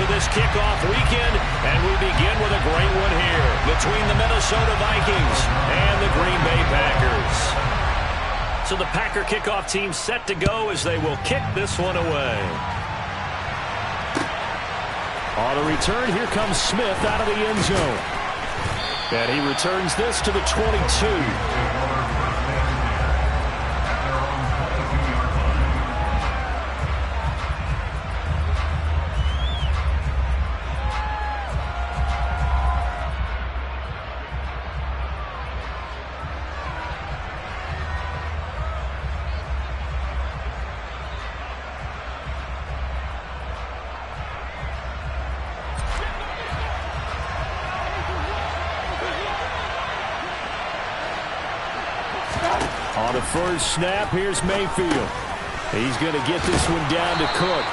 of this kickoff weekend, and we begin with a great one here between the Minnesota Vikings and the Green Bay Packers. So the Packer kickoff team set to go as they will kick this one away. On the return, here comes Smith out of the end zone. And he returns this to the 22. On the first snap, here's Mayfield. He's going to get this one down to Cook.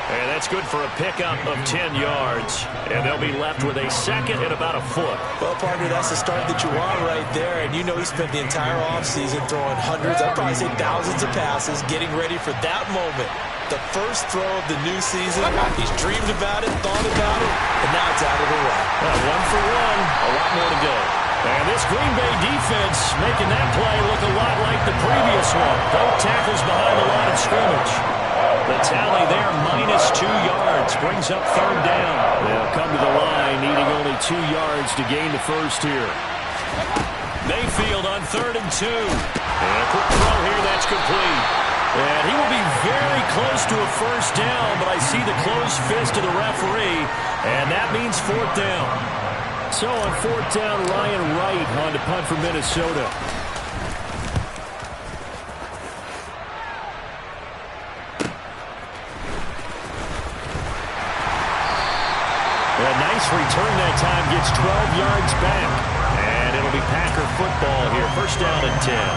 And that's good for a pickup of 10 yards. And they'll be left with a second and about a foot. Well, partner, that's the start that you want right there. And you know he spent the entire offseason throwing hundreds, I'd probably say thousands of passes, getting ready for that moment. The first throw of the new season. He's dreamed about it, thought about it, and now it's out of the way. Well, 1 for 1, a lot more to go. And this Green Bay defense making that play look a lot like the previous one. Both tackles behind the line of scrimmage. The tally there, -2 yards, brings up third down. They'll come to the line, needing only 2 yards to gain the first here. Mayfield on 3rd and 2. And a quick throw here, that's complete. And he will be very close to a first down, but I see the closed fist of the referee, and that means 4th down. So on 4th down, Ryan Wright on to punt for Minnesota. A nice return that time, gets 12 yards back. And it'll be Packer football here. First down and 10.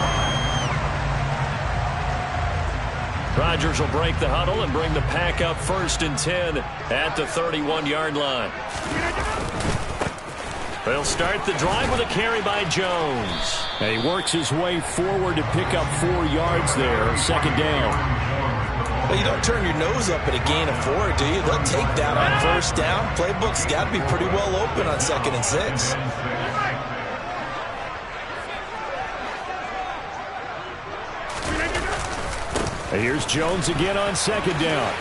Rodgers will break the huddle and bring the Pack up 1st and 10 at the 31-yard line. They'll start the drive with a carry by Jones. And he works his way forward to pick up 4 yards there. 2nd down. Well, you don't turn your nose up at a gain of 4, do you? They'll take that on 1st down. Playbook's got to be pretty well open on 2nd and 6. Here's Jones again on 2nd down.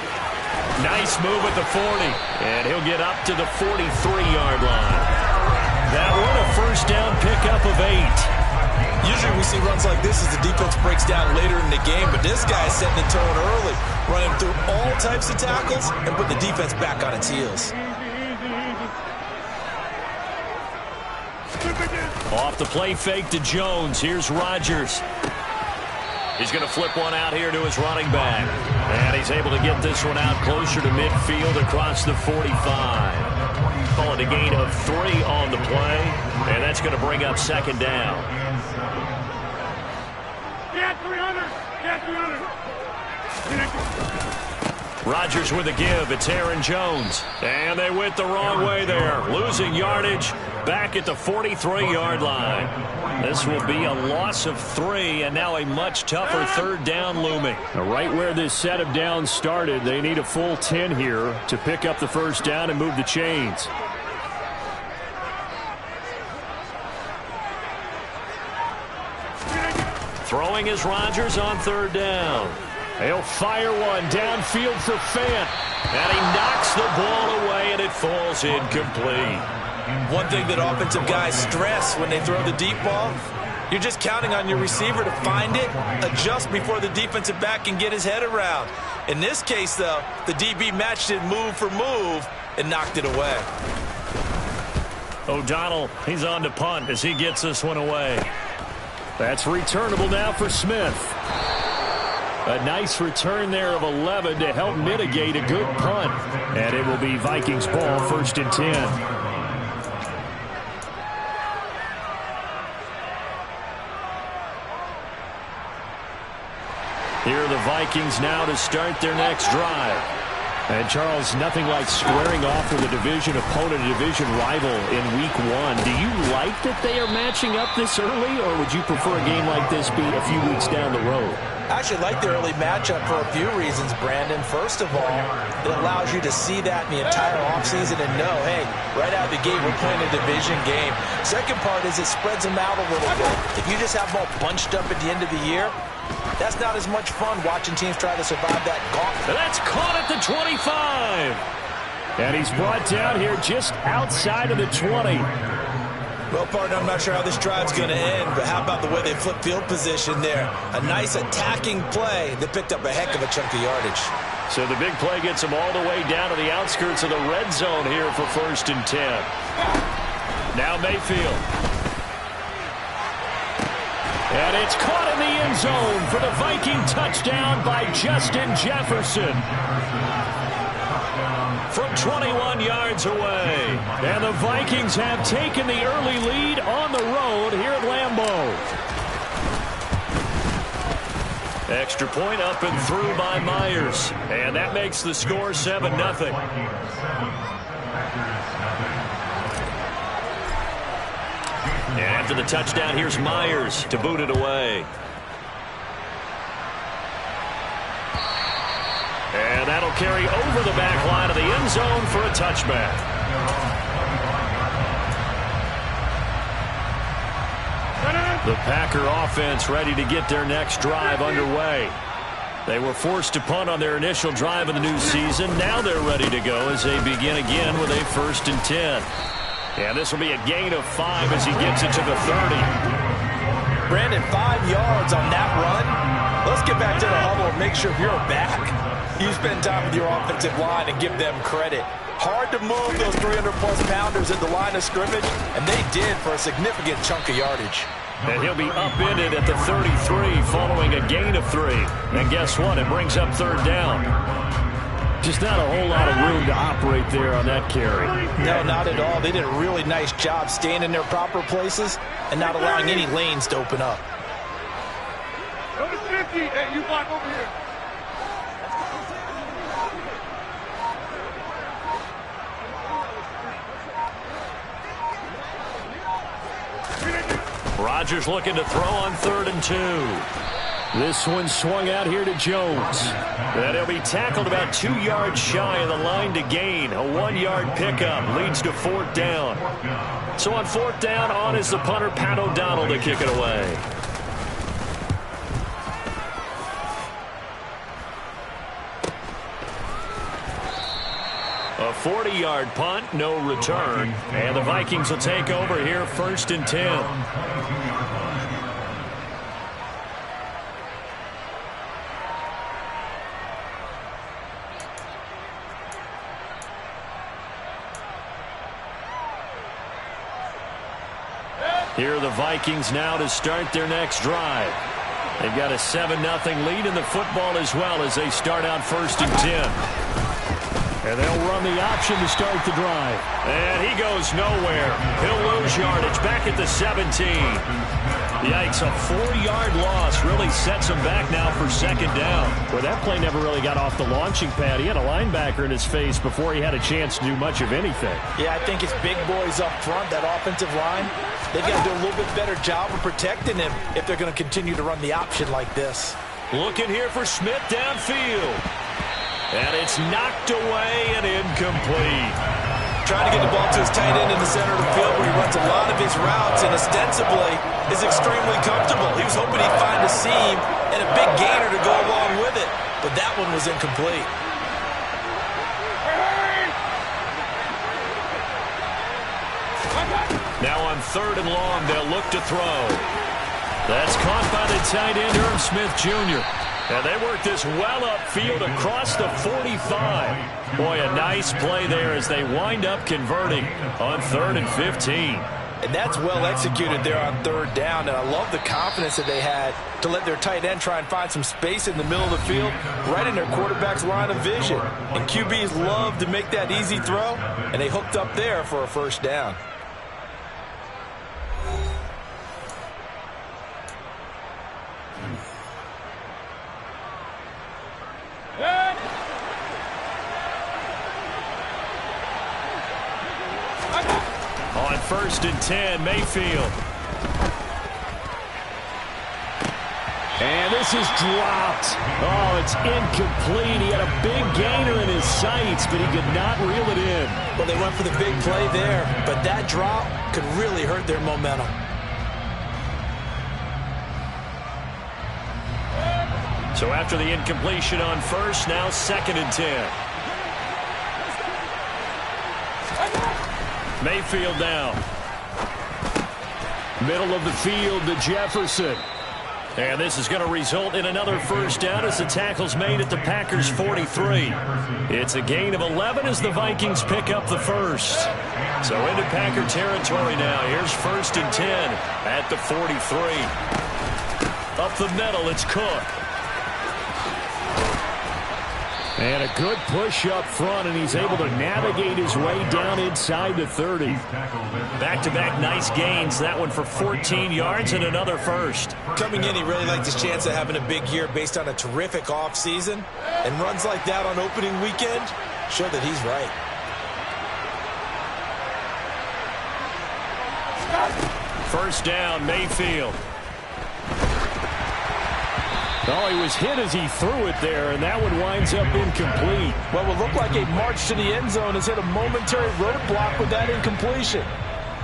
Nice move at the 40. And he'll get up to the 43-yard line. That one a first down pickup of 8. Usually we see runs like this as the defense breaks down later in the game, but this guy is setting the tone early, running through all types of tackles and put the defense back on its heels. Off the play fake to Jones. Here's Rodgers. He's going to flip one out here to his running back. And he's able to get this one out closer to midfield across the 45. Call it a gain of 3 on the play. And that's going to bring up 2nd down. Rodgers with a give. It's Aaron Jones. And they went the wrong way there. Losing yardage back at the 43-yard line. This will be a loss of 3, and now a much tougher 3rd down looming. Right where this set of downs started, they need a full 10 here to pick up the first down and move the chains. Throwing is Rodgers on 3rd down. He'll fire one downfield for Fant. And he knocks the ball away, and it falls incomplete. One thing that offensive guys stress when they throw the deep ball, you're just counting on your receiver to find it, adjust before the defensive back can get his head around. In this case, though, the DB matched it move for move and knocked it away. O'Donnell, he's on to punt as he gets this one away. That's returnable now for Smith. A nice return there of 11 to help mitigate a good punt. And it will be Vikings ball, 1st and 10. Here are the Vikings now to start their next drive. And, Charles, nothing like squaring off with a division opponent, a division rival in Week 1. Do you like that they are matching up this early, or would you prefer a game like this be a few weeks down the road? I actually like the early matchup for a few reasons, Brandon. First of all, it allows you to see that in the entire offseason and know, hey, right out of the gate, we're playing a division game. Second part is it spreads them out a little bit. If you just have them all bunched up at the end of the year, that's not as much fun watching teams try to survive that gauntlet. That's caught at the 25. And he's brought down here just outside of the 20. Well, partner, I'm not sure how this drive's going to end, but how about the way they flip field position there? A nice attacking play that picked up a heck of a chunk of yardage. So the big play gets them all the way down to the outskirts of the red zone here for 1st and 10. Now Mayfield. And it's caught in the end zone for the Viking touchdown by Justin Jefferson. From 21 yards away. And the Vikings have taken the early lead on the road here at Lambeau. Extra point up and through by Myers. And that makes the score 7-0. And after the touchdown, here's Myers to boot it away. And that'll carry over the back line of the end zone for a touchback. The Packer offense ready to get their next drive underway. They were forced to punt on their initial drive of the new season. Now they're ready to go as they begin again with a 1st and 10. And this will be a gain of 5 as he gets it to the 30. Brandon, 5 yards on that run. Let's get back to the huddle and make sure if you're back, you spend time with your offensive line and give them credit. Hard to move those 300-plus pounders at the line of scrimmage, and they did for a significant chunk of yardage. And he'll be upended at the 33 following a gain of 3. And guess what? It brings up 3rd down. Just not a whole lot of room to operate there on that carry. No, not at all. They did a really nice job staying in their proper places and not allowing any lanes to open up. Number 50, hey, you block over here. Rodgers looking to throw on 3rd and 2. This one swung out here to Jones. And he'll be tackled about 2 yards shy of the line to gain. A 1-yard pickup leads to 4th down. So on 4th down, on is the punter, Pat O'Donnell, to kick it away. A 40-yard punt, no return. And the Vikings will take over here 1st and 10. Here are the Vikings now to start their next drive. They've got a 7-0 lead in the football as well as they start out 1st and 10. And they'll run the option to start the drive. And he goes nowhere. He'll lose yardage back at the 17. Yikes, a 4-yard loss really sets him back now for 2nd down. Well, that play never really got off the launching pad. He had a linebacker in his face before he had a chance to do much of anything. Yeah, I think it's big boys up front, that offensive line. They've got to do a little bit better job of protecting him if they're going to continue to run the option like this. Looking here for Smith downfield. And it's knocked away and incomplete. Trying to get the ball to his tight end in the center of the field where he runs a lot of his routes and ostensibly is extremely comfortable. He was hoping he'd find a seam and a big gainer to go along with it, but that one was incomplete. Now on 3rd and long, they'll look to throw. That's caught by the tight end, Irv Smith Jr. And they work this well upfield across the 45. Boy, a nice play there as they wind up converting on 3rd and 15. And that's well executed there on 3rd down. And I love the confidence that they had to let their tight end try and find some space in the middle of the field, right in their quarterback's line of vision. And QBs love to make that easy throw, and they hooked up there for a 1st down. On 1st and 10, Mayfield. And this is dropped. Oh, it's incomplete. He had a big gainer in his sights, but he could not reel it in. Well, they went for the big play there, but that drop could really hurt their momentum. So after the incompletion on first, now 2nd and 10. Mayfield now. Middle of the field to Jefferson. And this is going to result in another first down as the tackle's made at the Packers' 43. It's a gain of 11 as the Vikings pick up the first. So into Packer territory now. Here's 1st and 10 at the 43. Up the middle, it's Cook. And a good push up front, and he's able to navigate his way down inside the 30. Back-to-back nice gains. That one for 14 yards and another first. Coming in, he really liked his chance of having a big year based on a terrific offseason. And runs like that on opening weekend show that he's right. First down, Mayfield. Oh, he was hit as he threw it there, and that one winds up incomplete. Well, it looked like a march to the end zone has hit a momentary roadblock with that incompletion.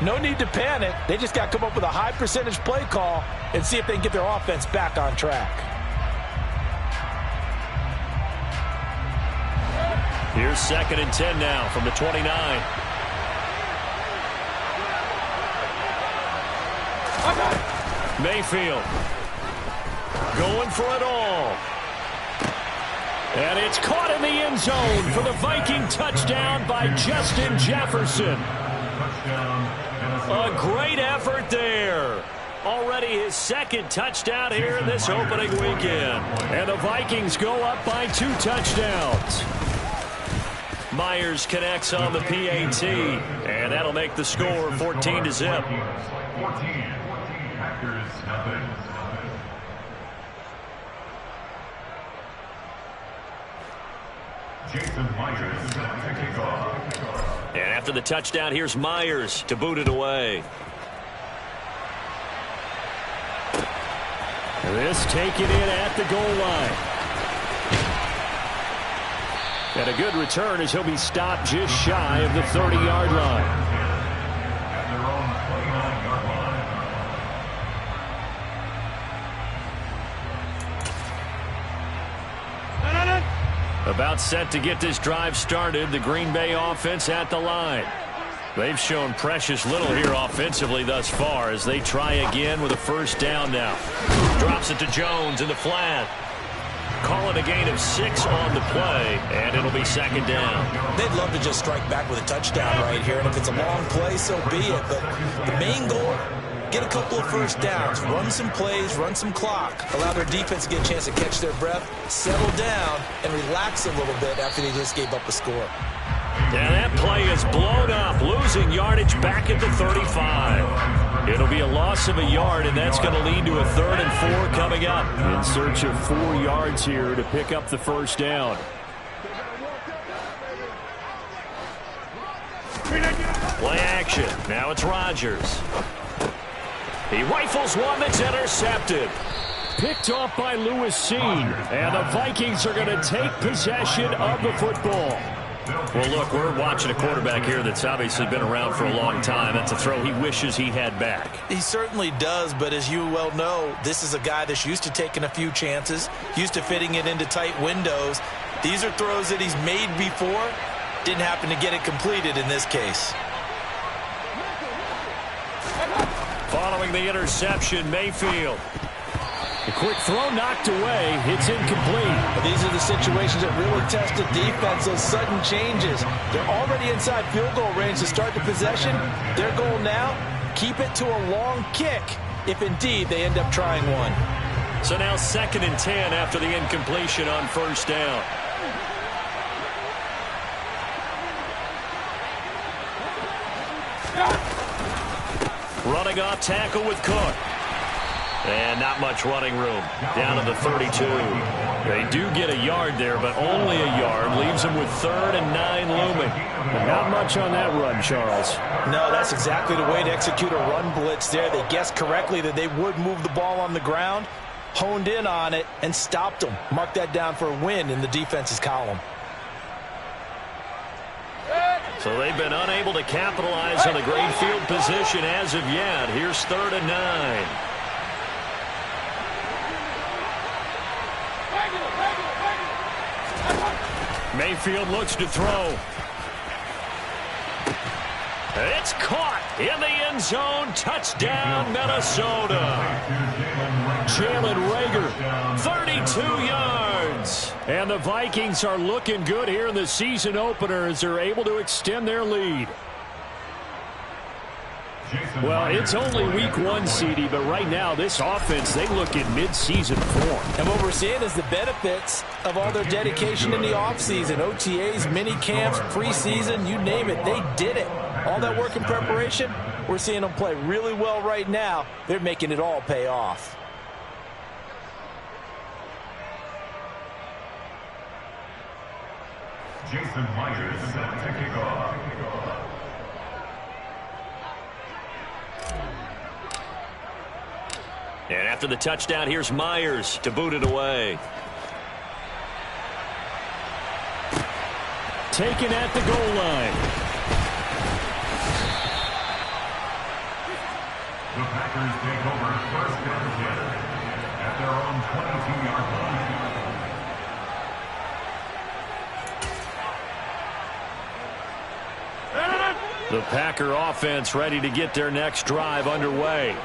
No need to panic. They just got to come up with a high percentage play call and see if they can get their offense back on track. Here's 2nd and 10 now from the 29. Mayfield going for it all. And it's caught in the end zone for the Viking touchdown by Justin Jefferson. A great effort there. Already his 2nd touchdown here in this opening weekend. And the Vikings go up by 2 touchdowns. Myers connects on the PAT. And that'll make the score 14-0. And after the touchdown, here's Myers to boot it away. This taken in at the goal line. And a good return as he'll be stopped just shy of the 30-yard line. About set to get this drive started, the Green Bay offense at the line. They've shown precious little here offensively thus far as they try again with a first down now. Drops it to Jones in the flat. Call it a gain of 6 on the play, and it'll be 2nd down. They'd love to just strike back with a touchdown right here, and if it's a long play, so be it. But the main goal, get a couple of first downs, run some plays, run some clock, allow their defense to get a chance to catch their breath, settle down, and relax a little bit after they just gave up a score. Yeah, that play is blown up, losing yardage back at the 35. It'll be a loss of a yard, and that's going to lead to a 3rd and 4 coming up. In search of 4 yards here to pick up the first down. Play action. Now it's Rodgers. He rifles one that's intercepted. Picked off by Lewis Cine. And the Vikings are going to take possession of the football. Well, look, we're watching a quarterback here that's obviously been around for a long time. That's a throw he wishes he had back. He certainly does, but as you well know, this is a guy that's used to taking a few chances, used to fitting it into tight windows. These are throws that he's made before. Didn't happen to get it completed in this case. Following the interception, Mayfield. The quick throw knocked away. It's incomplete. These are the situations that really test the defense, those sudden changes. They're already inside field goal range to start the possession. Their goal now, keep it to a long kick, if indeed they end up trying one. So now 2nd and 10 after the incompletion on first down. Running off tackle with Cook. And not much running room. Down to the 32. They do get a yard there, but only a yard. Leaves them with 3rd and 9 looming. But not much on that run, Charles. No, that's exactly the way to execute a run blitz there. They guessed correctly that they would move the ball on the ground. honed in on it, and stopped them. Mark that down for a win in the defense's column. So they've been unable to capitalize on a great field position as of yet. Here's 3rd and 9. Mayfield looks to throw. It's caught in the end zone. Touchdown, Minnesota. Jalen Reagor, 32 yards. And the Vikings are looking good here in the season opener as they're able to extend their lead. Well, it's only week 1, CD, but right now this offense, they look in mid-season form. And what we're seeing is the benefits of all their dedication in the offseason. OTAs, mini camps, preseason, you name it, they did it. All that work in preparation, we're seeing them play really well right now. They're making it all pay off. Jason Myers set to kick off. And after the touchdown, here's Myers to boot it away. Taken at the goal line. The Packers take over 1st and 10 at their own 22-yard line. The Packer offense ready to get their next drive underway.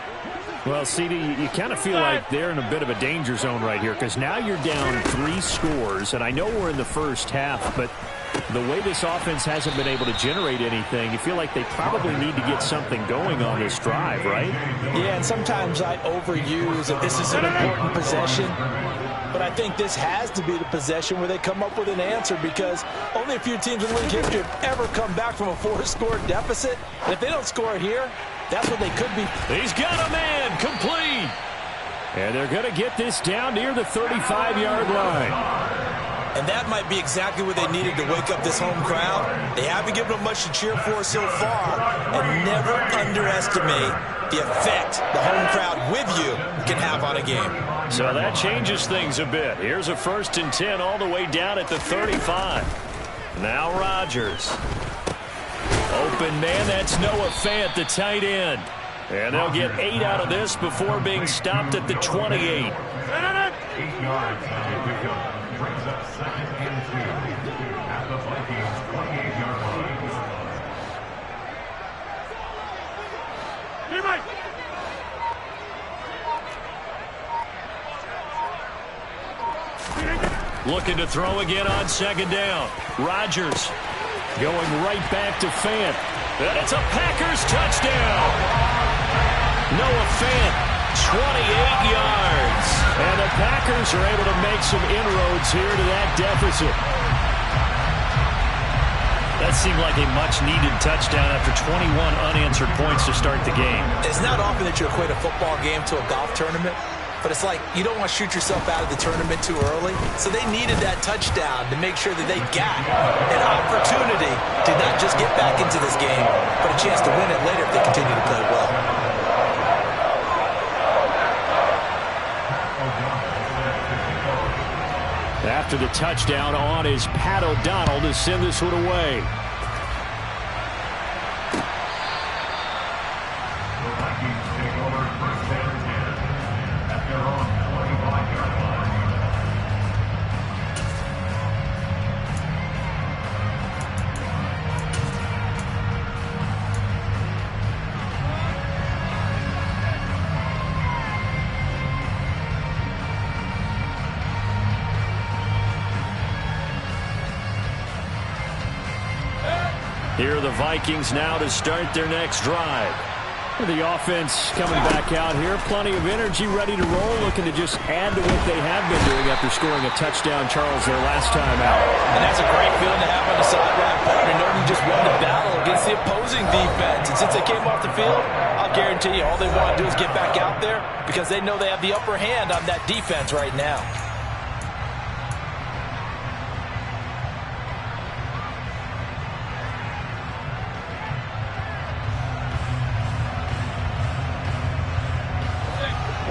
Well, CD, you kind of feel like they're in a bit of a danger zone right here because now you're down 3 scores, and I know we're in the first half, but the way this offense hasn't been able to generate anything, you feel like they probably need to get something going on this drive, right? Yeah, and sometimes I overuse that this is an important possession, but I think this has to be the possession where they come up with an answer because only a few teams in league history have ever come back from a 4-score deficit. And if they don't score here, that's what they could be. He's got a man complete. And they're going to get this down near the 35-yard line. And that might be exactly what they needed to wake up this home crowd. They haven't given them much to cheer for so far. And never underestimate the effect the home crowd with you can have on a game. So that changes things a bit. Here's a 1st and 10 all the way down at the 35. Now Rodgers. Open man, that's Noah Fant, the tight end. And they'll get 8 out of this before being stopped at the 28. 8 yards to pick up. Brings up 2nd and 2 at the Vikings 28-yard line. Looking to throw again on 2nd down. Rodgers going right back to Fant. And it's a Packers touchdown. Noah Fant, 28 yards. And the Packers are able to make some inroads here to that deficit. That seemed like a much-needed touchdown after 21 unanswered points to start the game. It's not often that you equate a football game to a golf tournament, but it's like you don't want to shoot yourself out of the tournament too early. So they needed that touchdown to make sure that they got an opportunity to not just get back into this game, but a chance to win it later if they continue to play well. After the touchdown on is Pat O'Donnell to send this one away. The Vikings take over 1st and 10 at their own 25-yard line. Here are the Vikings now to start their next drive. The offense coming back out here. Plenty of energy, ready to roll, looking to just add to what they have been doing after scoring a touchdown, Charles, their last time out. And that's a great feeling to have on the sideline, partner, knowing you just won the battle against the opposing defense. And since they came off the field, I'll guarantee you all they want to do is get back out there because they know they have the upper hand on that defense right now.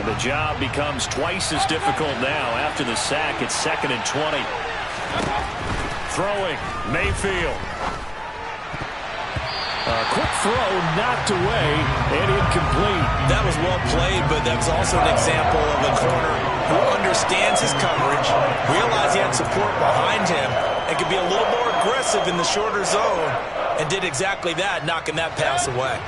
The job becomes twice as difficult now after the sack. It's 2nd and 20. Throwing, Mayfield. A quick throw knocked away and incomplete. That was well played, but that was also an example of a corner who understands his coverage, realized he had support behind him, and could be a little more aggressive in the shorter zone, and did exactly that, knocking that pass away.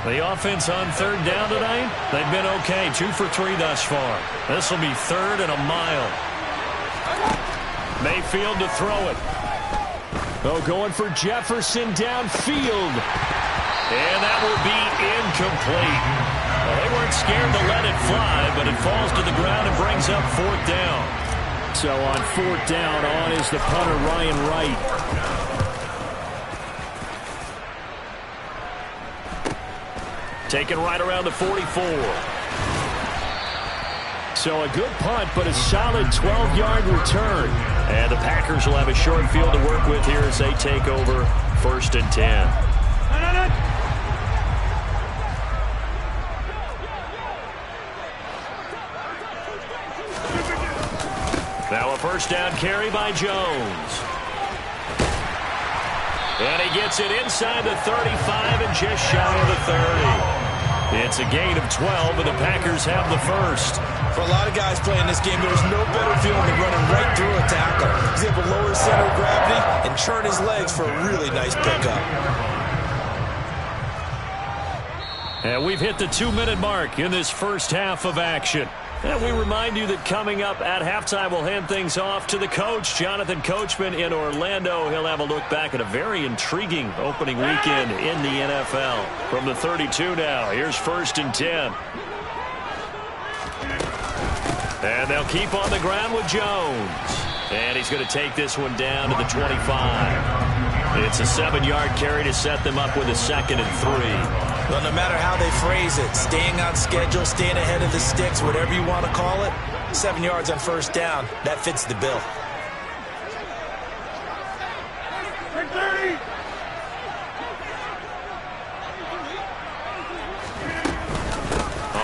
The offense on 3rd down tonight, they've been okay, 2 for 3 thus far. This will be 3rd and a mile. Mayfield to throw it. Oh, going for Jefferson downfield. And that will be incomplete. Well, they weren't scared to let it fly, but it falls to the ground and brings up 4th down. So on 4th down, on is the punter, Ryan Wright. Taken right around the 44. So a good punt, but a solid 12-yard return. And the Packers will have a short field to work with here as they take over 1st and 10. Now a 1st down carry by Jones. And he gets it inside the 35 and just shy of the 30. It's a gain of 12, and the Packers have the 1st. For a lot of guys playing this game, there's no better feeling than running right through a tackle. He's able to lower center of gravity and churn his legs for a really nice pickup. And we've hit the 2-minute mark in this first half of action. And we remind you that coming up at halftime, we'll hand things off to the coach, Jonathan Coachman in Orlando. He'll have a look back at a very intriguing opening weekend in the NFL. From the 32 now, here's 1st and 10. And they'll keep on the ground with Jones. And he's going to take this one down to the 25. It's a 7-yard carry to set them up with a 2nd and 3. Well, no matter how they phrase it, staying on schedule, staying ahead of the sticks, whatever you want to call it, 7 yards on 1st down, that fits the bill.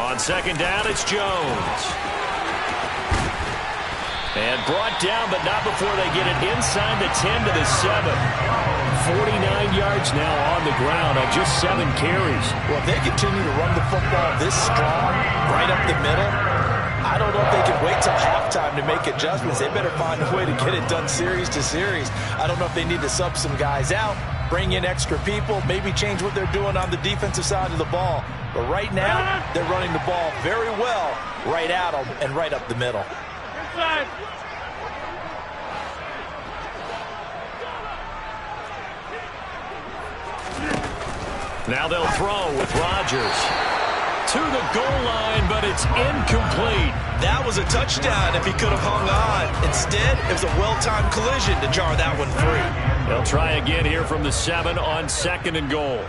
On 2nd down, it's Jones. And brought down, but not before they get it inside the 10 to the 7. 49 yards now on the ground on just 7 carries. Well, if they continue to run the football this strong, right up the middle, I don't know if they can wait till halftime to make adjustments. They better find a way to get it done series to series. I don't know if they need to sub some guys out, bring in extra people, maybe change what they're doing on the defensive side of the ball. But right now, they're running the ball very well right at them and right up the middle. Inside. Now they'll throw with Rodgers. To the goal line, but it's incomplete. That was a touchdown if he could have hung on. Instead, it was a well-timed collision to jar that one free. They'll try again here from the 7 on 2nd and goal.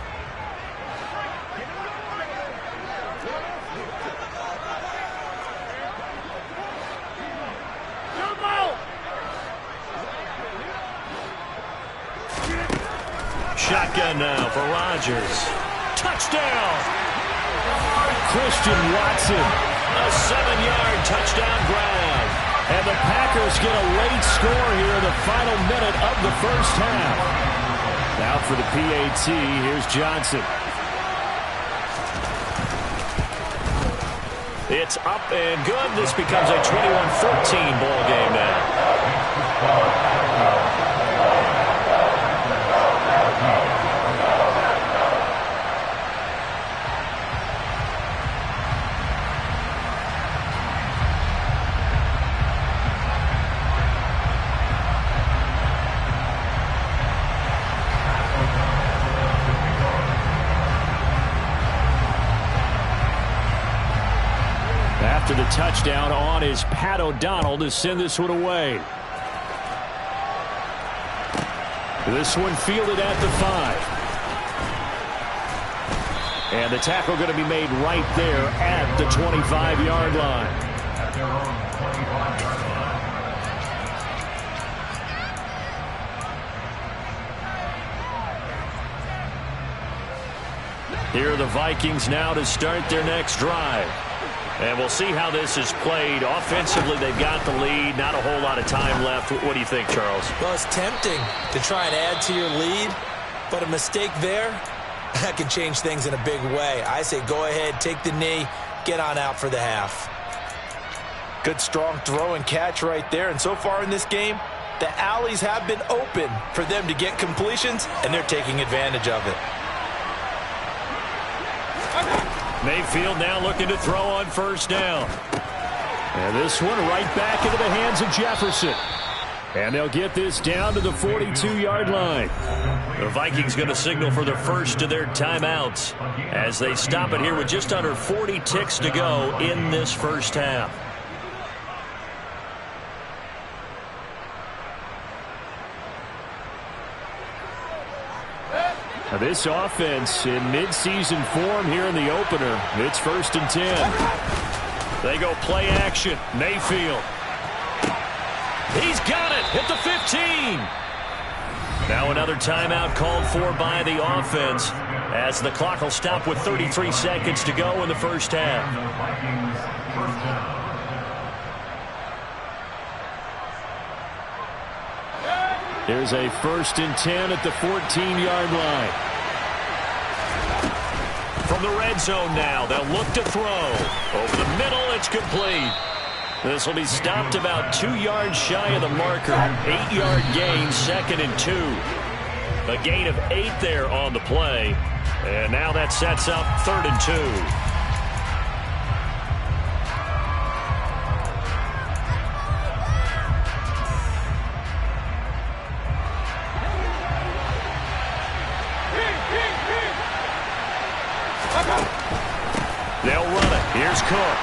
Shotgun now for Rodgers. Touchdown! Christian Watson. A 7-yard touchdown grab. And the Packers get a late score here in the final minute of the first half. Now for the PAT, here's Johnson. It's up and good. This becomes a 21-14 ball game now. After the touchdown, on is Pat O'Donnell to send this one away. This one fielded at the 5. And the tackle going to be made right there at the 25-yard line. At their own 25-yard line. Here are the Vikings now to start their next drive. And we'll see how this is played. Offensively, they've got the lead. Not a whole lot of time left. What do you think, Charles? Well, it's tempting to try and add to your lead, but a mistake there, that can change things in a big way. I say go ahead, take the knee, get on out for the half. Good strong throw and catch right there. And so far in this game, the alleys have been open for them to get completions, and they're taking advantage of it. Mayfield now looking to throw on first down. And this one right back into the hands of Jefferson. And they'll get this down to the 42-yard line. The Vikings going to signal for the first of their timeouts as they stop it here with just under 40 ticks to go in this first half. Now this offense in midseason form here in the opener. It's 1st and 10. They go play action. Mayfield. He's got it at the 15. Now another timeout called for by the offense as the clock will stop with 33 seconds to go in the first half. There's a 1st and 10 at the 14-yard line. From the red zone now, they'll look to throw. Over the middle, it's complete. This will be stopped about 2 yards shy of the marker. 8-yard gain, 2nd and 2. A gain of 8 there on the play. And now that sets up 3rd and 2. They'll run it. Here's Cook.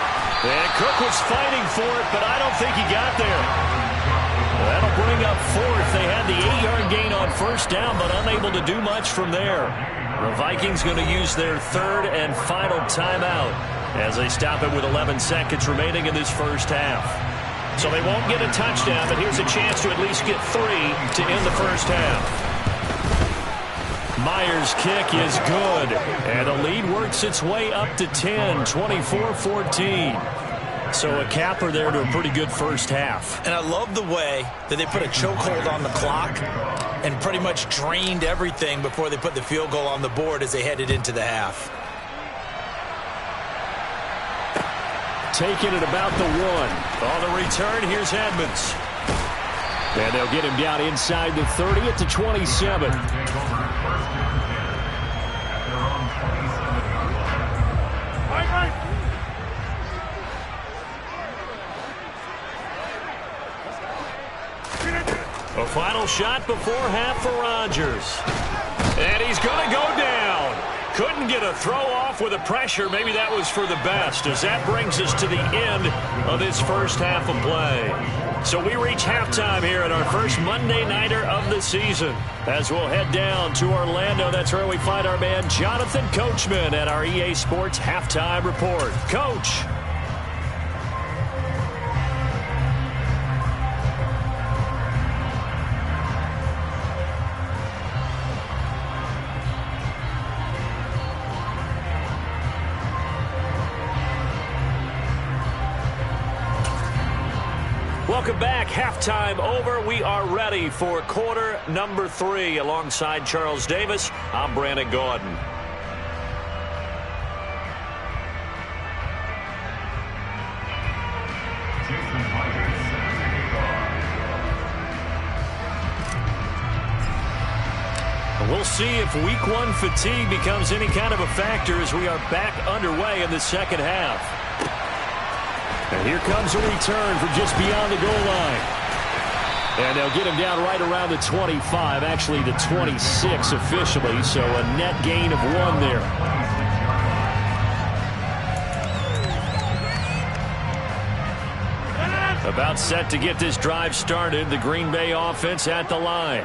And Cook was fighting for it, but I don't think he got there. That'll bring up 4th. They had the 8-yard gain on first down, but unable to do much from there. The Vikings going to use their 3rd and final timeout as they stop it with 11 seconds remaining in this first half. So they won't get a touchdown, but here's a chance to at least get 3 to end the first half. Myers' kick is good, and the lead works its way up to 10, 24-14. So a capper there to a pretty good first half. And I love the way that they put a chokehold on the clock and pretty much drained everything before they put the field goal on the board as they headed into the half. Taking it about the 1. On the return, here's Edmonds. And they'll get him down inside the 30 at the 27. A final shot before half for Rodgers. And he's going to go down. Couldn't get a throw off with the pressure. Maybe that was for the best, as that brings us to the end of this first half of play. So we reach halftime here at our first Monday Nighter of the season. As we'll head down to Orlando, that's where we find our man Jonathan Coachman at our EA Sports Halftime Report. Coach. Welcome back. Halftime over. We are ready for quarter number 3. Alongside Charles Davis, I'm Brandon Gaudin. We'll see if week 1 fatigue becomes any kind of a factor as we are back underway in the second half. And here comes a return from just beyond the goal line. And they'll get him down right around the 25, actually the 26 officially, so a net gain of 1 there. About set to get this drive started, the Green Bay offense at the line.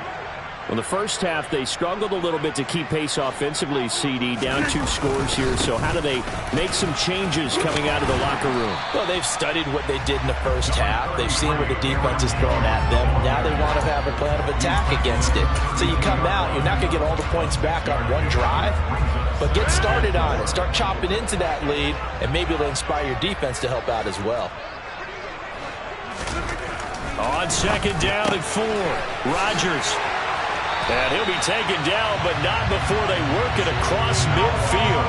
Well, the first half, they struggled a little bit to keep pace offensively, CD, down 2 scores here. So how do they make some changes coming out of the locker room? Well, they've studied what they did in the first half. They've seen what the defense is throwing at them. Now they want to have a plan of attack against it. So you come out, you're not going to get all the points back on one drive, but get started on it. Start chopping into that lead, and maybe it'll inspire your defense to help out as well. On second down and 4, Rodgers. And he'll be taken down, but not before they work it across midfield.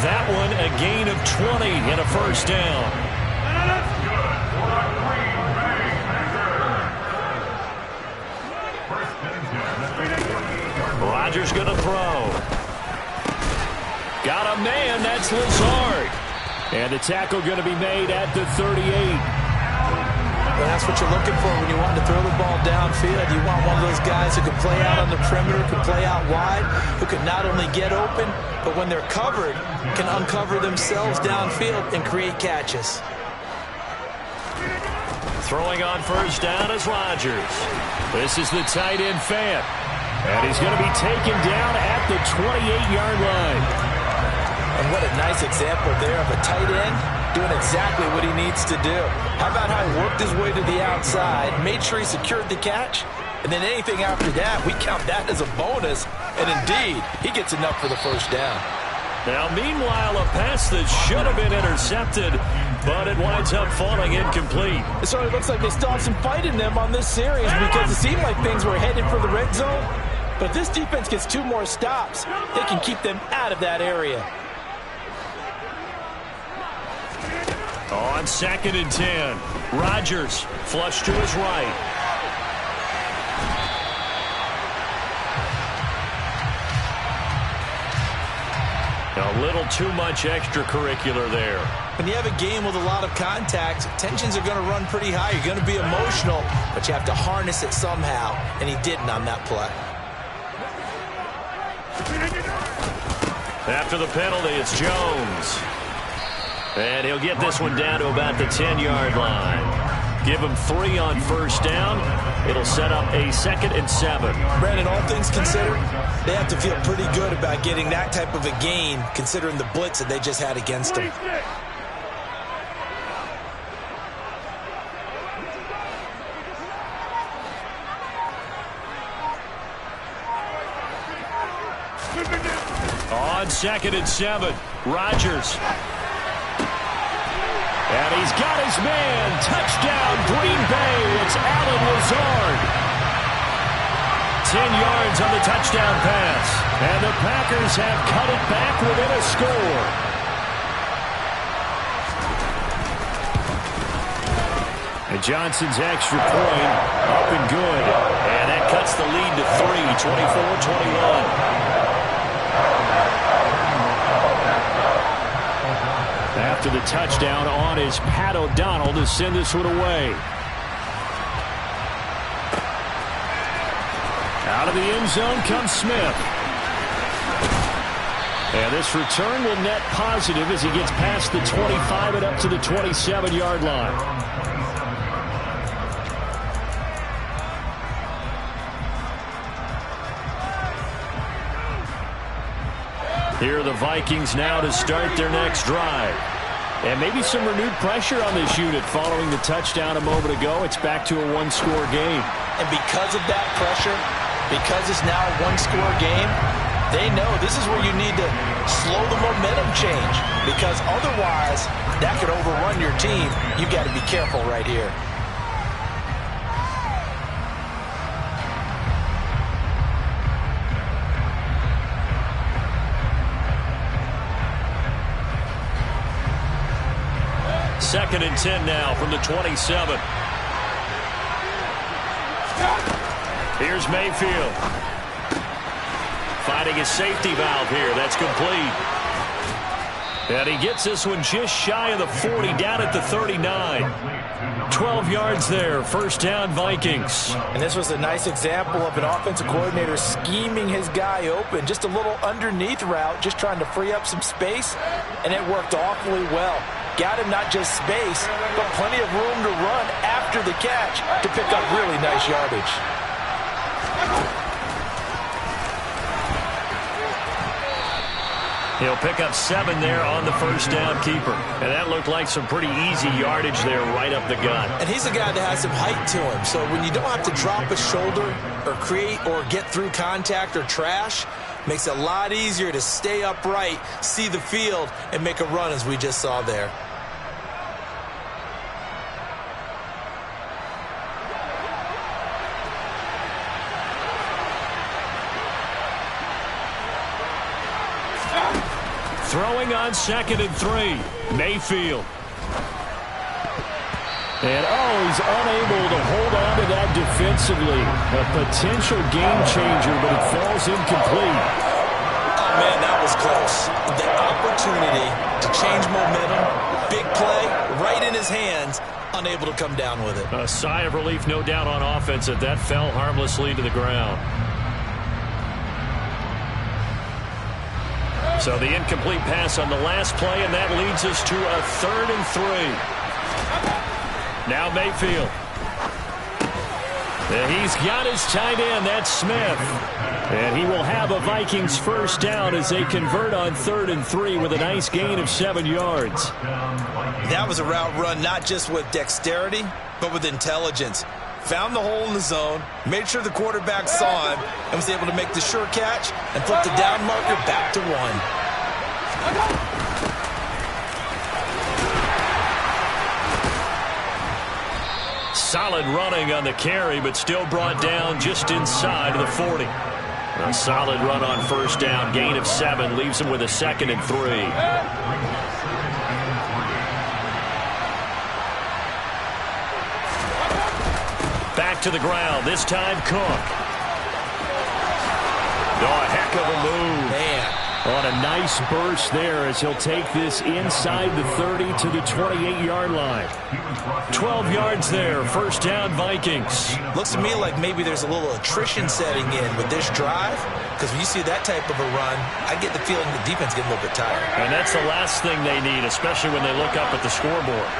That one a gain of 20 and a first down. Rodgers going to throw. Got a man, that's Lazard. And the tackle going to be made at the 38. And that's what you're looking for when you want to throw the ball downfield. You want one of those guys who can play out on the perimeter, can play out wide, who can not only get open, but when they're covered, can uncover themselves downfield and create catches. Throwing on first down is Rodgers. This is the tight end Fant. And he's going to be taken down at the 28-yard line. And what a nice example there of a tight end doing exactly what he needs to do. How about how he worked his way to the outside, made sure he secured the catch, and then anything after that, we count that as a bonus. And indeed, he gets enough for the first down. Now, meanwhile, a pass that should have been intercepted, but it winds up falling incomplete. So it looks like they still have some fight in them on this series because it seemed like things were headed for the red zone. But if this defense gets 2 more stops, they can keep them out of that area. On second and 10, Rodgers flush to his right. A little too much extracurricular there. When you have a game with a lot of contact, tensions are going to run pretty high. You're going to be emotional, but you have to harness it somehow, and he didn't on that play. After the penalty, it's Jones. And he'll get this one down to about the 10-yard line. Give him 3 on first down. It'll set up a 2nd and 7. Brandon, all things considered, they have to feel pretty good about getting that type of a gain, considering the blitz that they just had against them. On 2nd and 7, Rodgers. And he's got his man. Touchdown, Green Bay. It's Allen Lazard. 10 yards on the touchdown pass. And the Packers have cut it back within a score. And Johnson's extra point up and good. And that cuts the lead to 3, 24-21. After the touchdown on is Pat O'Donnell to send this one away. Out of the end zone comes Smith. And this return will net positive as he gets past the 25 and up to the 27-yard line. Here are the Vikings now to start their next drive. And maybe some renewed pressure on this unit following the touchdown a moment ago. It's back to a 1-score game. And because of that pressure, because it's now a 1-score game, they know this is where you need to slow the momentum change. Because otherwise, that could overrun your team. You've got to be careful right here. Second and 10 now from the 27. Here's Mayfield. Finding a safety valve here. That's complete. And he gets this one just shy of the 40, down at the 39. 12 yards there. First down, Vikings. And this was a nice example of an offensive coordinator scheming his guy open. Just a little underneath route, just trying to free up some space, and it worked awfully well. Got him not just space, but plenty of room to run after the catch to pick up really nice yardage. He'll pick up 7 there on the first down keeper. And that looked like some pretty easy yardage there right up the gut. And he's a guy that has some height to him. So when you don't have to drop a shoulder or create or get through contact or trash, makes it a lot easier to stay upright, see the field, and make a run as we just saw there. Throwing on 2nd and 3. Mayfield. And, he's unable to hold on to that defensively. A potential game changer, but it falls incomplete. Oh, man, that was close. The opportunity to change momentum, big play, right in his hands, unable to come down with it. A sigh of relief, no doubt, on offense that fell harmlessly to the ground. So the incomplete pass on the last play, and that leads us to a 3rd and 3. Now Mayfield. And he's got his tight end, that's Smith. And he will have a Vikings first down as they convert on 3rd and 3 with a nice gain of 7 yards. That was a route run not just with dexterity, but with intelligence. Found the hole in the zone, made sure the quarterback saw him, and was able to make the sure catch and flip the down marker back to 1. Solid running on the carry, but still brought down just inside of the 40. A solid run on first down, gain of 7, leaves him with a 2nd and 3. Back to the ground, this time Cook. A heck of a move. Man. On a nice burst there as he'll take this inside the 30 to the 28-yard line. 12 yards there, first down Vikings. Looks to me like maybe there's a little attrition setting in with this drive, because when you see that type of a run, I get the feeling the defense getting a little bit tired. And that's the last thing they need, especially when they look up at the scoreboard.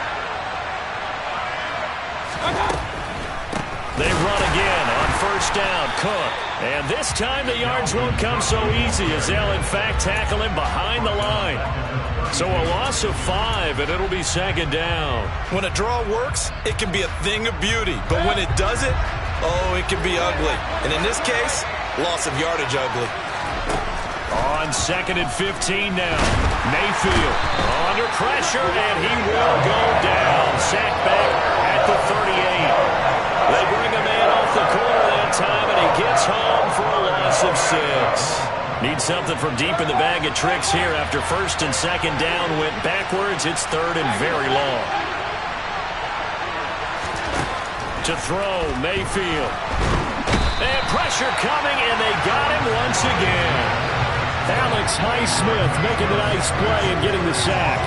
They run again on first down, Cook. And this time the yards won't come so easy as they'll, in fact, tackle him behind the line. So a loss of 5, and it'll be 2nd down. When a draw works, it can be a thing of beauty. But when it doesn't, it can be ugly. And in this case, loss of yardage ugly. On 2nd and 15 now. Mayfield under pressure, and he will go down. Sacked back at the 38. They bring a man off the corner that time, and he gets home for a loss of 6. Need something from deep in the bag of tricks here after first and second down went backwards. It's 3rd and very long. To throw, Mayfield. And pressure coming, and they got him once again. Alex Highsmith making the nice play and getting the sack.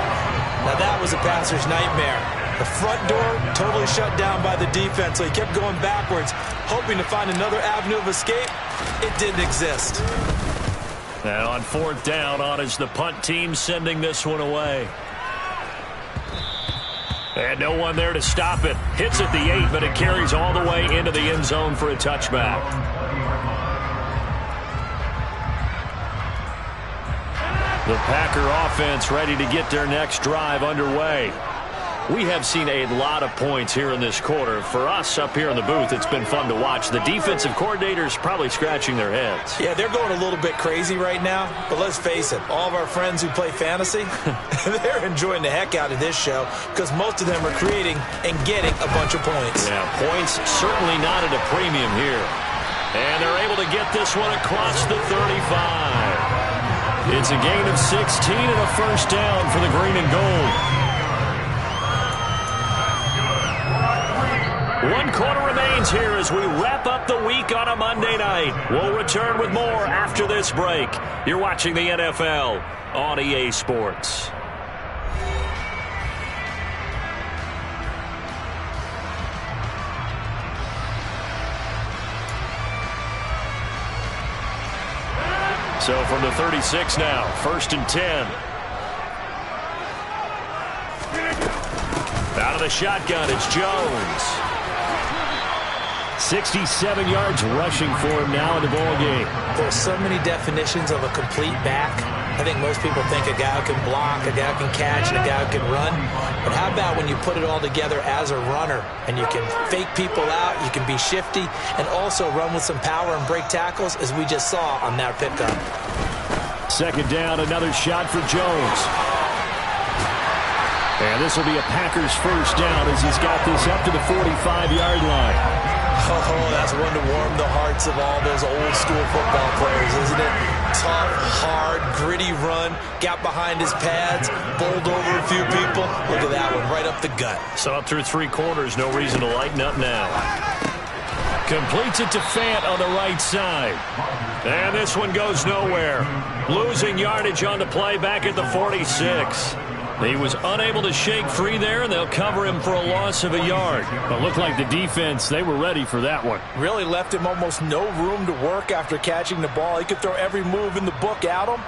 Now that was a passer's nightmare. The front door totally shut down by the defense, so he kept going backwards, hoping to find another avenue of escape. It didn't exist. And on 4th down, on is the punt team sending this one away. And no one there to stop it. Hits at the 8, but it carries all the way into the end zone for a touchback. The Packer offense ready to get their next drive underway. We have seen a lot of points here in this quarter. For us up here in the booth, it's been fun to watch. The defensive coordinators probably scratching their heads. Yeah, they're going a little bit crazy right now. But let's face it, all of our friends who play fantasy, they're enjoying the heck out of this show because most of them are creating and getting a bunch of points. Yeah, points certainly not at a premium here. And they're able to get this one across the 35. It's a gain of 16 and a first down for the green and gold. 1 quarter remains here as we wrap up the week on a Monday night. We'll return with more after this break. You're watching the NFL on EA Sports. So from the 36 now, 1st and 10. Out of the shotgun, it's Jones. 67 yards rushing for him now in the ball game. There's so many definitions of a complete back. I think most people think a guy who can block, a guy who can catch, and a guy who can run. But how about when you put it all together as a runner and you can fake people out, you can be shifty, and also run with some power and break tackles, as we just saw on that pickup. Second down, another shot for Jones. And this will be a Packers first down as he's got this up to the 45-yard line. Oh, that's one to warm the hearts of all those old-school football players, isn't it? Tough, hard, gritty run, got behind his pads, bowled over a few people. Look at that one, right up the gut. So up through three quarters, no reason to lighten up now. Completes it to Fant on the right side. And this one goes nowhere. Losing yardage on the play back at the 46. He was unable to shake free there, and they'll cover him for a loss of a yard. But looked like the defense, they were ready for that one. Really left him almost no room to work after catching the ball. He could throw every move in the book at him.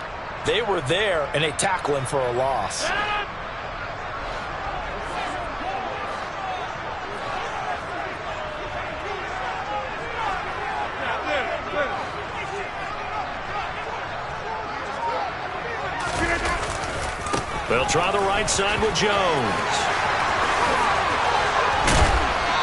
They were there, and they tackle him for a loss. They'll try the right side with Jones.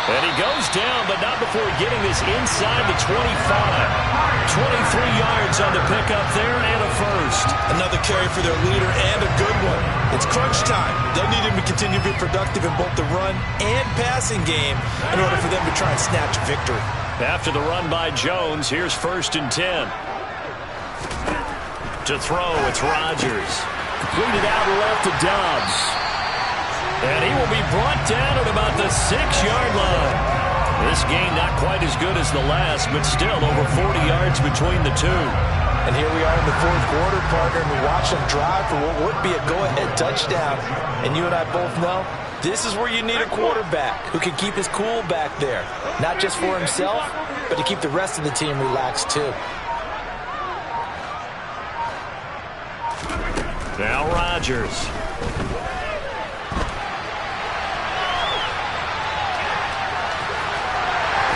And he goes down, but not before getting this inside the 25. 23 yards on the pickup there and a first. Another carry for their leader and a good one. It's crunch time. They'll need him to continue to be productive in both the run and passing game in order for them to try and snatch victory. After the run by Jones, here's 1st and 10. To throw, it's Rodgers. Completed out left to Dobbs. And he will be brought down at about the 6-yard line. This game not quite as good as the last, but still over 40 yards between the two. And here we are in the fourth quarter, partner, and we watch them drive for what would be a go-ahead touchdown. And you and I both know this is where you need a quarterback who can keep his cool back there. Not just for himself, but to keep the rest of the team relaxed too. Now Rodgers.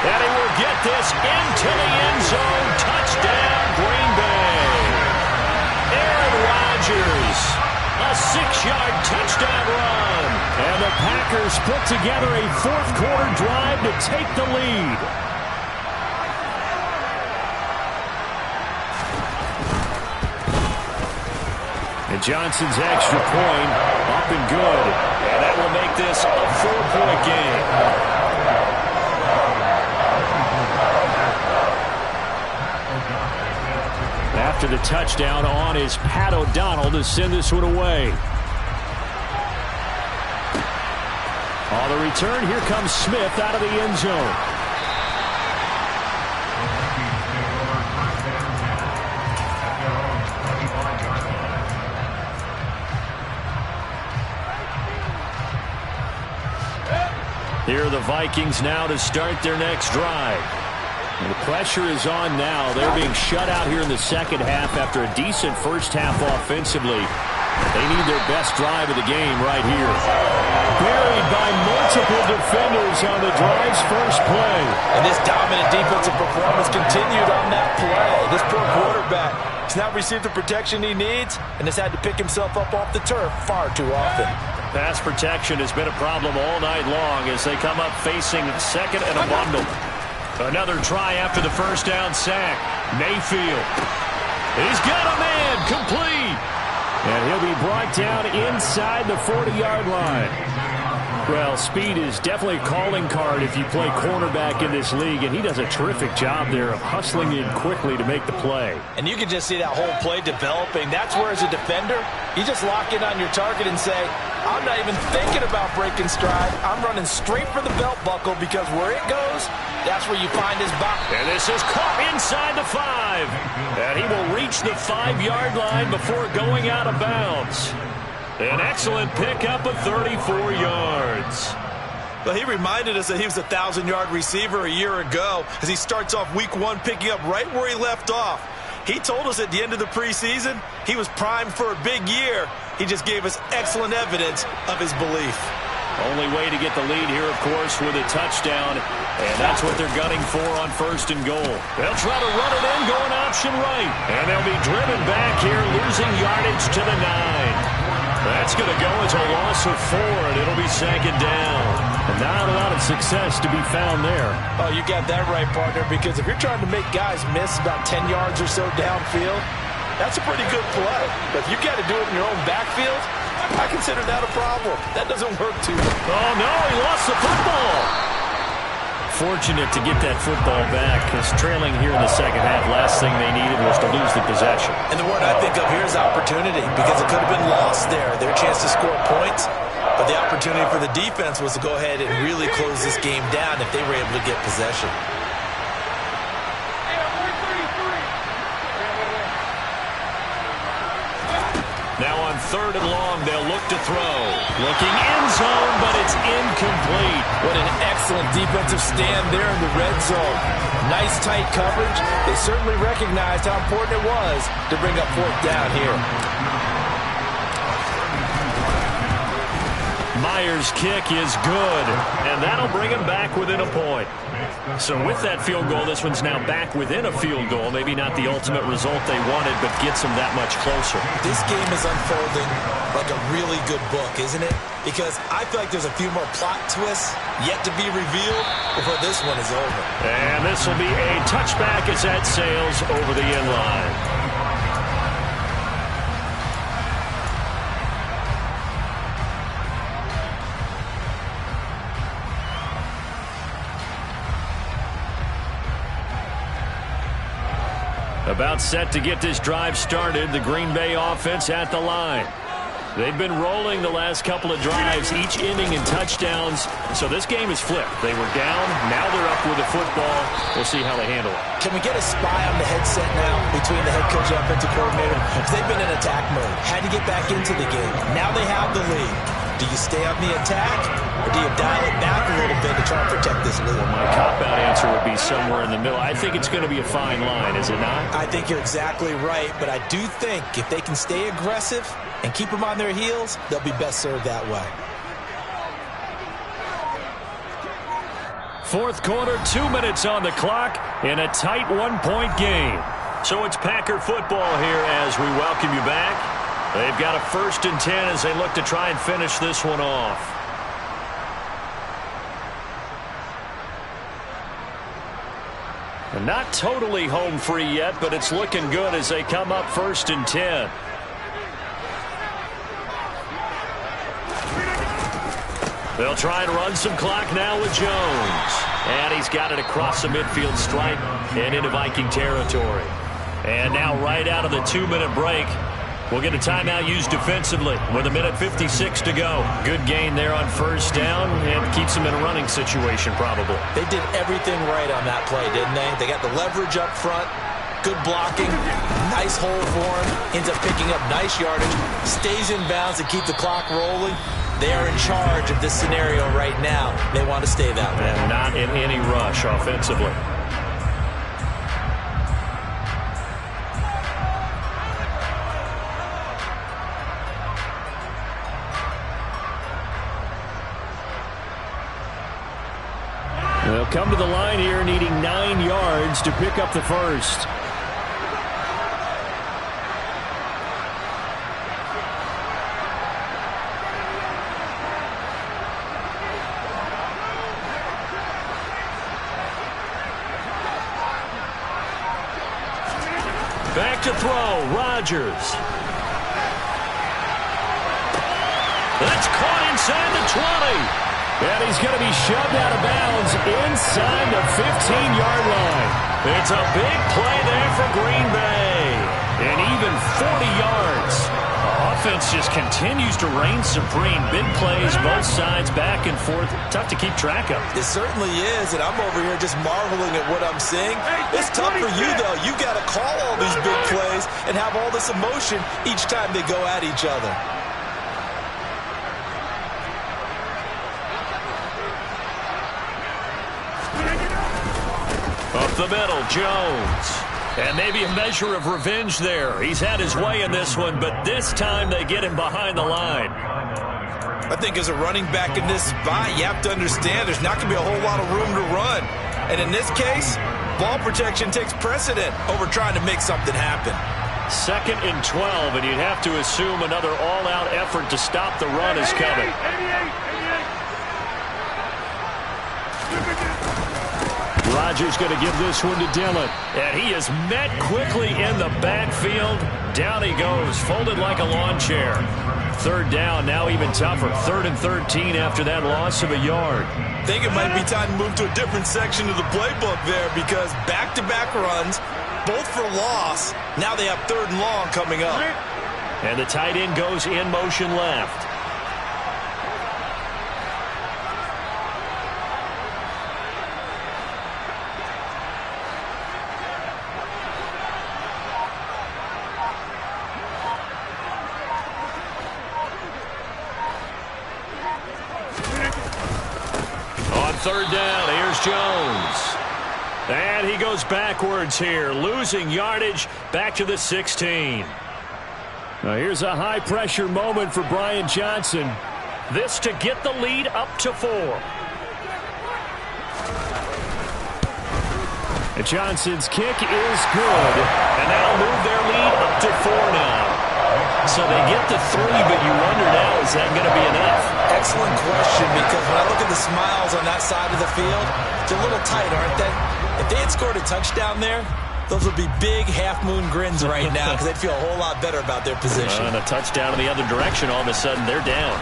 And he will get this into the end zone. Touchdown, Green Bay. Aaron Rodgers, a 6-yard touchdown run. And the Packers put together a fourth-quarter drive to take the lead. And Johnson's extra point up and good. And that will make this a 4-point game. After the touchdown on is Pat O'Donnell to send this one away. On the return, here comes Smith out of the end zone. Here are the Vikings now to start their next drive. And the pressure is on now. They're being shut out here in the second half after a decent first half offensively. They need their best drive of the game right here. Buried by multiple defenders on the drive's first play. And this dominant defensive performance continued on that play. This poor quarterback has not received the protection he needs and has had to pick himself up off the turf far too often. Pass protection has been a problem all night long as they come up facing second and a bundle. Another try after the first down sack. Mayfield. He's got a man complete. And he'll be brought down inside the 40-yard line. Well, speed is definitely a calling card if you play cornerback in this league, and he does a terrific job there of hustling in quickly to make the play. And you can just see that whole play developing. That's where, as a defender, you just lock in on your target and say, I'm not even thinking about breaking stride. I'm running straight for the belt buckle because where it goes, that's where you find his box. And this is caught inside the 5. And he will reach the 5-yard line before going out of bounds. An excellent pickup of 34 yards. Well, he reminded us that he was a 1,000-yard receiver a year ago as he starts off week 1 picking up right where he left off. He told us at the end of the preseason he was primed for a big year. He just gave us excellent evidence of his belief. Only way to get the lead here, of course, with a touchdown. And that's what they're gunning for on 1st and goal. They'll try to run it in, going option right. And they'll be driven back here, losing yardage to the 9. That's going to go as a loss of 4, and it'll be 2nd down. And not a lot of success to be found there. Oh, you got that right, partner, because if you're trying to make guys miss about 10 yards or so downfield, that's a pretty good play. But if you got to do it in your own backfield, I consider that a problem. That doesn't work too well. Oh, no, he lost the football. Fortunate to get that football back, because trailing here in the 2nd half, last thing they needed was to lose the possession. And the word I think of here is opportunity, because it could have been lost there. Their chance to score points, but the opportunity for the defense was to go ahead and really close this game down if they were able to get possession. Now on 3rd and long, they'll look to throw. Looking end zone, but it's incomplete. What an excellent defensive stand there in the red zone. Nice tight coverage. They certainly recognized how important it was to bring up 4th down here. Myers' kick is good, and that'll bring him back within a point. So with that field goal, this one's now back within a field goal. Maybe not the ultimate result they wanted, but gets them that much closer. This game is unfolding like a really good book, isn't it? Because I feel like there's a few more plot twists yet to be revealed before this one is over. And this will be a touchback as that sails over the end line. About set to get this drive started, the Green Bay offense at the line. They've been rolling the last couple of drives, each ending in touchdowns, so this game is flipped. They were down, now they're up with the football. We'll see how they handle it. Can we get a spy on the headset now between the head coach and offensive coordinator? Because they've been in attack mode, had to get back into the game. Now they have the lead. Do you stay on the attack, or do you dial it back a little bit to try and protect this lead? My cop-out answer would be somewhere in the middle. I think it's going to be a fine line, is it not? I think you're exactly right, but I do think if they can stay aggressive and keep them on their heels, they'll be best served that way. 4th quarter, 2 minutes on the clock in a tight 1-point game. So it's Packer football here as we welcome you back. They've got a 1st and 10 as they look to try and finish this one off. And not totally home free yet, but it's looking good as they come up 1st and 10. They'll try and run some clock now with Jones. And he's got it across the midfield stripe and into Viking territory. And now right out of the 2-minute break, we'll get a timeout used defensively with 1:56 to go. Good gain there on 1st down and keeps them in a running situation probably. They did everything right on that play, didn't they? They got the leverage up front, good blocking, nice hole for him, ends up picking up nice yardage, stays in bounds to keep the clock rolling. They are in charge of this scenario right now. They want to stay that way. And not in any rush offensively. They'll come to the line here needing 9 yards to pick up the 1st. Back to throw, Rodgers. That's caught inside the 20. And he's going to be shoved out of bounds inside the 15-yard line. It's a big play there for Green Bay. And even 40 yards. Offense just continues to reign supreme. Big plays, both sides, back and forth. Tough to keep track of. It certainly is, and I'm over here just marveling at what I'm seeing. It's tough for you, though. You got to call all these big plays and have all this emotion each time they go at each other. Up the middle, Jones. And maybe a measure of revenge there. He's had his way in this one, but this time they get him behind the line. I think as a running back in this spot, you have to understand there's not going to be a whole lot of room to run. And in this case, ball protection takes precedent over trying to make something happen. 2nd and 12, and you'd have to assume another all-out effort to stop the run is coming. 88. Rodgers going to give this one to Dillon. And he is met quickly in the backfield. Down he goes, folded like a lawn chair. 3rd down, now even tougher. 3rd and 13 after that loss of a yard. I think it might be time to move to a different section of the playbook there because back-to-back runs, both for loss. Now they have 3rd and long coming up. And the tight end goes in motion left. On 3rd down, here's Jones. And he goes backwards here, losing yardage back to the 16. Now here's a high-pressure moment for Brian Johnson. This to get the lead up to 4. And Johnson's kick is good. And that'll move their lead up to 4 now. So they get to 3, but you wonder now, is that going to be enough? Excellent question, because when I look at the smiles on that side of the field, they're a little tight, aren't they? If they had scored a touchdown there, those would be big half-moon grins right now because they'd feel a whole lot better about their position. And a touchdown in the other direction, all of a sudden they're down.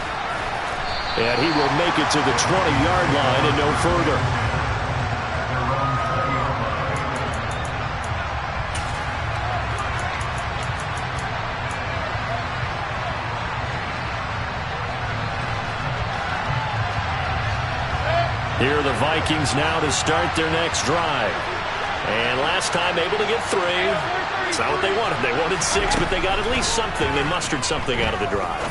And he will make it to the 20-yard line and no further. Here are the Vikings now to start their next drive. And last time able to get 3. It's not what they wanted. They wanted 6, but they got at least something. They mustered something out of the drive.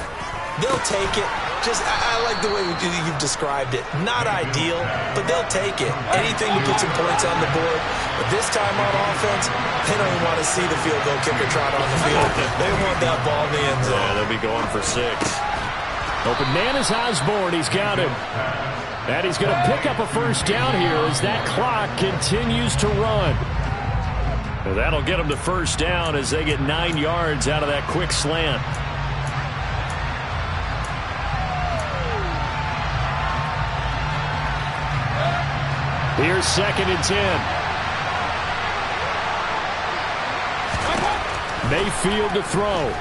They'll take it. I like the way you've described it. Not ideal, but they'll take it. Anything to put some points on the board. But this time on offense, they don't even want to see the field goal kicker trot on the field. They want that ball in the end zone. Yeah, they'll be going for 6. Open man is Osborne. He's got him. And he's going to pick up a 1st down here as that clock continues to run. And that'll get them the 1st down as they get 9 yards out of that quick slant. Here's 2nd and 10. Mayfield to throw.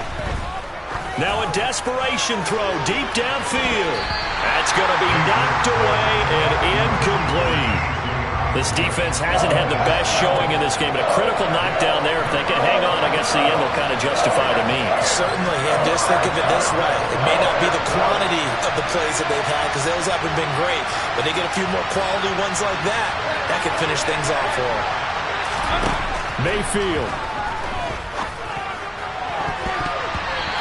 Now a desperation throw deep downfield. That's going to be knocked away and incomplete. This defense hasn't had the best showing in this game, but a critical knockdown there. If they can hang on, I guess the end will kind of justify the means. Certainly, and just think of it this way. It may not be the quantity of the plays that they've had because those haven't been great, but they get a few more quality ones like that. That could finish things off for them. Mayfield.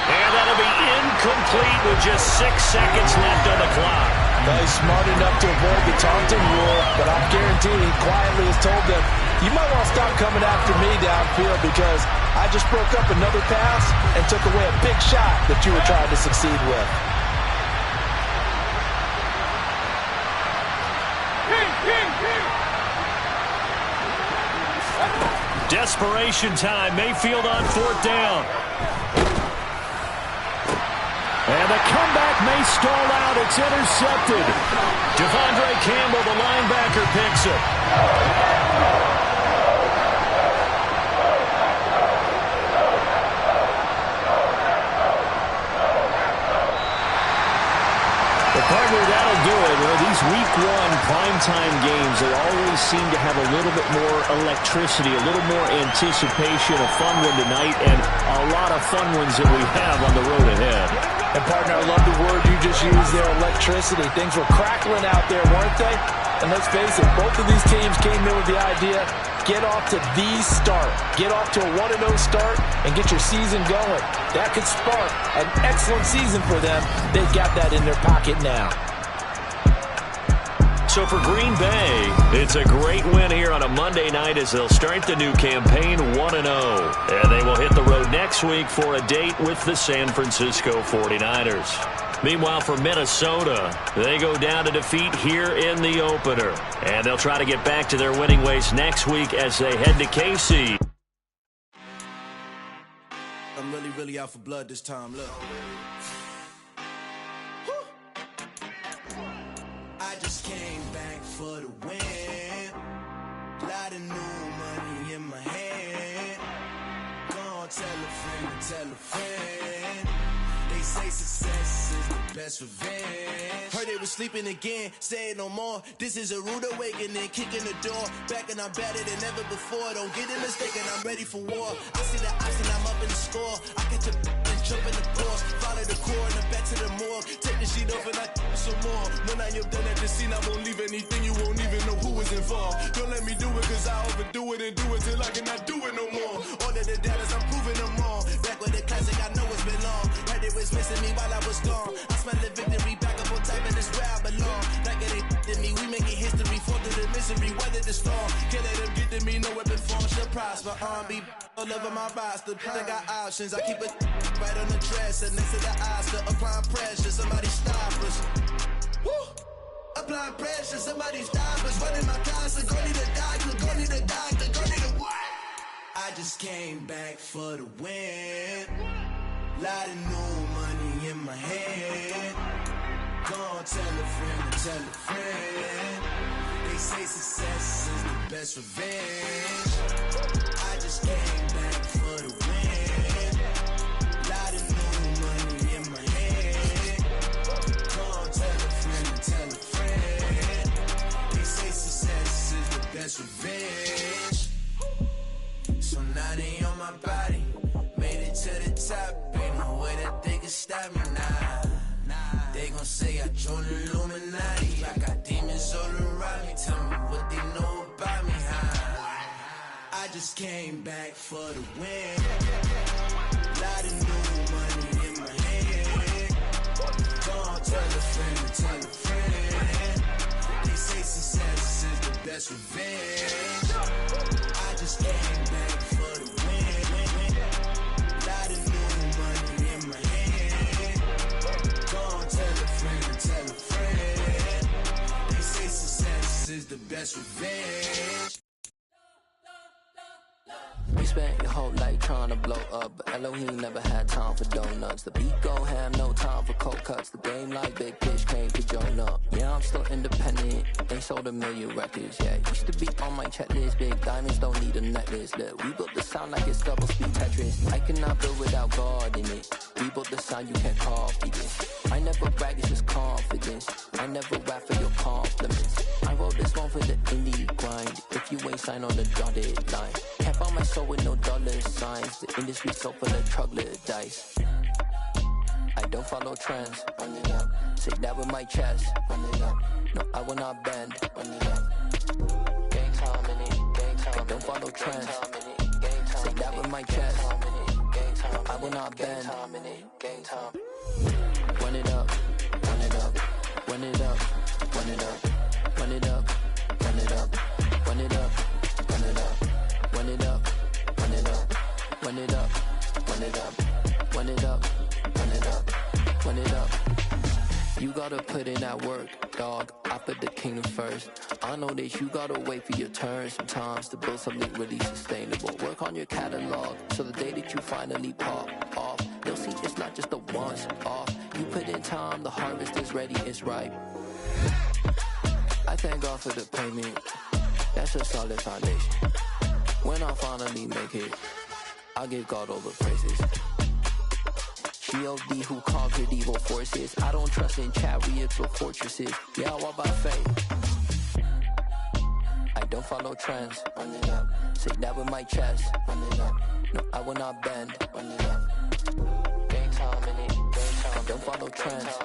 And that'll be incomplete with just 6 seconds left on the clock. Well, he's smart enough to avoid the taunting rule, but I'm guaranteed he quietly has told them, you might want to stop coming after me downfield because I just broke up another pass and took away a big shot that you were trying to succeed with. Desperation time. Mayfield on 4th down. And the comeback may stall out. It's intercepted. Devondre Campbell, the linebacker, picks it. The partner, that'll do it. Well, these week 1 primetime games, they always seem to have a little bit more electricity, a little more anticipation, a fun one tonight, and a lot of fun ones that we have on the road ahead. And, partner, I love the word you just used there, electricity. Things were crackling out there, weren't they? And let's face it, both of these teams came in with the idea, get off to the start. Get off to a 1-0 start and get your season going. That could spark an excellent season for them. They've got that in their pocket now. So for Green Bay, it's a great win here on a Monday night as they'll start the new campaign 1-0. And they will hit the road next next week for a date with the San Francisco 49ers. Meanwhile, for Minnesota, they go down to defeat here in the opener. And they'll try to get back to their winning ways next week as they head to KC. I'm really out for blood this time, look. I just came back for the win. Lot of new money in my hand. Gonna tell a friend to tell a friend. They say success is the best revenge. Heard they was sleeping again, say it no more. This is a rude awakening, kicking the door. Back and I'm better than ever before. Don't get it mistaken, I'm ready for war. I see the option, I'm up in the score. I catch a and jump in the course. Follow the core and then back to the morgue. Take the sheet off and I some more. When I am done at the scene, I won't leave anything. You won't even know who was involved. Don't let me do it, cause I overdo it and do it till I cannot do it no more. All of the doubters, I'm proving them wrong. Back with the classic, I know it's been long. Heard it was missing me while I was gone. I smell the victory, back up on time, and it's where I belong. Like it ain't to me, we making history. Fall through the misery, weather the storm. Can't let them get to me, no weapon form should prosper. R&B all over my roster. I got options, I keep it right on the dresser. Next to the Oscar, applying pressure, somebody stop us. Woo! Applying pressure, somebody stop us. Running my concert, go need a doctor, go need a doctor, go need a what? I just came back for the win. Lot of new money in my hand. Gonna tell a friend to tell a friend. They say success is the best revenge. I just came back for the win. Lot of new money in my hand. Gonna tell a friend to tell a friend. They say success is the best revenge. So now they on my body. Made it to the top. Ain't no way that they can stop me now. They gon' say I joined the Illuminati. I got demons all around me. Tell me what they know about me, huh? I just came back for the win. Lot of new money in my hand. Gonna tell a friend to tell a friend. They say success is the best revenge. I just came back for the win. Lot of new money in my hand. Gonna tell a friend to tell a friend. They say success is the best revenge. We spent your whole life trying to blow up, but Elohim never had time for donuts. The beat go ham, no time for cold cuts. The game like Big Pitch came to join up. Yeah, I'm still independent, they sold 1 million records. Yeah, used to be on my checklist. Big diamonds don't need a necklace. Look, we built the sound like it's double speed Tetris. I cannot build without God in it. We built the sound, you can't copy this. I never brag, it's just confidence. I never rap for your compliments. I wrote this one for the indie grind. If you ain't signed on the dotted line, can't buy my soul with no dollar signs. The industry so full of troglodytes. I don't follow trends. Run it up. Say that with my chest. Run it up. No, I will not bend. Run it up. Gang time in it. Gang time. I don't follow trends. Say that with my chest. No, I will not bend. Gang time. Run it up. Run it up. Run it up. Run it up. Run it up. Run it up. Run it up. Run it up. Run it up. Run it up. Run it up. Run it up. Run it up. Run it up. Run it up. You gotta put in that work, dog. I put the kingdom first. I know that you gotta wait for your turn sometimes to build something really sustainable. Work on your catalog, so the day that you finally pop off, you'll see it's not just a once off. You put in time, the harvest is ready, it's ripe. I thank God for the payment. That's a solid foundation. When I finally make it, I'll give God all the praises. G.O.D. who conquered evil forces. I don't trust in chariots or fortresses. Yeah, I walk by faith. I don't follow trends. Run it up. Say that with my chest. Run it up. No, I will not bend. Run it up. Gang time in it. Gang time. I don't follow trends.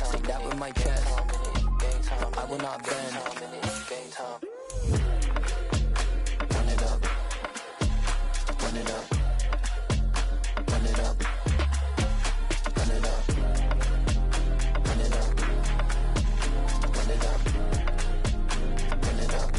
Say that with my chest. No, I will not bend. Gang time. Run it up. Run it up. Run it up. Run it up. Run it up. Run it up. Run it up.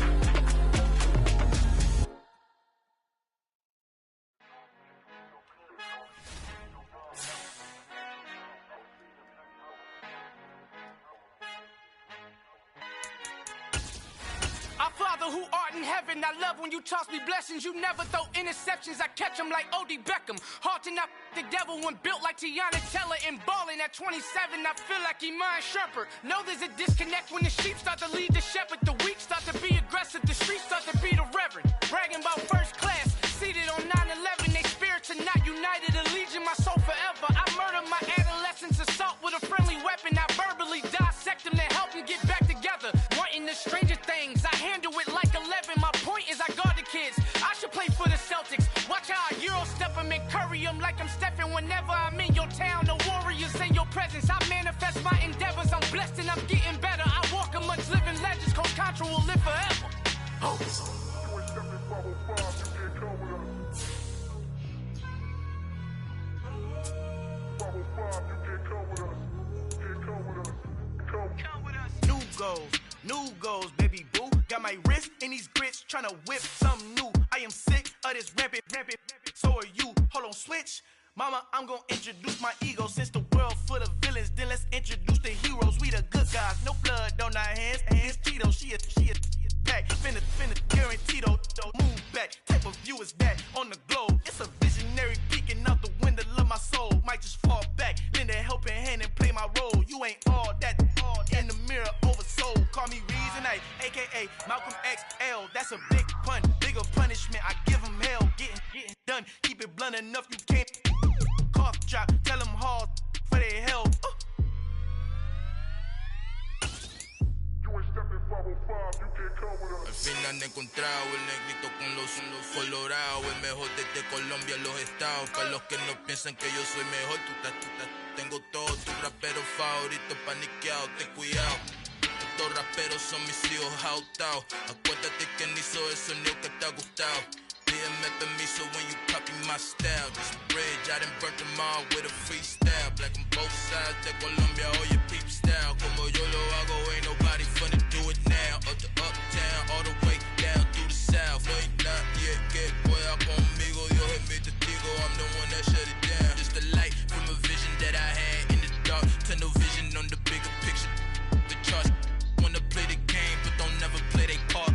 Father who art in heaven, I love when you toss me blessings. You never throw interceptions, I catch them like O.D. Beckham. Hard to not the devil when built like Tiana Teller and balling at 27. I feel like Iman Shumpert. Know there's a disconnect when the sheep start to lead the shepherd. The weak start to be aggressive, the streets start to be the reverend. Bragging about first class, seated on 9/11. They spirits are not united, a legion, my soul forever. I murder my adolescence, assault with a friendly weapon. I verbally dissect them to help them get back together. Wanting the stranger things, I handle it like 11. My point is I guard the kids. I should play for the Celtics. Watch how I Euro step them and curry them like I'm Stephen. Whenever I'm in your town, the Warriors in your presence. I manifest my endeavors. I'm blessed and I'm getting better. I walk amongst living legends. Coach Contra will live forever. New goals, baby boo. Got my wrist in these grits, tryna whip something new. I am sick of this rampant. So are you. Hold on, switch. Mama, I'm gonna introduce my ego. Since the world full of villains, then let's introduce the heroes. We the good guys, no blood on our hands. Hands Tito, she is back. Finna guarantee though. Move back. Type of view is that on the globe? It's a visionary peeking out the window of my soul. Might just fall back, lend a helping hand and play my role. You ain't all that. In the mirror, oversold. Call me Reason A, aka Malcolm XL. That's a big pun, bigger punishment. I give him hell. Getting done. Keep it blunt enough. You can't cough drop. Tell them hard for their hell. Al fin han encontrado el negrito con los colorados, el mejor desde Colombia a los estados. Para los que no piensan que yo soy mejor, tengo todos tus raperos favoritos paniqueados, ten cuidado. Estos raperos son mis hijos jautados. Acuérdate que ni hizo el sonido que te ha gustado. Pídeme permiso when you copy my style. This bridge, I done burnt them all with a freestyle. Black on both sides de Colombia, oye peep style. Como yo lo hago, ain't nobody finna do it now. Up to uptown, all the way down through the south. No hay nadie que pueda conmigo. Dios es mi testigo, I'm the one that shut it down. Just the light from a vision that I had in the dark. Tunnel vision on the bigger picture. The charts wanna play the game, but don't never play their part.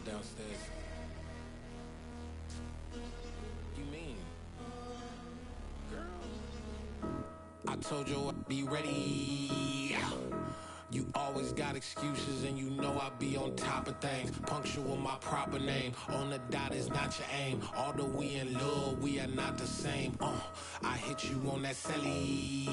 Downstairs. You mean? Girl, I told you I'd be ready. You always got excuses and you know I be on top of things. Punctual my proper name. On the dot is not your aim. Although we in love, we are not the same. I hit you on that celly.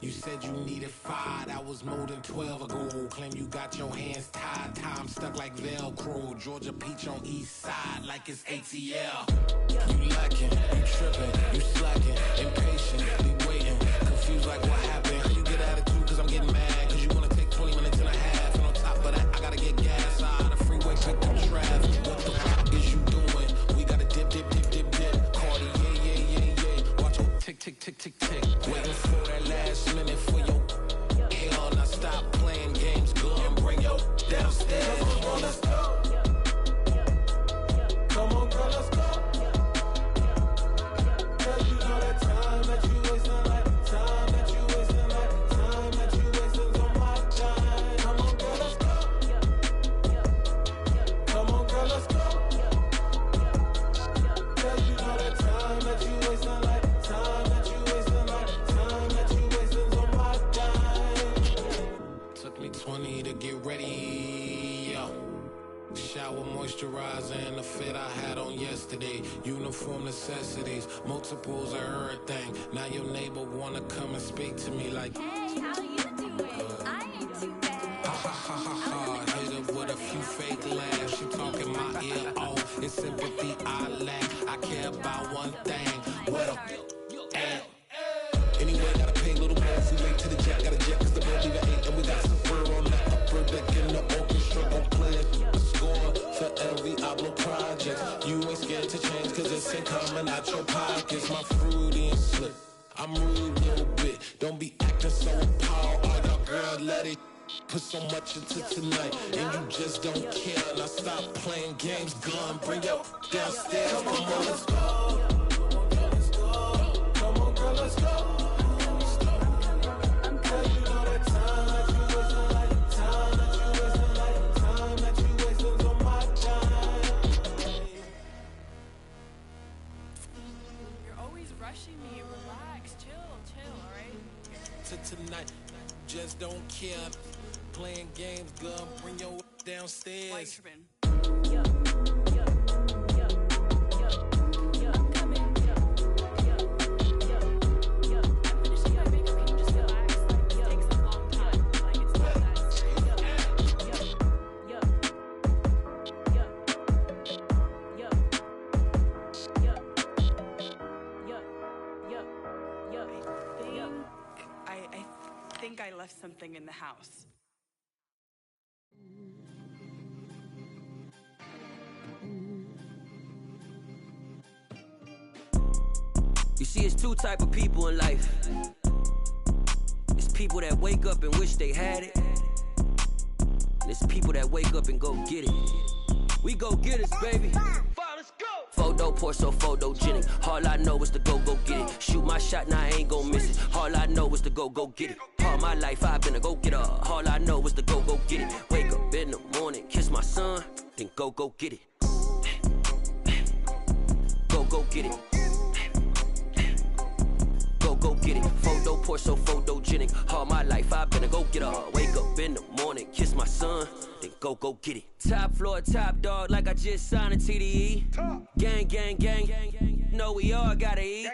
You said you needed 5, that was more than 12 ago. Claim you got your hands tied, time stuck like Velcro. Georgia Peach on east side like it's ATL. You lacking, you tripping, you slacking, impatient, be waiting, confused like what happened. How you get attitude cause I'm getting mad, cause you wanna take 20 minutes and a half. And on top of that, I gotta get gas out of the freeway, pick up traffic. What the fuck is you doing? We gotta dip. Cardi, yeah. Watch your tick. Waiting for that last minute for your hell. Now stop playing games, go and bring your downstairs. Come on, let's go. Come on, girl, let's go. Cause you know that time that you wasting, like time that you wasting, like time that you wasting on my time. Come on, girl, let's go. Come on, girl, let's go. Cause you know that time that you wasting, like time that you wasting, like time that you wasting on my time. Took me 20 to get ready, yo. Shower moisturizer and the fit I had on yesterday. Uniform necessities, multiples of everything. Now your neighbor wanna come and speak to me like, hey, how you doing? I ain't too bad. Ha. Hit her with a few fake laughs. She talking my ear off. It's sympathy I lack. I care about one thing. What up? Anyway, gotta pay a little more if we late to the jet. Gotta jet cause the boat leave at 8 and we got some fur on the upper deck in the orchestra. Don't play it. Score for every Ablo project. You ain't scared to change cause it's ain't coming out your pockets. My fruity and slick. I'm rude a little bit. Don't be acting so appalled. All y'all girls let it. put so much into tonight, and you just don't care. Now stop playing games, gun, bring your downstairs. Come on, let's go. Come on, girl, let's go. Tonight, just don't care. Playing games, girl, bring your downstairs. I left something in the house. You see, it's two type of people in life. It's people that wake up and wish they had it, and it's people that wake up and go get it. We go get it, baby. Photo pour so photogenic. All I know is to go get it. Shoot my shot, now I ain't gon' miss it. All I know is to go get it. All my life I've been a go-getter. All I know is to go get it. Wake up in the morning, kiss my son, then go get it. Go get it. Go get it. Photo pour so photogenic. All my life I've been a go-getter. Wake up in the morning, kiss my son, then go get it. Top floor, top dog, like I just signed a TDE. Gang, gang, gang, gang, gang. Know we all gotta eat.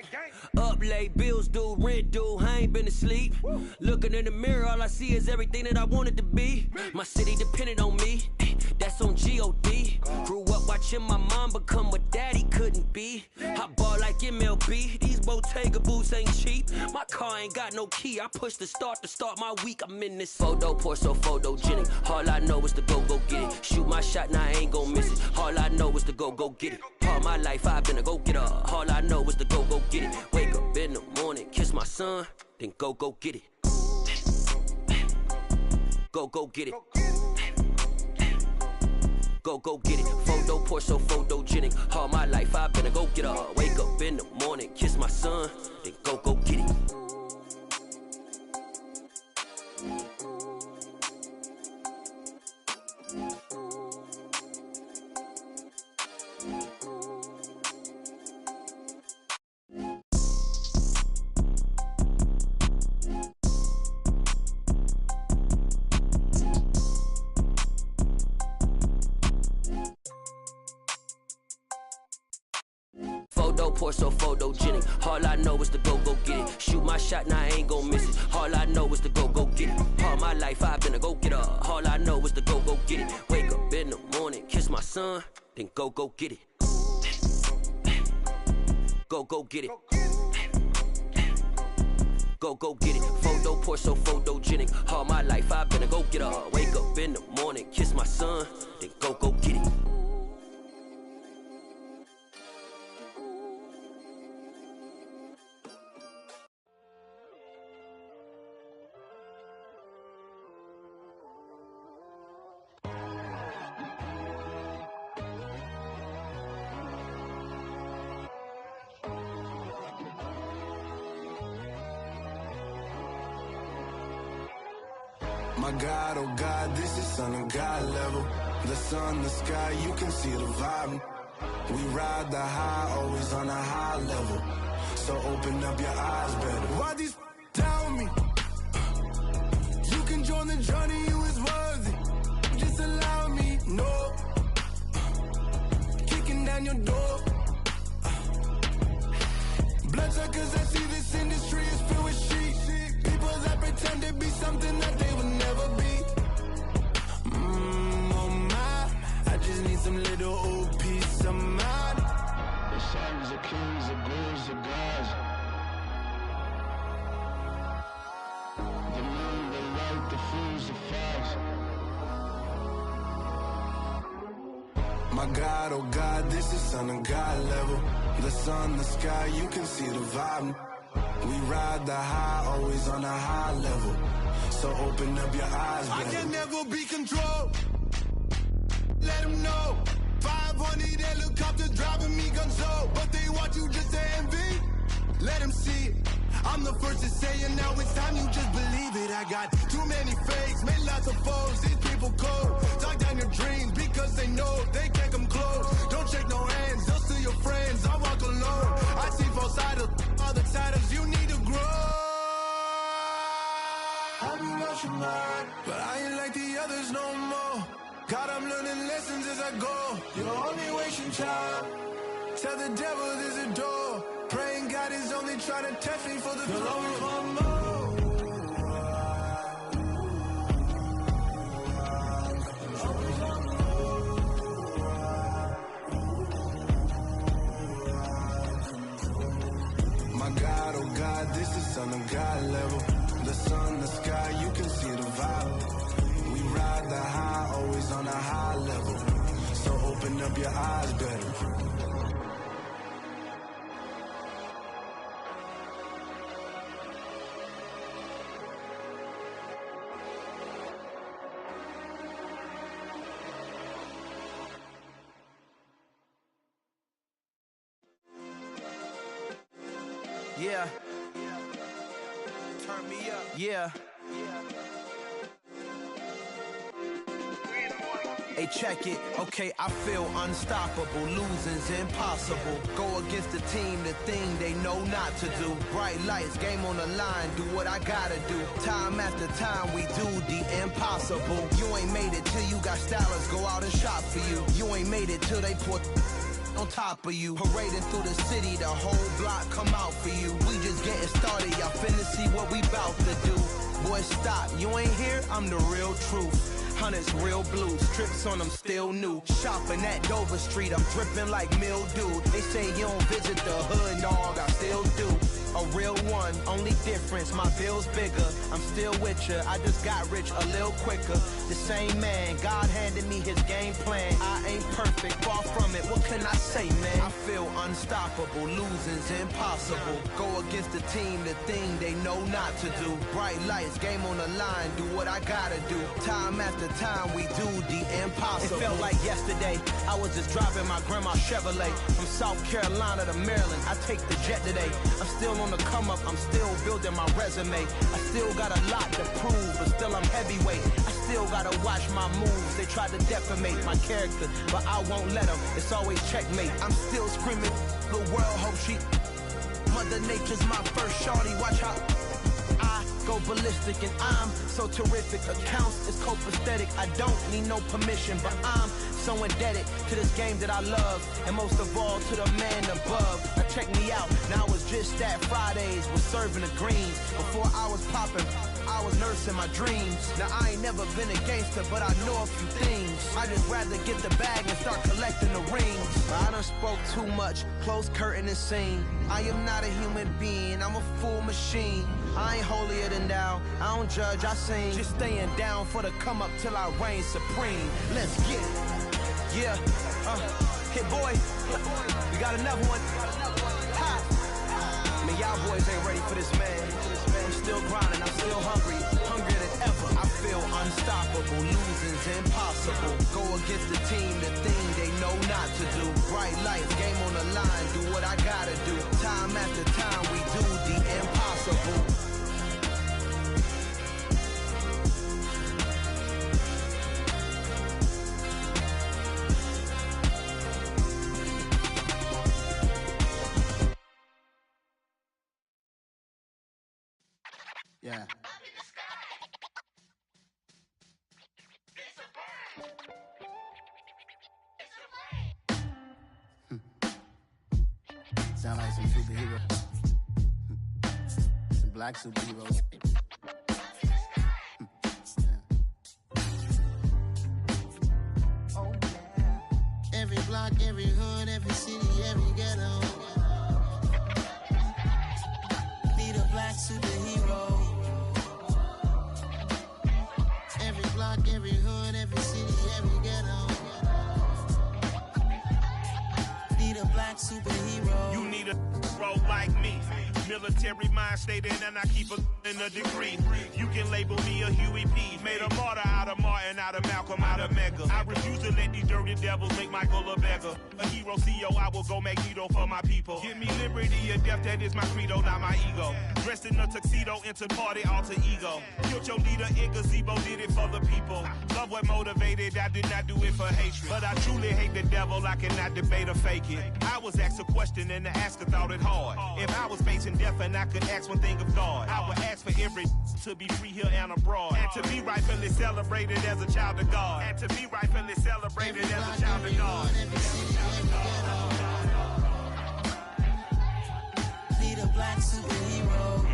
Up late, bills due, rent due, I ain't been asleep. Looking in the mirror, all I see is everything that I wanted to be. My city depended on me, that's on G.O.D. Grew up watching my mom become what daddy couldn't be. I ball like MLB, these Bottega boots ain't cheap. My car ain't got no key, I push the start to start my week. I'm in this photo pour so photogenic. All I know is to go get it. Shoot my shot, now I ain't gon' miss it. All I know is to go get it. All my life I've been a go-getter. All I know is to go get it. Wake up in the morning, kiss my son, then go get it. Go get it. Go get it. Photo pour so photogenic. All my life I've been a go-getter. Wake up in the morning, kiss my son, then go get it. Photo pour so photogenic. All I know is to go get it. Shoot my shot, now I ain't gon' miss it. All I know is to go get it. All my life I've been a go-getter. All I know is to go get it. Wake up in the morning, kiss my son, then go get it. Go get it. Go get it. Photo pour so photogenic. All my life I've been a go-getter. Wake up in the morning, kiss my son, then go get it. My God, oh God, this is Son of God level. The sun, the sky, you can see the vibe. We ride the high, always on a high level. So open up your eyes better. Why these tell me? You can join the journey, you is worthy. Just allow me, no. Kicking down your door. Bloodsuckers, I see this industry is filled with sheep. People that pretend to be something that they will never be. Oh my, I just need some little old peace of mind. The sons of kings, the ghouls, the gods. The moon, the light, the fools, the fogs. My God, oh God, this is Son of God level. The sun, the sky, you can see the vibe. We ride the high, always on a high level. So open up your eyes, baby. I can never be controlled. Let them know. 500 helicopters driving me gonzo. But they want you just to envy. Let them see it. I'm the first to say it, now it's time you just believe it. I got too many fakes, made lots of foes. These people cold. Talk down your dreams because they know they can't come close. Don't shake no hands, they'll steal your friends. I walk alone. I see both sides of all the titles you need to grow. I be lost your mind, but I ain't like the others no more. God, I'm learning lessons as I go. You're only wasting time. Tell the devil there's a door. Praying God is only trying to test me for the throne. My God, oh God, this is Son of God level. The sun, the sky, you can see the vibe. We ride the high, always on a high level. So open up your eyes better. Yeah. Turn me up. Yeah. Hey, check it. Okay, I feel unstoppable. Losing's impossible. Go against the team, the thing they know not to do. Bright lights, game on the line, do what I gotta do. Time after time, we do the impossible. You ain't made it till you got stylers go out and shop for you. You ain't made it till they put on top of you. Parading through the city, the whole block come out for you. We just getting started, y'all finna see what we bout to do. Boy, stop, you ain't here, I'm the real truth. Hunters, real blues, strips on them still new. Shopping at Dover Street, I'm dripping like mildew. They say you don't visit the hood, dog, I still do. A real one, only difference, my bill's bigger. I'm still with ya, I just got rich a little quicker. The same man, God handed me his game plan. I ain't perfect, far from it, what can I say, man? I feel unstoppable, losing's impossible. Go against the team, the thing they know not to do. Bright lights, game on the line, do what I gotta do. Time after time, we do the impossible. It felt like yesterday, I was just driving my grandma's Chevrolet. From South Carolina to Maryland, I take the jet today. I'm still on the come up, I'm still building my resume. I still got a lot to prove, but still I'm heavyweight. I still gotta watch my moves. They try to defamate my character, but I won't let them. It's always checkmate. I'm still screaming, the world hope she. Mother Nature's my first shorty, watch how I go ballistic and I'm so terrific. Accounts is copacetic, I don't need no permission, but I'm so indebted to this game that I love, and most of all to the man above. Now check me out, now it's just that Fridays was serving the greens. Before I was popping, I was nursing my dreams. Now I ain't never been a gangster, but I know a few things. I just rather get the bag and start collecting the rings. I done spoke too much, close curtain and scene. I am not a human being, I'm a full machine. I ain't holier than thou, I don't judge, I sing. Just staying down for the come up till I reign supreme. Let's get it. Yeah, hit boy, we got another one. Ha. Man, y'all boys ain't ready for this, man. I'm still grinding, I'm still hungry, hungrier than ever. I feel unstoppable, losing's impossible. Go against the team, the thing they know not to do. Bright lights, game on the line, do what I gotta do. Time after time, we do the impossible. Yeah. Sound like some superheroes. Some black superheroes. Oh, yeah. Every block, every hood, every city, every ghetto. Need a black superhero. Every block, every hood, every city, every ghetto. Need a black superhero. You need a hero like me. Military mind stated, and I keep in a degree. You can label me a Huey P. Made a martyr out of Martin, out of Malcolm, out of Mega. I refuse to let these dirty devils make Michael a beggar. A hero CEO, I will go Magneto for my people. Give me liberty or death, that is my credo, not my ego. Dressed in a tuxedo, enter party, alter ego. Killed your leader in gazebo, did it for the people. Love what motivated, I did not do it for hatred. But I truly hate the devil, I cannot debate or fake it. I was asked a question and the asker thought it hard. If I was facing death and I could ask one thing of God, I would ask for every to be free here and abroad. And to be rightfully celebrated as a child of God. And to be rightfully celebrated as a child of God. Need a black superhero.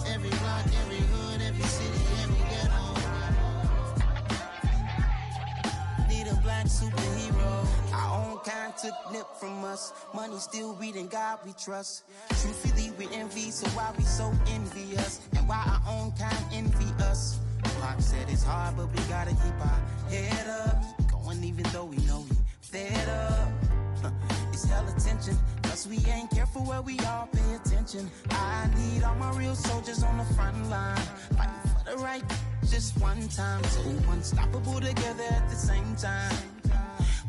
Every block, every hood, every city, every ghetto. Need a black superhero. Our own kind took nip from us. Money still reading God we trust. Truthfully we envy, so why we so envious? And why our own kind envy us? Pac said it's hard, but we gotta keep our head up. Going even though we know we fed up. It's hell attention, cause we ain't careful where we all pay attention. I need all my real soldiers on the front line, fighting for the right just one time. So unstoppable together at the same time,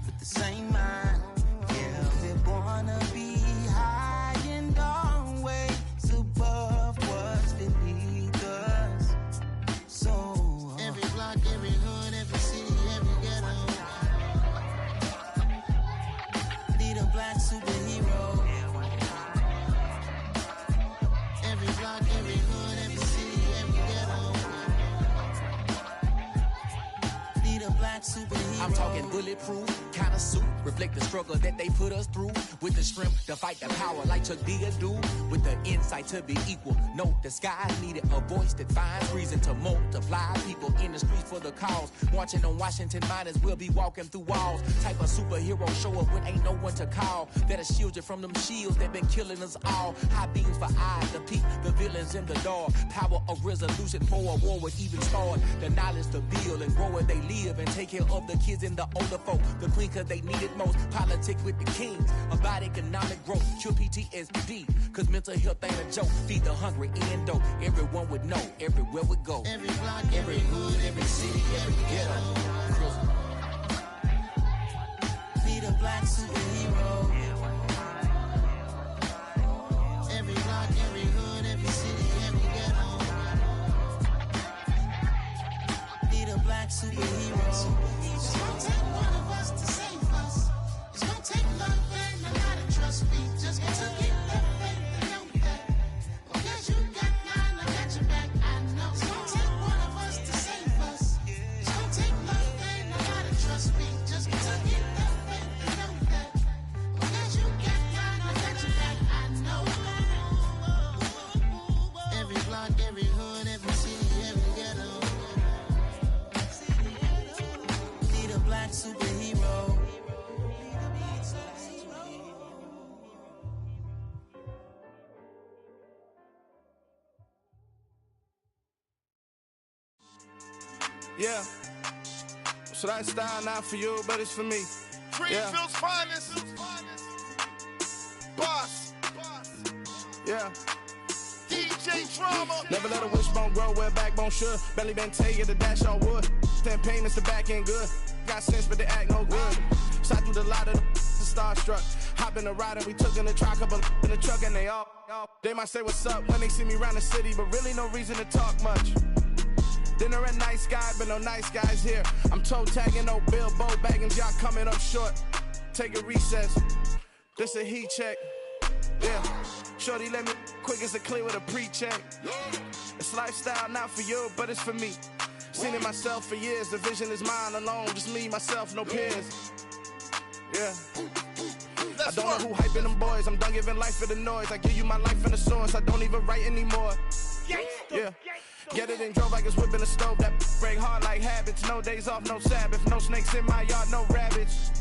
with the same mind. Yeah, we wanna be high and always above what's beneath us. So every block, every hood, every city, every ghetto. Need a black superhero. Every block, every hood, every city, every ghetto. Need a black superhero. I'm talking bulletproof, kind of suit, reflect the struggle that they put us through. With the strength to fight the power like Chuck D do. With the insight to be equal. Note the sky needed a voice that finds reason to multiply. People in the streets for the cause. Marching on Washington, might as well be walking through walls. Type of superhero show up when ain't no one to call. That'll shield you from them shields that been killing us all. High beams for eyes to peek the villains in the dark. Power of resolution for a war would even start. The knowledge to build and grow where they live and take care of the kids and the older folk. The queen cause they need it most. Politics with the kings. About economic growth. Cure PTSD. Cause mental health ain't a joke. Feed the hungry and dope. Everyone would know. Everywhere we go. Every block, every hood, every city, every ghetto. Need a black superhero. Every block, every hood, every city, every ghetto. Need a black superhero. It's gonna take one of us to save us. It's gonna take love and a lot of trust. We just got to get that faith and know that. Because you got mine, I got your back. I know. It's gonna take one of us to save us. It's gonna take love and a lot of trust. We just got to get that faith and know that. Because you got mine, I got your back. I know. Every block, every hood, every city, every ghetto. Need a black superhero. Yeah. So that style not for you, but it's for me. Greenfield's finest. Boss. Yeah. DJ Drama. Never let a wishbone grow where backbone should. Belly been taking the dash all wood. Ten payments, the back end good. Got sense, but they act no good. Shot through the lot of the starstruck. Hop in the ride and we took in the truck, couple in the truck and they all. They might say what's up when they see me around the city, but really no reason to talk much. Dinner at Nice Guy, but no nice guys here. I'm toe tagging, no Bilbo bagging, y'all coming up short. Take a recess. This a heat check. Yeah. Shorty let me quick as a clear with a pre-check. It's lifestyle not for you, but it's for me. Seen it myself for years. The vision is mine alone. Just me, myself, no peers. Yeah. I don't know who hyping them boys. I'm done giving life for the noise. I give you my life in the source. I don't even write anymore. Yeah. Get it and drove like it's whipping a stove. That break hard like habits. No days off, no Sabbath. No snakes in my yard, no rabbits.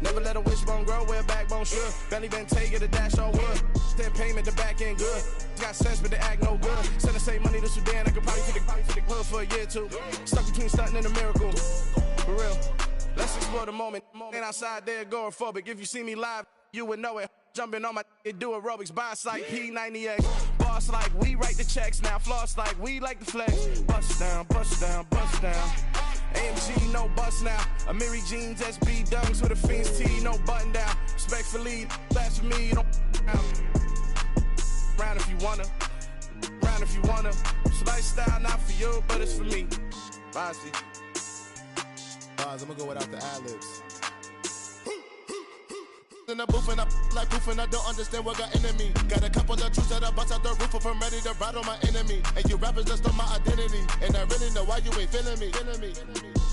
Never let a wishbone grow where backbone should. Belly been taking the dash all wood. Then payment, the back end good. Got sense, but they act no good. Send the same money to Sudan. I could probably take the hood for a year or two. Stuck between stunting and a miracle. For real. Let's explore the moment. Ain't outside there agoraphobic. If you see me live, you would know it. Jumping on my do aerobics, boss like P90X. Boss like we write the checks now. Floss like we like the flex. Bust down, bust down, bust down. AMG, no bust now. Amiri jeans, SB dunks with a Fiends tee, no button down. Respectfully, that's for me, don't round if you wanna. Round if you wanna. It's lifestyle, not for you, but it's for me. Bossy. I'm gonna go without the ad-libs. In the booth and I like proof and I don't understand what got into me. Got a couple of truths that I bust out the roof if I'm ready to ride on my enemy. And you rappers just stole my identity. And I really know why you ain't feeling me.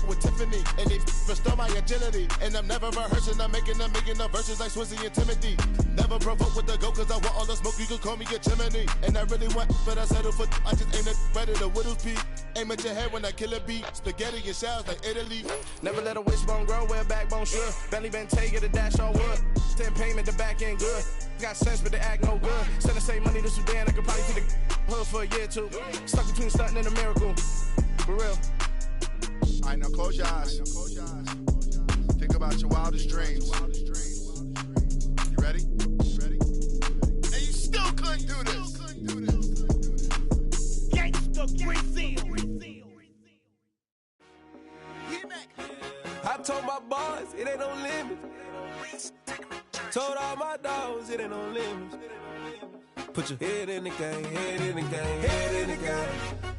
With Tiffany, and they restore my agility. And I'm never rehearsing, I'm making a million of verses like Swizzy and Timothy. Never provoke with the go, cause I want all the smoke, you can call me a chimney. And I really want, but I settle for, I just ain't ready to widow's peak. Aim at your head when I kill a beat. Spaghetti and shells like Italy. Never let a wishbone grow where a backbone should. Belly Bentayga, the dash on wood. 10 payment, the back ain't good. Got sense, but they act no good. Send the same money to Sudan, I could probably see the hood for a year or two. Stuck between stunting and a miracle. For real. Alright, now close your eyes. Think about your wildest dreams. You ready? And you still couldn't do this. Gangsta Brazil. I told my boys it ain't no limit. Told all my dogs it ain't no limits. Put your head in the game, head in the game, head in the game.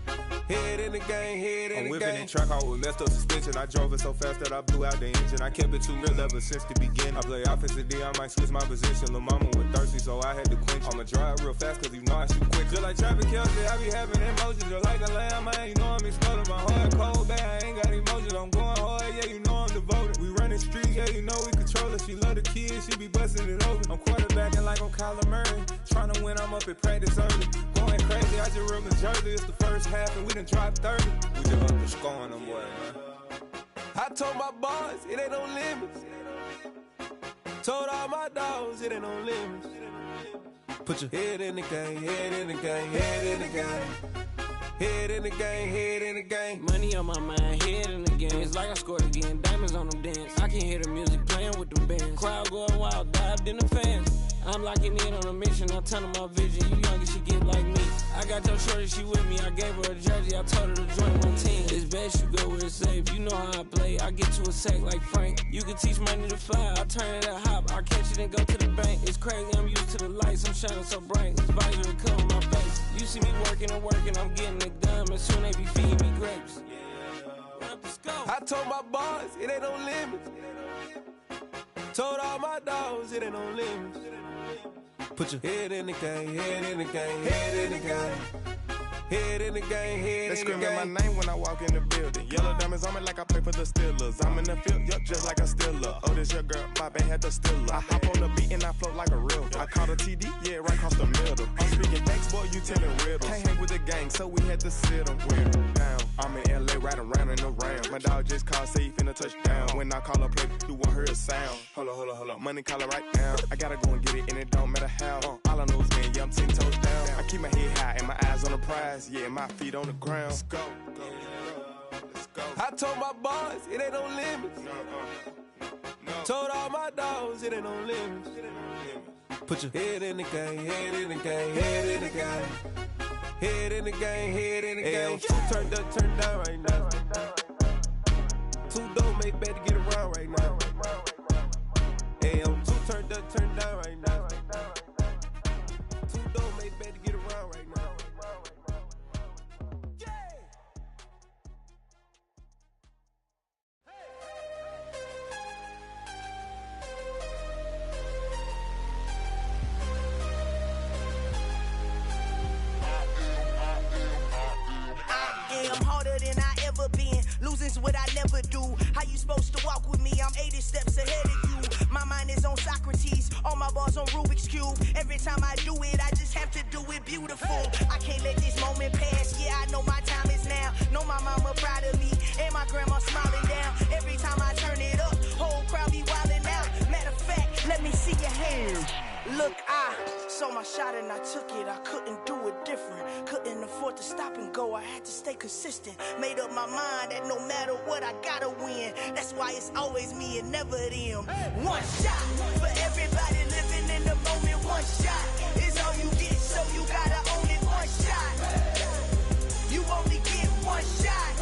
Head in the game, head in the game. I'm whipping in track out with messed up suspension. I drove it so fast that I blew out the engine. I kept it too real ever since the beginning. I play offensive D, I might switch my position. Lil' mama was thirsty, so I had to quench. I'ma drive real fast, cause you know I shoot quick. Just like Travis Kelce, I be having emotions. Just like a lamb, man, you know I'm exploding. My heart cold, bad, I ain't got emotions. I'm going hard, yeah, you know I'm devoted. We running streets, yeah, you know we control it. She love the kids, she be busting it open. I'm quarterbacking like I'm Kyler Murray. Trying to win, I'm up at practice early. Going crazy, I just rip the jersey. It's the first half, and we done dropped 30. We just up to scoring them, boy, man. I told my boys it ain't no limits. Told all my dogs it ain't no limits. Put your head in the game, head in the game, head in the game. Head in the game, head in the game. Money on my mind, head in the game. It's like I scored again, diamonds on them dance. I can hear the music playing with them bands. Crowd going wild, dived in the fans. I'm locking in on a mission, I tell her my vision. You younger, she get like me. I got your shorty, she with me. I gave her a jersey, I told her to join my team. It's best you go where it's safe. You know how I play. I get to a sack like Frank. You can teach money to fly. I turn it a hop. I catch it and go to the bank. It's crazy, I'm used to the lights. I'm shining so bright. This visor to cover my face. You see me working and working. I'm getting it done. And soon they be feeding me grapes. I told my boys it ain't no limits. Told all my dogs it ain't no limits. Put your head in the game, head in the game, head in the game. Head in the game, head in the game. They screaming my name when I walk in the building. Yellow diamonds on me like I play for the Steelers. I'm in the field, yup, just like a Steeler. Oh, this your girl, my band had the Steeler. I hop on the beat and I float like a real. I caught a TD, yeah, right across the middle. I'm speaking thanks, boy, you telling riddles. Can't hang with the gang, so we had to sit them down. I'm in LA, riding around in the round. My dog just called, say he finna touchdown. When I call a play, you won't hear a sound. Hold up, money caller right now. I gotta go and get it, and it don't matter how. All I know is, man, yeah, I'm 10 toes down. I keep my head high and my eyes on the prize. Yeah, my feet on the ground. Let's go. I told my boys it ain't no limits. Told all my dogs it ain't no limits. Put your head in the game, head in the game, head in the game. Head in the game, head in the game. Two turned up, turned down right now. Two don't make bad to get around right now. Hey, I'm two turned up, turned down right now. Two don't make bad to get around right now. I'm harder than I ever been. Losing's what I never do. How you supposed to walk with me? I'm 80 steps ahead of you. My mind is on Socrates. All my bars on Rubik's Cube. Every time I do it, I just have to do it beautiful. I can't let this moment pass. Yeah, I know my time is now. Know my mama proud of me. And my grandma smiling down. Every time I turn it up, whole crowd be wildin' out. Matter of fact, let me see your hands. Look, I saw my shot and I took it. I couldn't do it different. Couldn't afford to stop and go. I had to stay consistent. Made up my mind that no matter what, I gotta win. That's why it's always me and never them. One shot for everybody living. one shot is all you get, so you gotta own it. One shot. You only get one shot.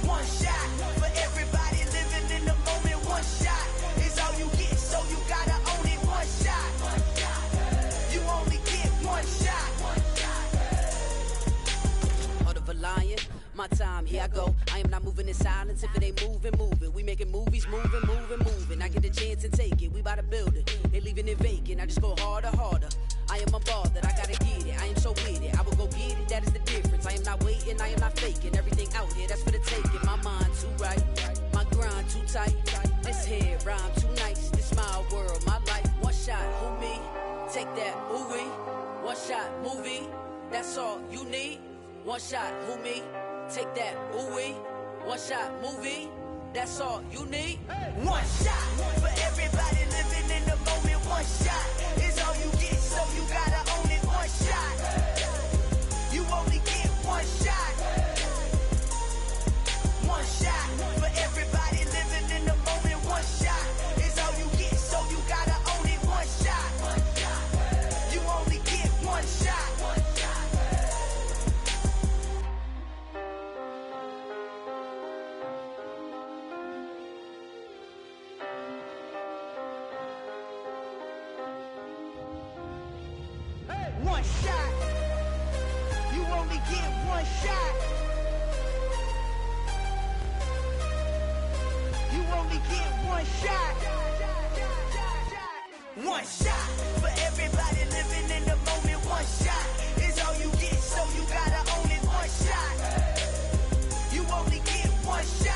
One shot for everybody living in the moment. One shot is all you get, so you gotta own it. One shot. You only get one shot. Heart of a lion, my time, here I go. I am not moving in silence. If it ain't moving, moving. We making movies, moving. I get the chance and take it. We bout to build it. They leaving it vacant. I just go harder. I am unbothered. I gotta get it. I am so with it. I will go get it. That is the difference. I am not waiting. I am not faking. Everything out here, that's for the taking. My mind too right. My grind too tight. This head rhyme too nice. This my world, my life. One shot, who me? Take that, ooh wee. One shot, movie. That's all you need. One shot, who me? Take that, ooh wee. One shot, movie. That's all you need. One shot for everybody living in the moment. One shot is all you get, so you gotta own it. One shot. You only get one shot. One shot for everybody living in the moment. One shot is all you get, so you gotta own it. One shot. You only get one shot. One shot. You only get one shot. You only get one shot. One shot for everybody living in the moment. One shot is all you get, so you gotta own it. One shot. You only get one shot.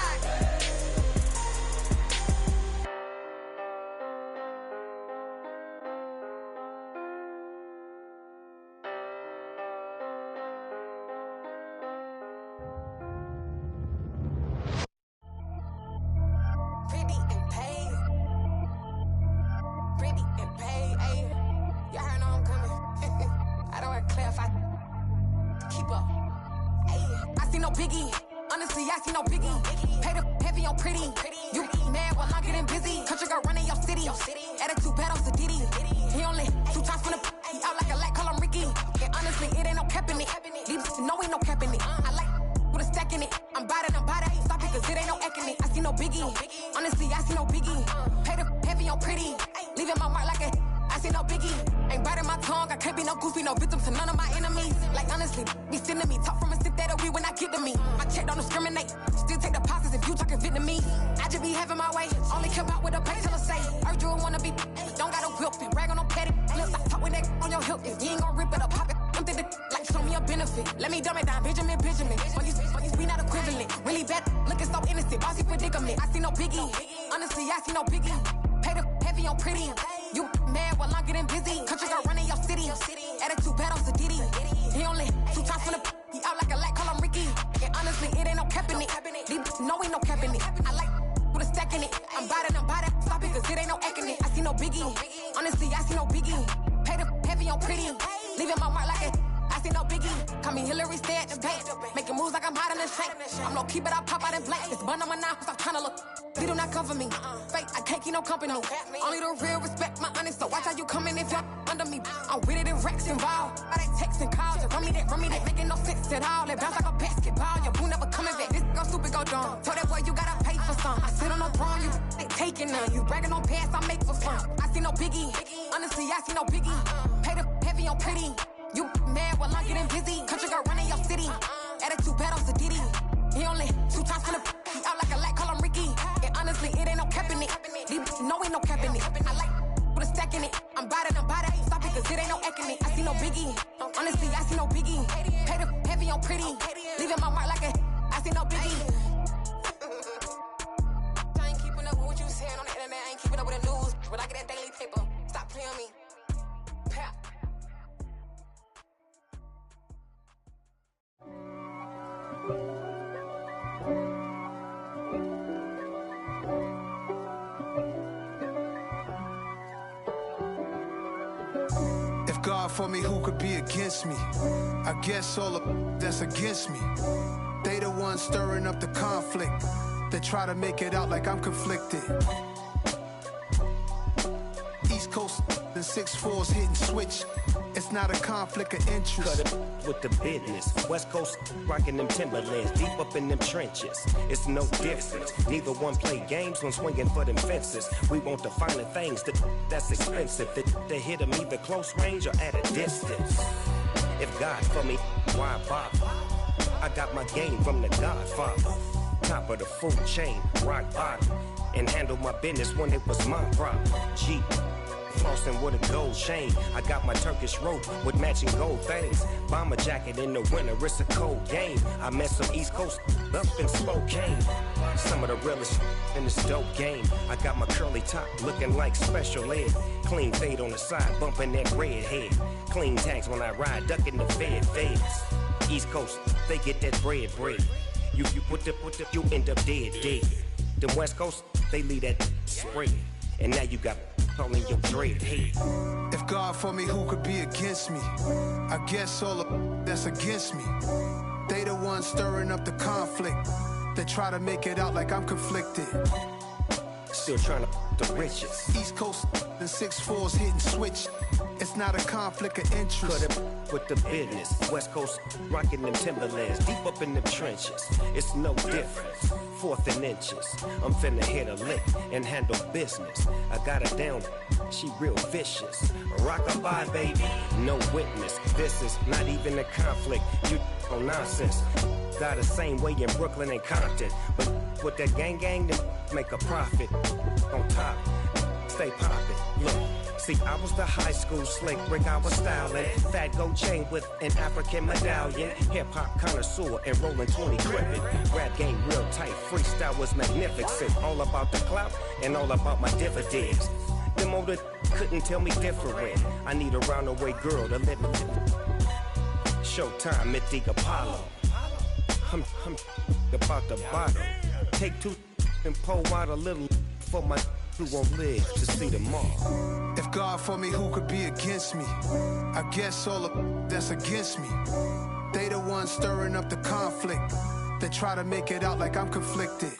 Only the real respect my honest, so watch how you coming if you're under me. I'm with it in Rex involved. All that text and calls, run me that, making no sense at all. They bounce like a basketball, your boo never coming back. This go stupid, go dumb. Told that boy you gotta pay for some. I sit on no throne, you ain't taking none. You bragging on past, I make for fun. I see no biggie, honestly, I see no biggie. Pay the heavy on pretty. You mad while I'm getting busy. Country girl running your city. Attitude bad on Sadiddy. He only 2 times from the he out like a light, call him Ricky. And honestly, it ain't no cap in it. No, ain't no cap in it. I like put a stack in it. I'm bout it. Stop it, cause it ain't no acting it. I see no biggie. Honestly, I see no biggie. Pay the heavy on pretty. Leaving my mark like a I see no biggie. I ain't keeping up with what you saying on the internet. I ain't keeping up with the news. But I get that daily paper. Stop playing me. Pap. If God for me, who could be against me? I guess all of that's against me. They the ones stirring up the conflict. They try to make it out like I'm conflicted. East Coast and 6'4s hitting switch. It's not a conflict of interest. Cut it with the business. West Coast rocking them Timberlands, deep up in them trenches. It's no difference. Neither one play games when swinging for them fences. We want the finer things that's expensive. They hit them either close range or at a distance. If God for me, why bother? I got my game from the Godfather. Top of the food chain, rock bottom. And handle my business when it was my problem. Jeep, flossing with a gold chain. I got my Turkish rope with matching gold things. Bomber jacket in the winter, it's a cold game. I met some East Coast up in Spokane. Some of the realest in this dope game. I got my curly top looking like special ed. Clean fade on the side, bumping that red head. Clean tags when I ride, ducking the feds. East Coast, they get that bread. You put the, you end up dead. Them West Coast, they leave that spread. And now you got all in your dread head. If God for me, who could be against me? I guess all of that's against me. They the ones stirring up the conflict. They try to make it out like I'm conflicted. Still trying to the riches. East Coast and 6'4s hitting switch. It's not a conflict of interest. Cut it with the business. West Coast rocking them Timberlands, deep up in them trenches. It's no difference. 4th and inches. I'm finna hit a lick and handle business. I got her down, she real vicious. Rock-a-bye, baby, no witness. This is not even a conflict. You on nonsense. Got the same way in Brooklyn and Compton. But with that gang, then make a profit. On top, stay poppin'. Look. See, I was the high school slick Rick, I was styling. Fat gold chain with an African medallion. Hip-hop connoisseur and rolling 20 gripping. Rap game real tight, freestyle was magnificent. All about the clout and all about my dividends. Them older couldn't tell me different. I need a roundaway girl to let me. Showtime at the Apollo. I'm about the bottle. Take 2 and pour out a little for my who won't live to see tomorrow. If God for me, who could be against me? I guess all of that's against me. They the ones stirring up the conflict. They try to make it out like I'm conflicted.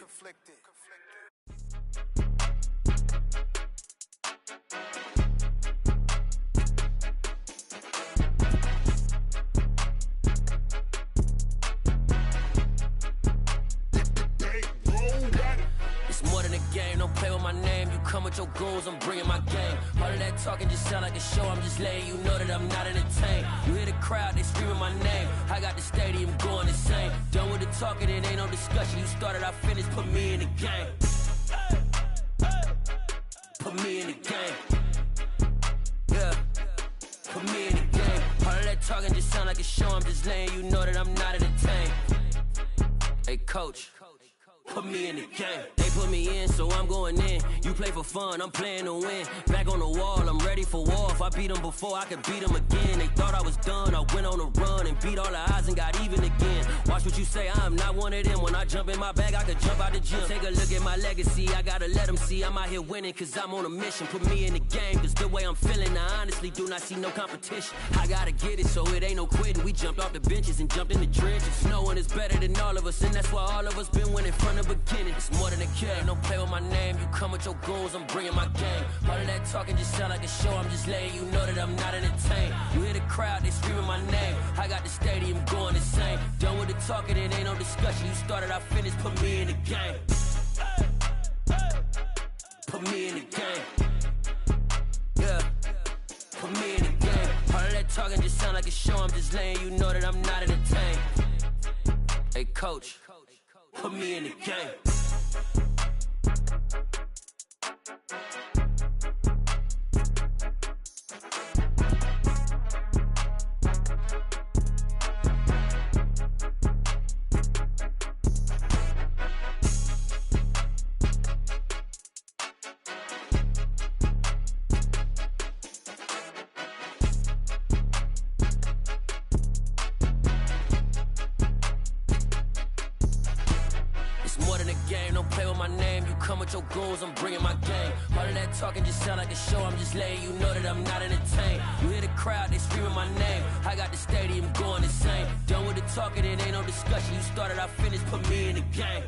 Your goals, I'm bringing my game. All of that talking just sound like a show. I'm just letting you know that I'm not entertained. You hear the crowd, they screaming my name. I got the stadium going insane. Done with the talking, it ain't no discussion. You started, I finished, put me in the game. Put me in the game. Yeah, put me in the game. All of that talking just sound like a show. I'm just letting you know that I'm not entertained. Hey, coach. Put me in the game. They put me in, so I'm going in. You play for fun, I'm playing to win. Back on the wall, I'm ready for war. If I beat them before, I could beat them again. They thought I was done, I went on a run and beat all the odds and got even again. Watch what you say, I'm not one of them. When I jump in my bag, I could jump out the gym. Take a look at my legacy, I gotta let them see I'm out here winning, cause I'm on a mission. Put me in the game, cause the way I'm feeling, I honestly do not see no competition. I gotta get it, so it ain't no quitting. We jumped off the benches and jumped in the trenches. No one is better than all of us, and that's why all of us been winning from the beginning. It's more than a game, don't play with my name. You come with your goons, I'm bringing my game. All of that talking just sound like a show. I'm just letting you know that I'm not entertained. You hear the crowd, they screaming my name. I got the stadium going insane. Done with the talking, it ain't no discussion. You started, I finished, put me in the game. Put me in the game. Yeah, put me in the game. All of that talking just sound like a show. I'm just letting you know that I'm not entertained. Hey, coach. Put me in the game. Your goals, I'm bringing my game. All of that talking just sound like a show. I'm just letting you know that I'm not entertained. You hear the crowd, they screaming my name. I got the stadium going insane. Done with the talking, it ain't no discussion. You started, I finished, put me in the game.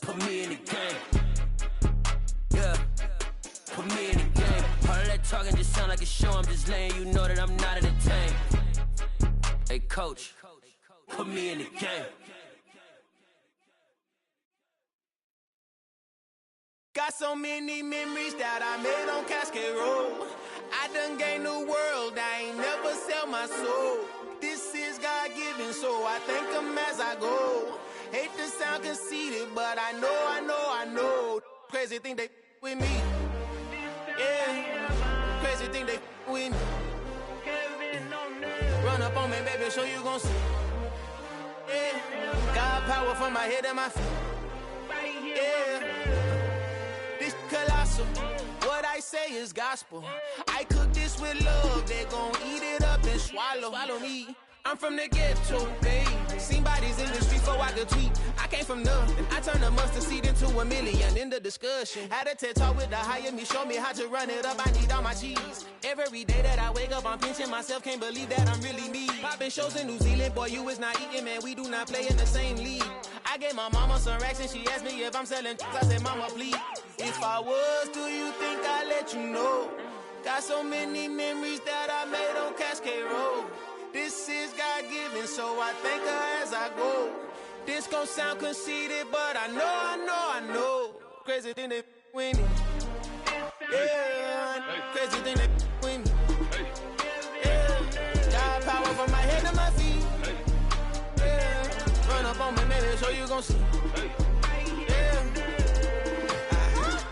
Put me in the game. Yeah, put me in the game. All of that talking just sound like a show, I'm just letting you know that I'm not entertained. Hey coach, put me in the game. Got so many memories that I made on Cascade Road. I done gained the world, I ain't never sell my soul. This is God-given, so I thank him as I go. Hate to sound conceited, but I know. Crazy thing they with me. Yeah, crazy thing they with me. Run up on me, baby, show you gon' see. Yeah, got power from my head and my feet. Yeah, this colossal. What I say is gospel. I cook this with love, they gon' eat it up and swallow me. I'm from the ghetto, babe. Seen bodies in the street before I could tweet. I came from nothing. I turned a mustard seed into a million in the discussion. Had a TED talk with the higher me, show me how to run it up. I need all my cheese. Every day that I wake up, I'm pinching myself. Can't believe that I'm really me. Popping shows in New Zealand, boy, you is not eating, man. We do not play in the same league. I gave my mama some racks and she asked me if I'm selling. I said, mama, please. If I was, do you think I'd let you know? Got so many memories that I made on Cascade Road. This is God-given, so I thank her as I go. This gon' sound conceited, but I know. Crazy thing they with me. Yeah, crazy thing they with me. Yeah, got power from my head to my feet. Yeah, run up on me, maybe, so you gon' see.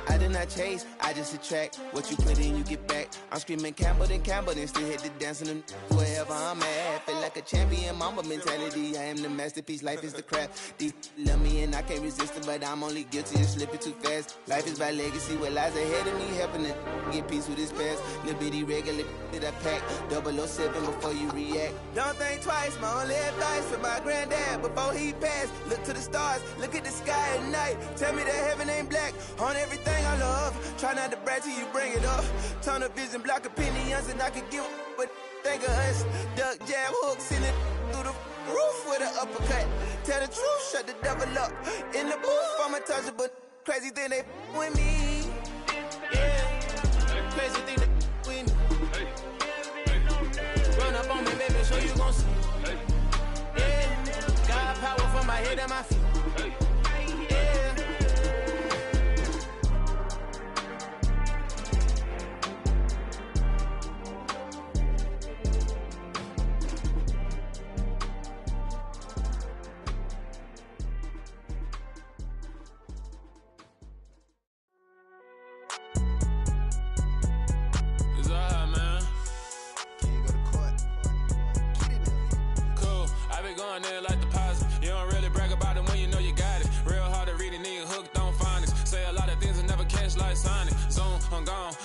I did not chase, I just attract. What you put in, you get back. I'm screaming Campbell, then still hit the dancing and wherever I'm at. Feel like a champion, mama mentality. I am the masterpiece, life is the crap. These love me and I can't resist it, but I'm only guilty of slipping too fast. Life is by legacy, what lies ahead of me, helping to get peace with his past. Little bitty regular that I pack, 007 before you react. Don't think twice, my only advice for my granddad before he passed. Look to the stars, look at the sky at night. Tell me that heaven ain't black on everything I love. Try not to brag till you bring it up. Tunnel vision, block opinions, and I could give but think of us. Duck, jab, hooks in it through the roof with an uppercut. Tell the truth, shut the devil up. In the booth, I'm untouchable. Crazy thing they with me. Yeah, crazy thing they with me. Run up on me, baby, so you gon' see. Yeah, got power from my head and my feet.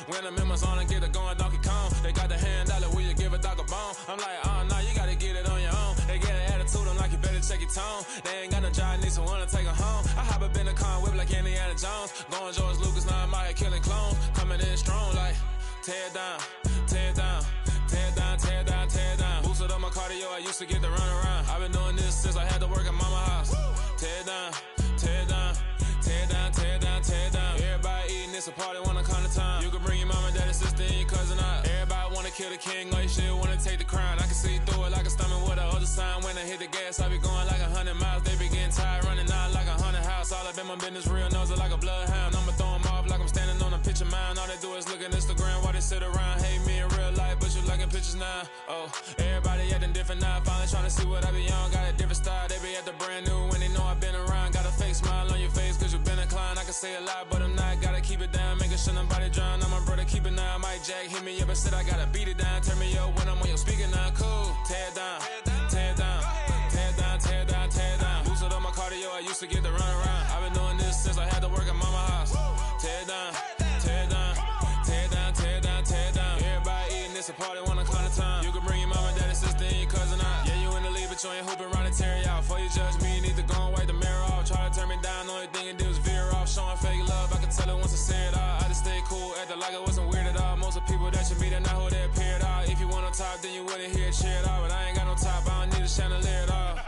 When I'm in my zone and get it going Donkey Kong, they got the hand dollar, will you give a dog a bone? I'm like, oh no, you gotta get it on your own. They get an attitude, I'm like, you better check your tone. They ain't got no job, need someone to take her home. I hop up in the car, whip like Indiana Jones. Going George Lucas, now I'm out here killing clones. Coming in strong like, tear down, tear down, tear down, tear down, tear down. Boosted up my cardio, I used to get to run around. I've been doing this since I had to work at mama house. Tear down, tear down, tear down, tear down, tear down. Everybody eating, it's a party, wanna come to time. You can bring your mama, daddy, sister, and your cousin out. Everybody wanna kill the king, or you shit wanna take the crown. I can see through it like a stomach with a other sign. When I hit the gas, I be going like 100 miles. They be getting tired, running out like 100 house. All up in my business, real nose like a bloodhound. I'ma throw them off like I'm standing on a picture mound. All they do is look at Instagram while they sit around. Hate me in real life, but you liking pictures now. Oh, everybody acting different now. Finally trying to see what I be on. Got a different style, they be at the brand new when they know I've been around. Got a fake smile on your face, cause you been inclined. I can say a lot, but I'm not. Gotta keep it down, making sure nobody drown. I'm my brother, keep it now. Mike Jack hit me up and said I gotta beat it down. Turn me up when I'm on your speaker now. Cool, tear down, tear down, tear down, tear down, tear down. Boosted up my cardio, I used to get to run around. I've been doing this since I had to work at mama house. Tear down, tear down, tear down, tear down, tear down. Everybody eating, it's a party, wanna come to time. You can bring your mama, daddy, sister, and your cousin out. Yeah, you in the lead, but you ain't hooping around and tear out. Before you judge me, you need to go and wipe the mirror off. Try to turn me down, only thing you do is veer off. Showing fake love, I can tell it once I say it all. I just stay cool, acting like I wasn't weird at all. Most of the people that you meet are not who they appear at all. If you want on top, then you wouldn't hear it cheer at all. But I ain't got no top, I don't need a chandelier at all.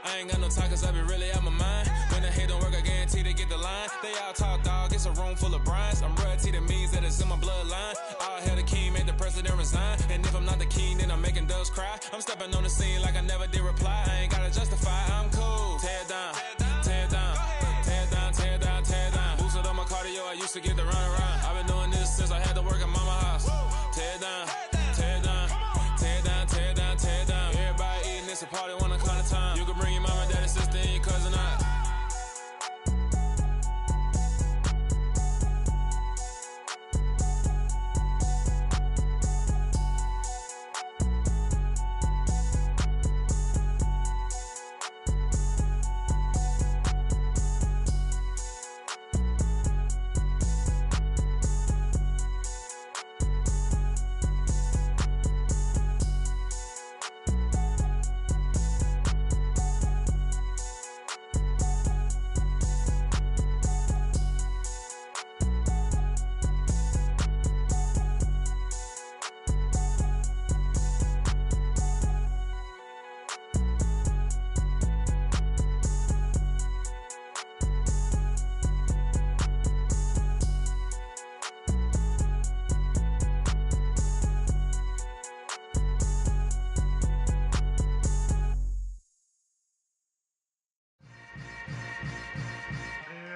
I ain't got no talk, cause I be really out my mind. When the hate don't work, I guarantee they get the line. They all talk, dog, it's a room full of brinds. I'm real T, hate, it means that it's in my bloodline. All hail the king, make the president resign. And if I'm not the king, then I'm making doves cry. I'm stepping on the scene like I never did reply. I ain't gotta justify, I'm cool. Tear down, tear down, tear down, tear down, tear down. Boosted on my cardio, I used to get to run around. I've been doing this since I had to work at mama house. Tear down, tear down, tear down, tear down, tear down. Everybody eating, it's a party, one o'clock of time. You can bring your mama, daddy, sister, and your cousin out.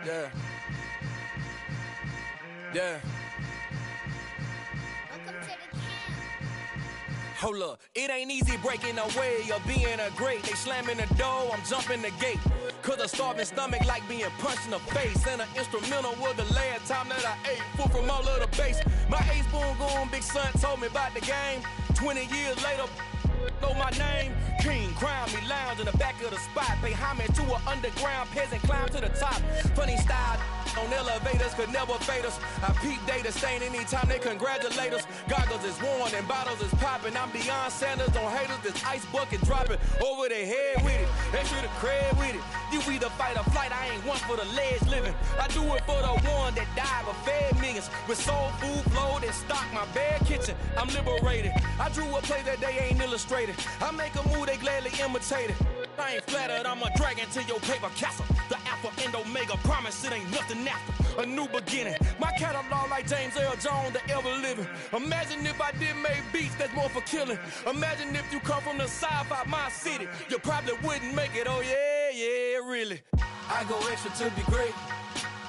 Yeah. Yeah. Hold up, it ain't easy breaking away or being a great. They slamming the door, I'm jumping the gate. Cause a starving stomach like being punched in the face. And an instrumental was the last time that I ate. Food from all of the bass. My ace boom goon, big son told me about the game. 20 years later, know my name. King, crown me, lounge in the back of the spot. Pay homage to an underground peasant, climb to the top. Funny style on elevators could never fade us. I peep data stain anytime they congratulate us. Goggles is worn and bottles is popping. I'm beyond Sanders on haters, this ice bucket dropping over their head with it. They should have cred with it. You either fight or flight, I ain't one for the ledge living. I do it for the one that died but fed millions. With soul food flowed and stocked my bad kitchen. I'm liberated. I drew a play that they ain't illustrated. I make a move, they gladly imitate it. I ain't flattered, I'm a dragon to your paper castle. The Alpha and Omega, promise it ain't nothing after. A new beginning. My catalog like James Earl Jones, the ever living. Imagine if I did make beats that's more for killing. Imagine if you come from the sci-fi, my city. You probably wouldn't make it, oh yeah, yeah, really. I go extra to be great.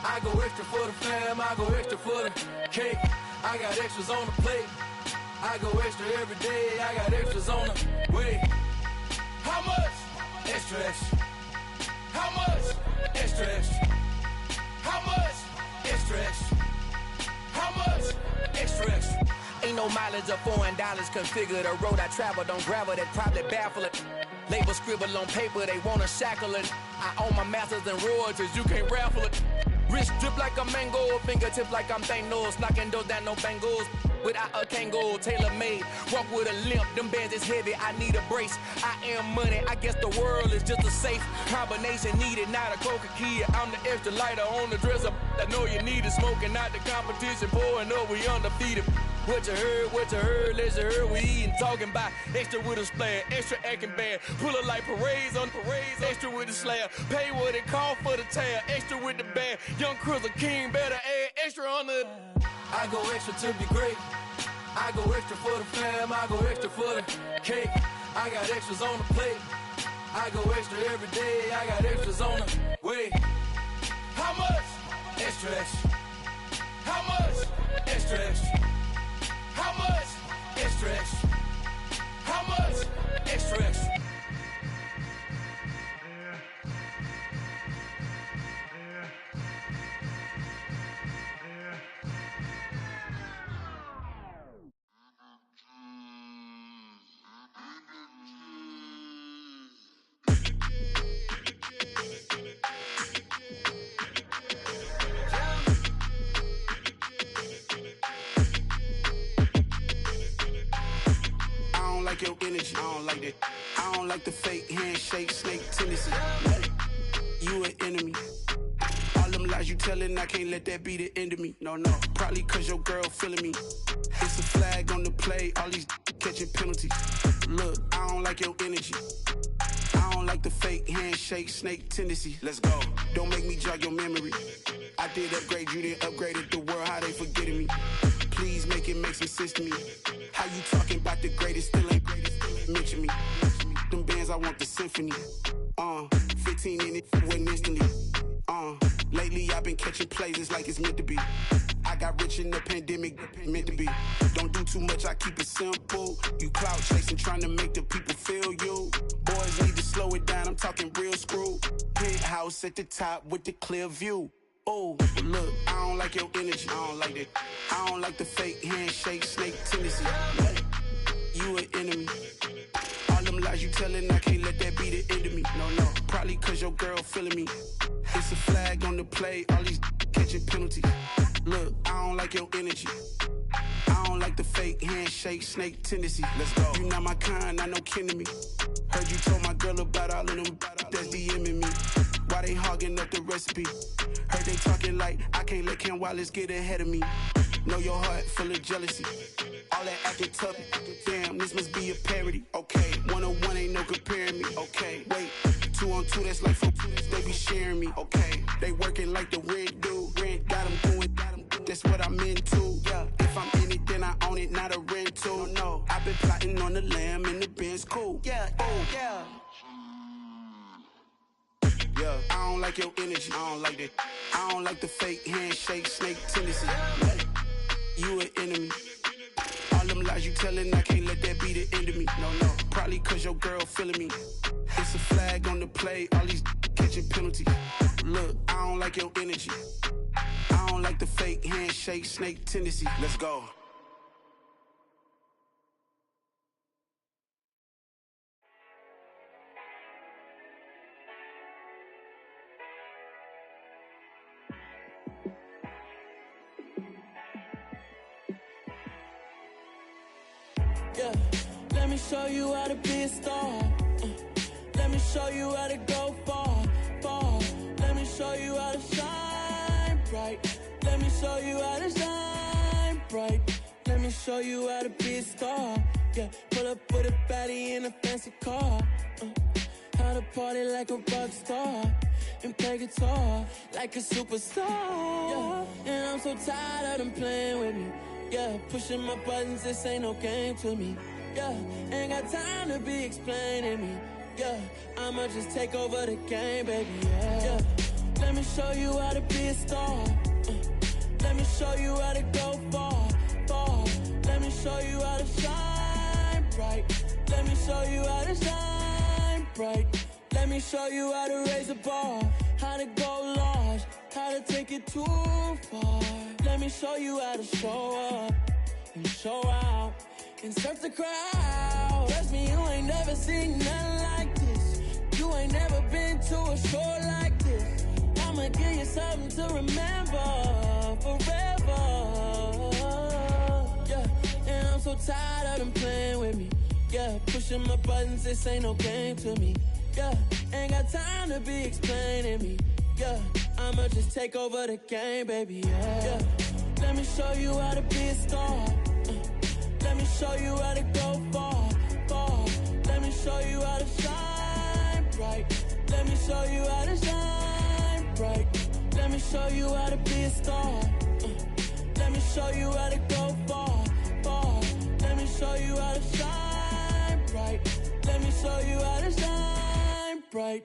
I go extra for the fam, I go extra for the cake. I got extras on the plate. I go extra every day, I got extras on the way. How much? Extra, extra. How much? Extra, extra. How much? Extra, extra. How much? Extra, extra. Ain't no mileage of $4 configure the road I travel. Don't gravel that probably baffle it. Label scribble on paper, they wanna shackle it. I own my masters and royalties, you can't raffle it. Wrist drip like a mango, fingertips like I'm Thanos. Knocking those down, no bangles. Without a Kangol, tailor-made. Walk with a limp, them bands is heavy, I need a brace. I am money, I guess the world is just a safe combination needed, not a coca key. I'm the extra lighter on the dresser. I know you need it, smoking out the competition, pouring up, we undefeated. What you heard, let you heard, we eating, talking about extra with a splash, extra acting bad. Pull it like parades on parades, extra with the slab. Pay what it cost for the tab, extra with the bag. Young Crizzle King, better add extra on the. I go extra to be great. I go extra for the fam, I go extra for the cake. I got extras on the plate. I go extra every day, I got extras on the way. How much? Extra, extra. How much? Extra, extra. How much? Extra, extra. How much? Extra, extra. Your energy, I don't like that. I don't like the fake handshake, snake tendency. You an enemy. All them lies you telling, I can't let that be the end of me. No, probably cause your girl feeling me. It's a flag on the play, all these catching penalties. Look, I don't like your energy. I don't like the fake handshake, snake tendency. Let's go. Don't make me jog your memory. I did upgrade you, then upgraded the world. How they forgetting me? Please make it make some sense to me. How you talking about the greatest? Still ain't greatest. Mention me. Them bands, I want the symphony. 15 in it, wasn't instantly. Lately I've been catching plays, it's like it's meant to be. I got rich in the pandemic, meant to be. Don't do too much, I keep it simple. You clout chasing, trying to make the people feel you. Boys need to slow it down, I'm talking real screw. Penthouse at the top with the clear view. Oh, look, I don't like your energy, I don't like that. I don't like the fake handshake, snake tendency. You an enemy. All them lies you telling, I can't let that be the end of me. No, probably cause your girl feeling me. It's a flag on the play, all these catching penalties. Look, I don't like your energy. I don't like the fake handshake, snake tendency. Let's go. You not my kind, not no kin to me. Heard you told my girl about all of them that's DMing me. Why they hogging up the recipe? Heard they talking like I can't let Ken Wallace get ahead of me. Know your heart full of jealousy. All that acting tough, damn, this must be a parody. Okay, 101 ain't no comparing me. Okay, wait, 2 on 2, that's like 4 they be sharing me. Okay, they working like the rent do. Rent got them going, that's what I'm into. Yeah, if I'm in it, then I own it, not a rental. No, I've been plotting on the lamb and the Benz cool. Yeah, oh, yeah. Yeah, I don't like your energy, I don't like that. I don't like the fake handshake, snake tendency. You an enemy. All them lies you telling, I can't let that be the end of me. No, probably cause your girl feeling me. It's a flag on the play, all these catching penalties. Look, I don't like your energy. I don't like the fake handshake, snake tendency. Let's go. Yeah, let me show you how to be a star. Let me show you how to go far, far. Let me show you how to shine bright. Let me show you how to shine bright. Let me show you how to be a star. Yeah, pull up with a baddie in a fancy car. How to party like a rock star and play guitar like a superstar. Yeah, and I'm so tired of them playing with me. Yeah, pushing my buttons, this ain't no game to me. Yeah, ain't got time to be explaining me. Yeah, I'ma just take over the game, baby. Yeah, let me show you how to be a star. Let me show you how to go far, far. Let me show you how to shine bright. Let me show you how to shine bright. Let me show you how to raise the bar, how to go large, how to take it too far. Let me show you how to show up and show out and surf the crowd. Trust me, you ain't never seen nothing like this. You ain't never been to a show like this. I'ma give you something to remember forever. Yeah, and I'm so tired of them playing with me. Yeah, pushing my buttons, this ain't no game to me. Yeah, ain't got time to be explaining me. Yeah, I'ma just take over the game, baby. Yeah, let me show you how to be a star. Let me show you how to go far, far. Let me show you how to shine bright. Let me show you how to shine bright. Let me show you how to be a star. Let me show you how to go far, far. Let me show you how to shine bright. Let me show you how to shine bright.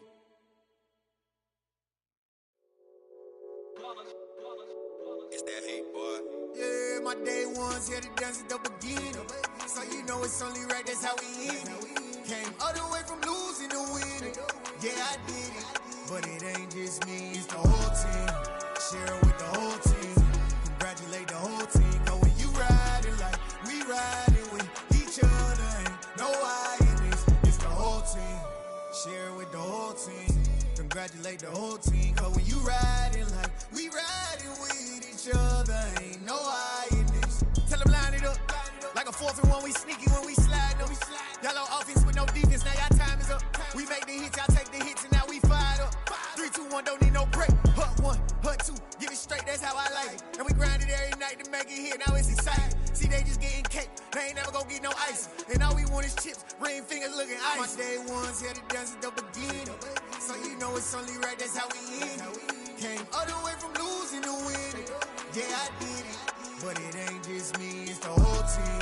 It's that hate, boy. Yeah, my day ones here to dance at the beginning. So you know it's only right, that's how we end it. Came all the way from losing to winning. Yeah, I did it. But it ain't just me, it's the whole team. Share it with the whole team. Congratulate the whole team. Cause when you riding like we riding with each other, ain't no I in this. It's the whole team. Share it with the whole team. Congratulate the whole team. Cause when you riding like we riding with each other, ain't no I in this. Tell them line it up. Like a 4th and 1, we sneaky when we slide them. Yellow offense with no defense, now y'all time is up. We make the hits, y'all take the hits, and now we fired up. 3, 2, 1, don't need no break. Hut 1, hut 2, give it straight, that's how I like it. And we grind it every night to make it hit, now it's exciting. See, they just getting cake, They ain't never gonna get no ice. And all we want is chips, ring fingers looking ice. My day ones here to dance at the beginning. So you know it's only right, that's how we end it. Came all the way from losing to winning. Yeah, I did it. But it ain't just me, it's the whole team.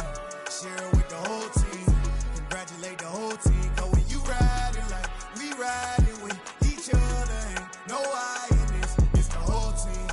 Share it with the whole team. Congratulate the whole team. Cause when you riding like we riding with each other, ain't no I in this. It's the whole team.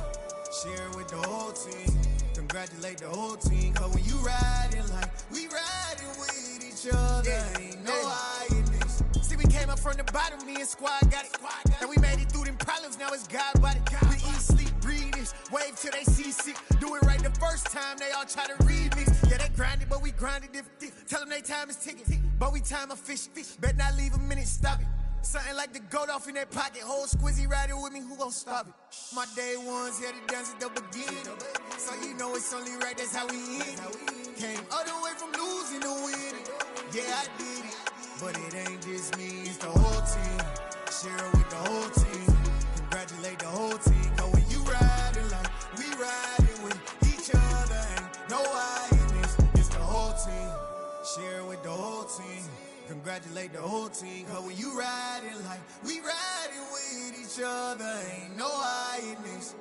Share it with the whole team. Congratulate the whole team. Cause when you riding like we riding with each other, ain't no I in this. See, we came up from the bottom, me and squad got it. And we made it through them problems, now it's God body. We eat, sleep, breathe this. Wave till they see sick. Do it right the first time, they all try to remix. Yeah, they grinded, but we grinded different. Tell them they time is ticking, but we time a fish. Bet not leave a minute, stop it. Something like the goat off in their pocket. Whole squizzy riding with me, who gon' stop it? My day ones here to dance at the beginning. So you know it's only right, that's how we end it. Came all the way from losing to winning. Yeah, I did it. But it ain't just me, it's the whole team. Share it with the whole team. Congratulate the whole team. Cause when you riding like we riding with each other, ain't no I in this. It's the whole team. Share it with the whole team. Congratulate the whole team. Cause when you riding like we riding with each other, ain't no I in this.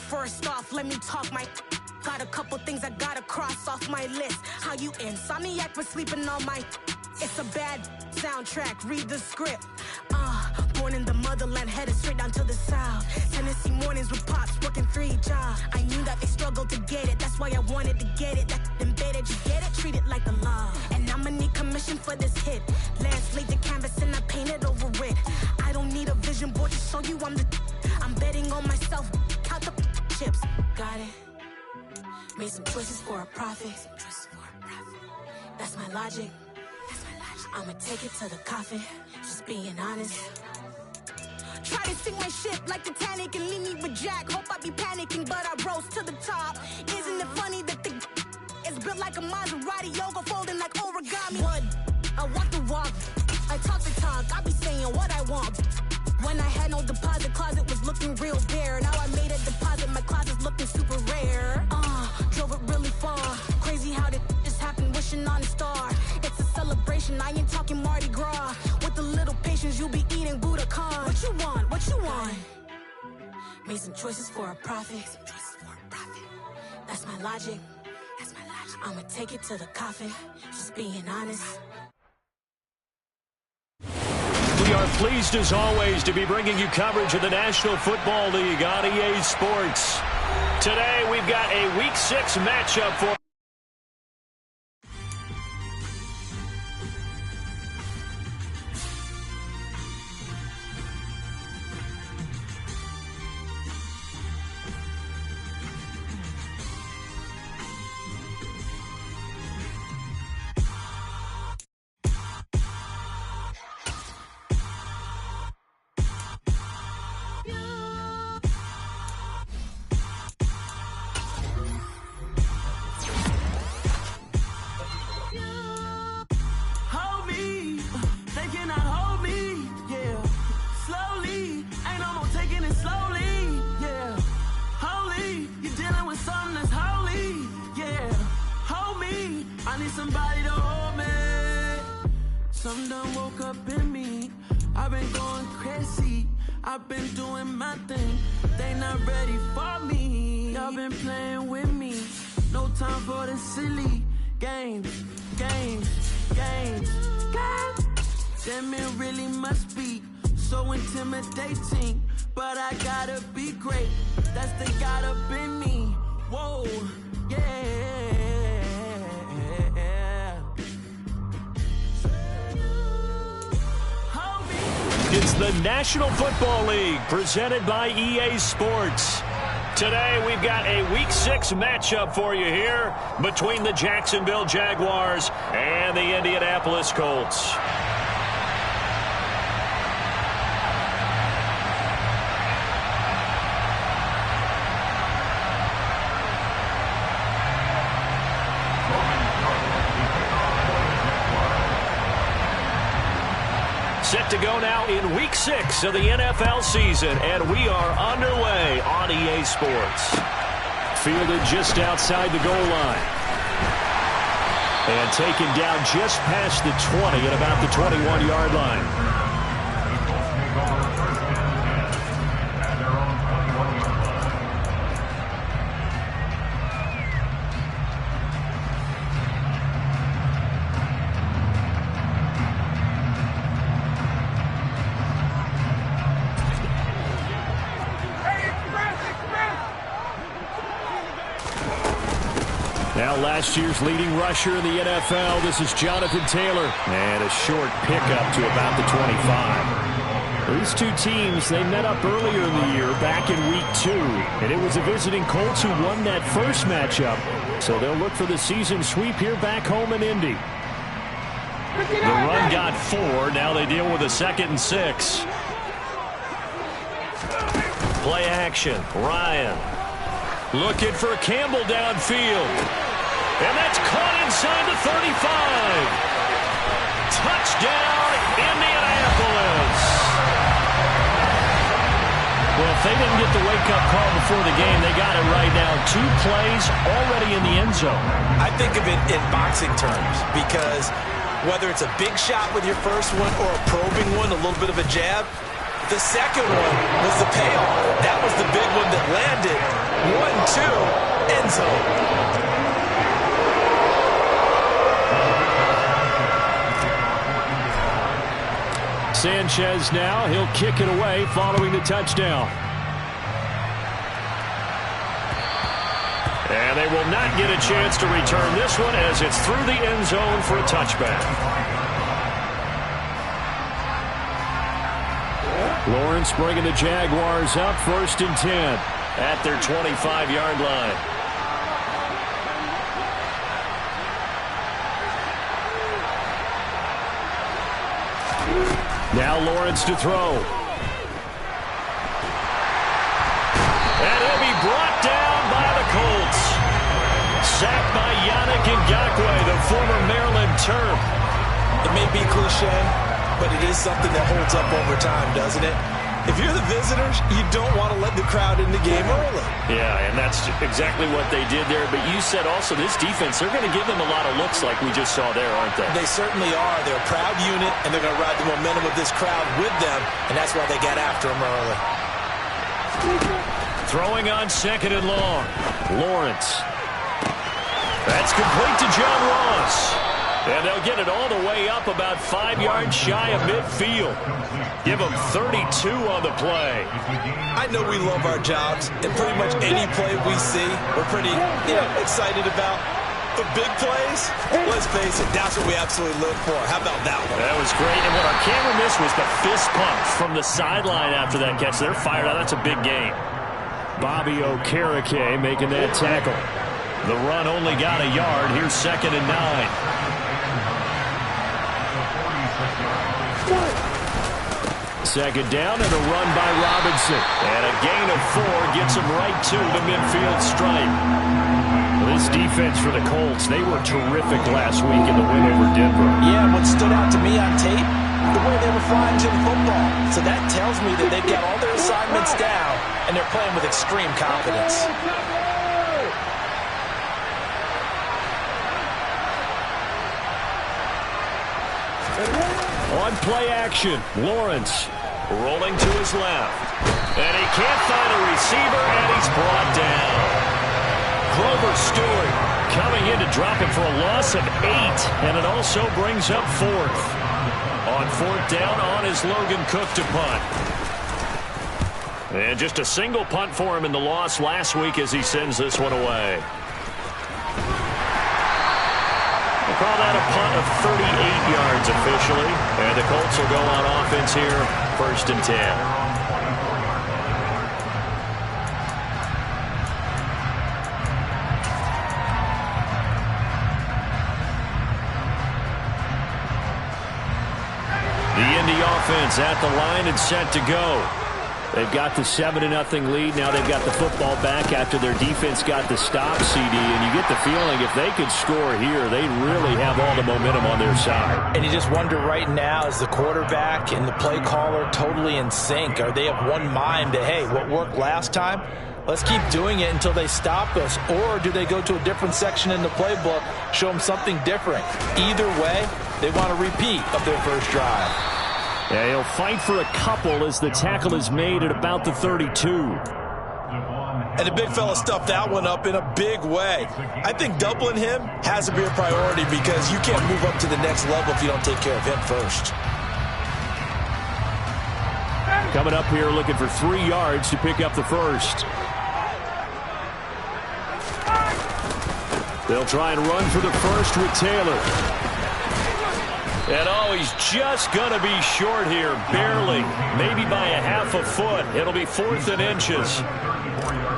First off, let me talk my. Got a couple things I gotta cross off my list. How you insomniac for sleeping on my. It's a bad soundtrack, read the script. Born in the motherland, headed straight down to the south. Tennessee mornings with pops, working 3 jobs. I knew that they struggled to get it, that's why I wanted to get it. That embedded, you get it, treat it like the law. And I'ma need commission for this hit. Last laid the canvas and I painted over it. I don't need a vision board to show you I'm the. I'm betting on myself, count the chips. Got it. Made some choices for a profit. That's my logic. I'ma take it to the coffin, just being honest. Try to sink my ship like Titanic and leave me with Jack. Hope I be panicking, but I rose to the top. Isn't it funny that the is built like a Maserati, yoga folding like origami? What? I walk the walk, I talk the talk, I be saying what I want. When I had no deposit, closet was looking real bare. Now I made a deposit, my closet's looking super rare. Drove it really far. Crazy how did just happen, wishing on a star. It's a celebration, I ain't talking Mardi Gras. With a little patience, you'll be eating Budokan. What you want? What you want? Made some choices for a profit. That's my logic. I'ma take it to the coffin, just being honest. We are pleased as always to be bringing you coverage of the National Football League on EA Sports. Today we've got a Week 6 matchup for I've been doing my thing, they not ready for me. Y'all been playing with me, no time for the silly games. Damn, it really must be so intimidating, but I gotta be great, that's the God up in me. Whoa, yeah. It's the National Football League, presented by EA Sports. Today, we've got a Week 6 matchup for you here between the Jacksonville Jaguars and the Indianapolis Colts. Set to go now in Week 6 of the NFL season, and we are underway on EA Sports. Fielded just outside the goal line. And taken down just past the 20 at about the 21-yard line. Now last year's leading rusher in the NFL, this is Jonathan Taylor. And a short pickup to about the 25. These two teams, they met up earlier in the year, back in Week 2. And it was the visiting Colts who won that first matchup. So they'll look for the season sweep here back home in Indy. The run got 4. Now they deal with a 2nd and 6. Play action. Ryan. Looking for Campbell downfield. And that's caught inside the 35. Touchdown, Indianapolis. Well, if they didn't get the wake-up call before the game, they got it right now. 2 plays already in the end zone. I think of it in boxing terms because whether it's a big shot with your first one or a probing one, a little bit of a jab, the second one was the payoff. That was the big one that landed. 1-2, end zone. Sanchez now, he'll kick it away following the touchdown. And they will not get a chance to return this one as it's through the end zone for a touchback. Lawrence bringing the Jaguars up 1st and 10 at their 25-yard line. Now Lawrence to throw. And he'll be brought down by the Colts. Sacked by Yannick Ngakoue, the former Maryland Terp. It may be cliche, but it is something that holds up over time, doesn't it? If you're the visitors, you don't want to let the crowd in the game early. Yeah, and that's exactly what they did there. But you said also this defense, they're going to give them a lot of looks like we just saw there, aren't they? They certainly are. They're a proud unit, and they're going to ride the momentum of this crowd with them, and that's why they got after them early. Throwing on 2nd and long. Lawrence. That's complete to John Ross. And they'll get it all the way up about 5 yards shy of midfield. Give them 32 on the play. I know we love our jobs, and pretty much any play we see, we're pretty, excited about. The big plays, let's face it, that's what we absolutely live for. How about that one? That was great. And what our camera missed was the fist pump from the sideline after that catch. They're fired out. That's a big game. Bobby Okereke making that tackle. The run only got a yard. Here's 2nd and 9. Second down and a run by Robinson. And a gain of 4 gets him right to the midfield stripe. This defense for the Colts, they were terrific last week in the win over Denver. Yeah, what stood out to me on tape, the way they were flying to the football. So that tells me that they've got all their assignments down, and they're playing with extreme confidence. On play action, Lawrence rolling to his left. And he can't find a receiver, and he's brought down. Grover Stewart coming in to drop it for a loss of 8, and it also brings up 4th. On 4th down on is Logan Cook to punt. And just a single punt for him in the loss last week as he sends this one away. We'll call that a punt of 38 yards officially. And the Colts will go on offense here, 1st and 10. Indy offense at the line and set to go. They've got the 7-0 lead. Now they've got the football back after their defense got the stop, CD. And you get the feeling if they could score here, they really have all the momentum on their side. And you just wonder right now, is the quarterback and the play caller totally in sync? Are they of one mind that, hey, what worked last time, let's keep doing it until they stop us? Or do they go to a different section in the playbook, show them something different? Either way, they want a repeat of their first drive. Yeah, he'll fight for a couple as the tackle is made at about the 32. And the big fella stuffed that one up in a big way. I think doubling him has to be a priority because you can't move up to the next level if you don't take care of him first. Coming up here looking for 3 yards to pick up the first. They'll try and run for the first with Taylor. And oh, he's just going to be short here, barely, maybe by a half a foot. It'll be 4th and inches.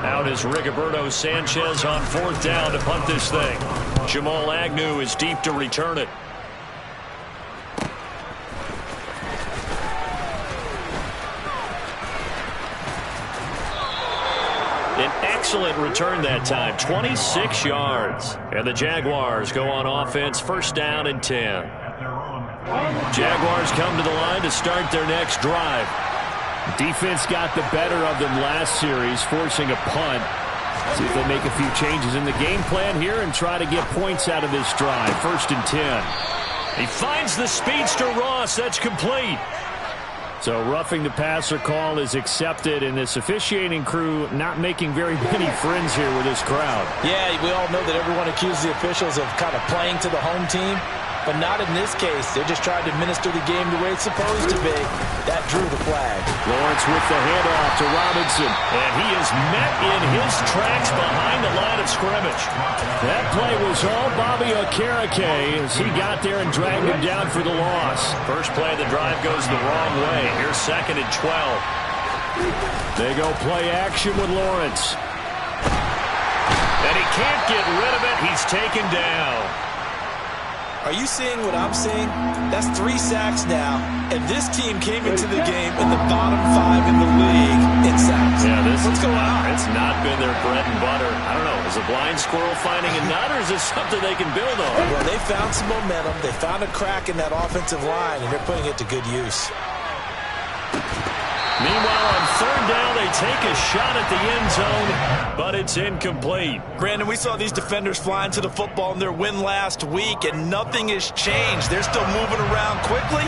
Out is Rigoberto Sanchez on 4th down to punt this thing. Jamal Agnew is deep to return it. An excellent return that time, 26 yards. And the Jaguars go on offense, 1st down and 10. Jaguars come to the line to start their next drive. Defense got the better of them last series, forcing a punt. See if they make a few changes in the game plan here and try to get points out of this drive. 1st and 10. He finds the speedster Ross. That's complete. So roughing the passer call is accepted, and this officiating crew not making very many friends here with this crowd. Yeah, we all know that everyone accuses the officials of kind of playing to the home team. But not in this case. They're just trying to administer the game the way it's supposed to be. That drew the flag. Lawrence with the handoff to Robinson. And he is met in his tracks behind the line of scrimmage. That play was all Bobby Okereke as he got there and dragged him down for the loss. First play of the drive goes the wrong way. Here's 2nd and 12. They go play action with Lawrence. And he can't get rid of it. He's taken down. Are you seeing what I'm seeing? That's 3 sacks now, and this team came into the game in the bottom 5 in the league in sacks. Yeah, what's going on? It's not been their bread and butter. I don't know. Is a blind squirrel finding a nut, or is this something they can build on? Well, they found some momentum. They found a crack in that offensive line, and they're putting it to good use. Meanwhile, on 3rd down, they take a shot at the end zone, but it's incomplete. Brandon, we saw these defenders flying to the football in their win last week, and nothing has changed. They're still moving around quickly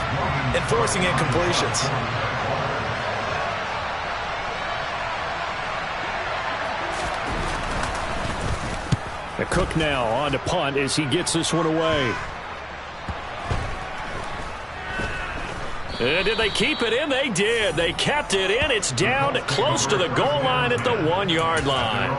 and forcing incompletions. The Cook now on to punt as he gets this one away. And did they keep it in? They did. They kept it in. It's down close to the goal line at the 1-yard line.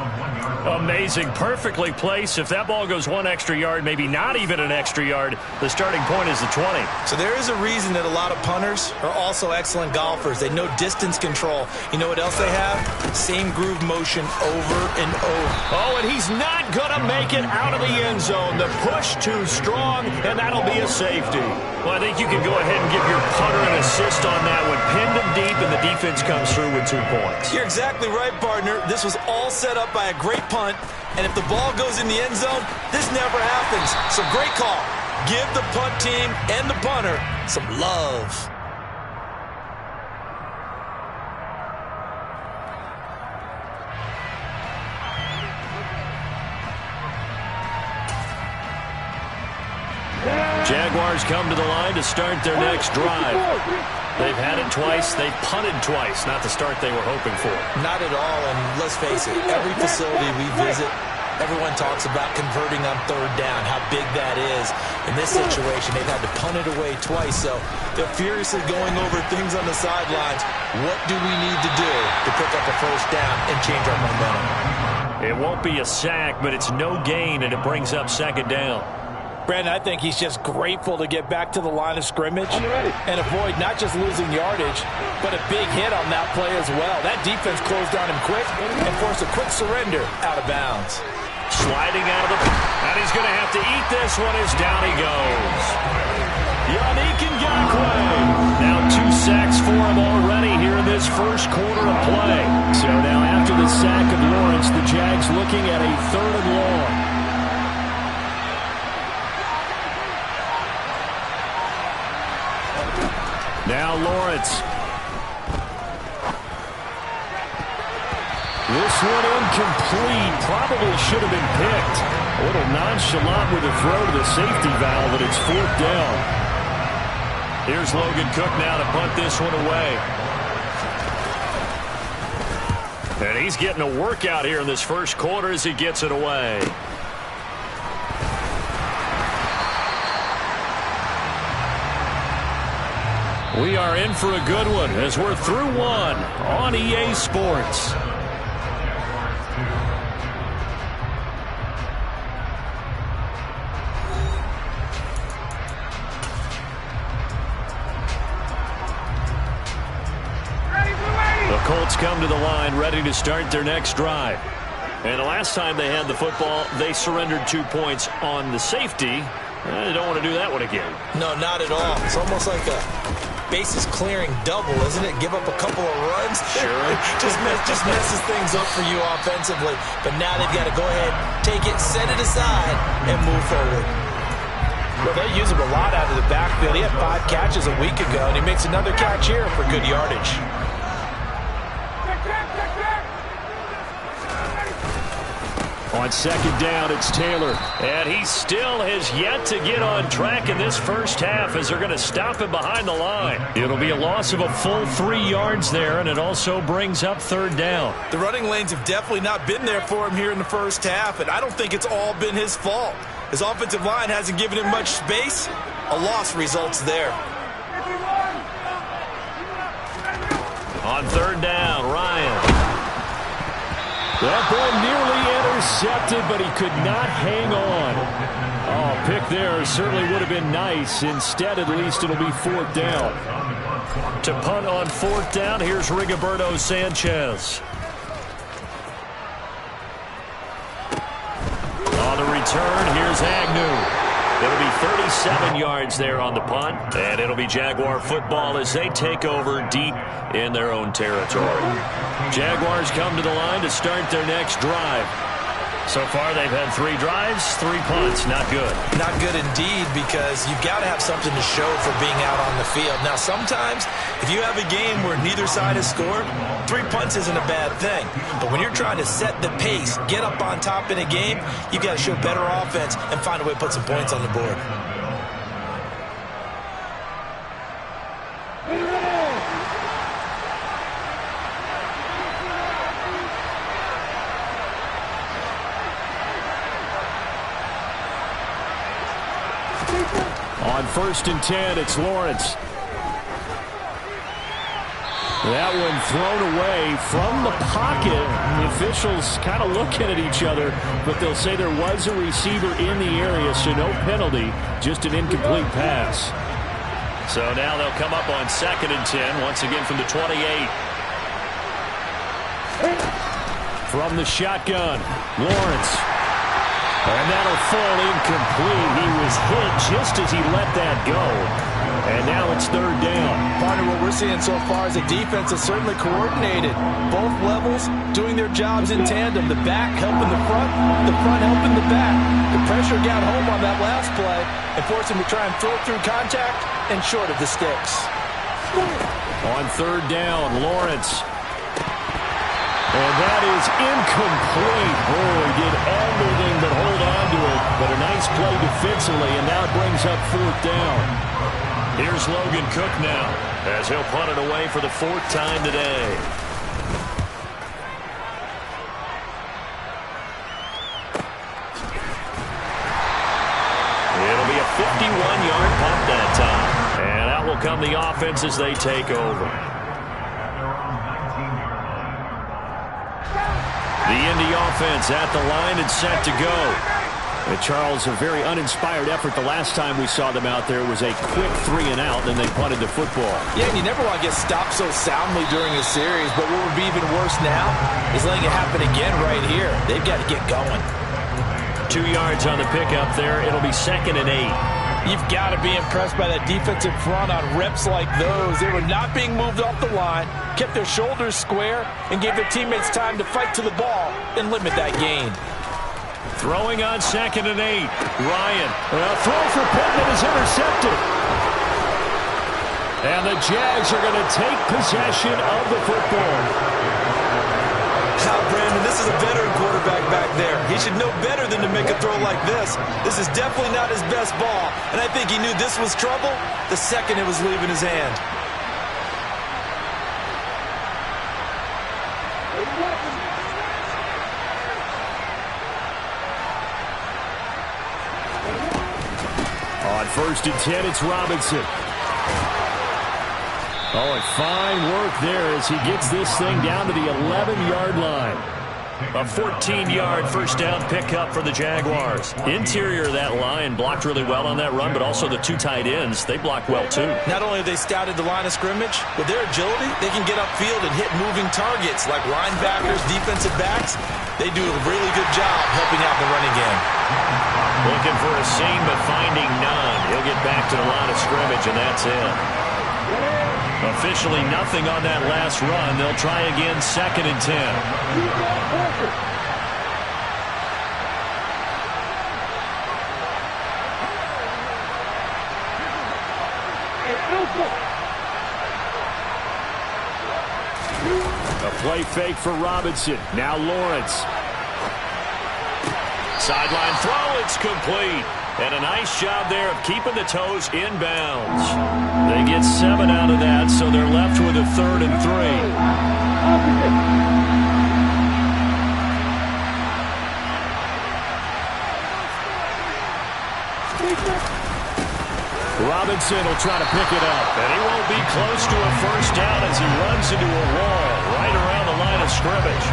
Amazing. Perfectly placed. If that ball goes 1 extra yard, maybe not even an extra yard, the starting point is the 20. So there is a reason that a lot of punters are also excellent golfers. They know distance control. You know what else they have? Same groove motion over and over. Oh, and he's not going to make it out of the end zone. The push too strong, and that'll be a safety. Well, I think you can go ahead and give your punter an assist on that one. Pinned him deep, and the defense comes through with 2 points. You're exactly right, partner. This was all set up by a great punt, and if the ball goes in the end zone, this never happens. So great call. Give the punt team and the punter some love. Jaguars come to the line to start their next drive. They've had it twice. They've punted twice. Not the start they were hoping for. Not at all, and let's face it, every facility we visit, everyone talks about converting on 3rd down, how big that is. In this situation, they've had to punt it away twice, so they're furiously going over things on the sidelines. What do we need to do to pick up a 1st down and change our momentum? It won't be a sack, but it's no gain, and it brings up 2nd down. Brandon, I think he's just grateful to get back to the line of scrimmage and avoid not just losing yardage, but a big hit on that play as well. That defense closed on him quick and forced a quick surrender out of bounds. Sliding out of the... And he's going to have to eat this one as down he goes. Yannick Ngakoue. Now sacks for him already here in this first quarter of play. So now after the sack of Lawrence, the Jags looking at a 3rd and long. Now Lawrence. This one incomplete. Probably should have been picked. A little nonchalant with a throw to the safety valve, and it's 4th down. Here's Logan Cook now to punt this one away. And he's getting a workout here in this first quarter as he gets it away. We are in for a good one as we're through one on EA Sports. Colts come to the line ready to start their next drive. And the last time they had the football, they surrendered 2 points on the safety. They don't want to do that one again. No, not at all. It's almost like a bases clearing double, isn't it? Give up a couple of runs. Sure. just messes things up for you offensively. But now they've got to go ahead, take it, set it aside, and move forward. Well, they use him a lot out of the backfield. He had 5 catches a week ago, and he makes another catch here for good yardage. On 2nd down, it's Taylor. And he still has yet to get on track in this first half as they're going to stop him behind the line. It'll be a loss of a full 3 yards there, and it also brings up 3rd down. The running lanes have definitely not been there for him here in the first half, and I don't think it's all been his fault. His offensive line hasn't given him much space. A loss results there. On 3rd down, Ryan. That ball nearly intercepted, but he could not hang on. Oh, pick there certainly would have been nice. Instead, at least, it'll be 4th down. To punt on 4th down, here's Rigoberto Sanchez. On the return, here's Agnew. It'll be 37 yards there on the punt, and it'll be Jaguar football as they take over deep in their own territory. Jaguars come to the line to start their next drive. So far, they've had 3 drives, 3 punts. Not good. Not good indeed, because you've got to have something to show for being out on the field. Now, sometimes, if you have a game where neither side has scored, 3 punts isn't a bad thing. But when you're trying to set the pace, get up on top in a game, you've got to show better offense and find a way to put some points on the board. On 1st and 10, it's Lawrence. That one thrown away from the pocket. The officials kind of looking at each other, but they'll say there was a receiver in the area, so no penalty, just an incomplete pass. So now they'll come up on 2nd and 10, once again from the 28. From the shotgun, Lawrence. And that'll fall incomplete. He was hit just as he let that go. And now it's 3rd down. Part of what we're seeing so far is the defense is certainly coordinated. Both levels doing their jobs in tandem. The back helping the front helping the back. The pressure got home on that last play and forced him to try and throw through contact and short of the sticks. On 3rd down, Lawrence. And that is incomplete. Oh, he did everything but hold on to it. But a nice play defensively, and now it brings up 4th down. Here's Logan Cook now, as he'll punt it away for the 4th time today. It'll be a 51-yard punt that time. And out will come the offense as they take over. The Indy offense at the line and set to go. And Charles, a very uninspired effort the last time we saw them out there. Was a quick 3-and-out, then they punted the football. Yeah, and you never want to get stopped so soundly during a series, but what would be even worse now is letting it happen again right here. They've got to get going. 2 yards on the pickup there. It'll be 2nd and 8. You've got to be impressed by that defensive front on reps like those. They were not being moved off the line, kept their shoulders square, and gave their teammates time to fight to the ball and limit that gain. Throwing on 2nd and 8. Ryan. A throw for Pittman is intercepted. And the Jags are going to take possession of the football. Now, Brandon, this is a veteran quarterback back there. He should know better than to make a throw like this. This is definitely not his best ball, and I think he knew this was trouble the second it was leaving his hand. On 1st and 10, it's Robinson. Oh, and fine work there as he gets this thing down to the 11-yard line. A 14-yard first down pickup for the Jaguars. Interior of that line blocked really well on that run, but also the 2 tight ends, they blocked well too. Not only have they scouted the line of scrimmage, with their agility, they can get upfield and hit moving targets like linebackers, defensive backs. They do a really good job helping out the running game. Looking for a seam, but finding none. He'll get back to the line of scrimmage, and that's it. Officially nothing on that last run. They'll try again 2nd and 10. A play fake for Robinson. Now Lawrence. Sideline throw, it's complete. And a nice job there of keeping the toes inbounds. They get 7 out of that, so they're left with a 3rd and 3. Robinson will try to pick it up, and he won't be close to a first down as he runs into a wall right around the line of scrimmage.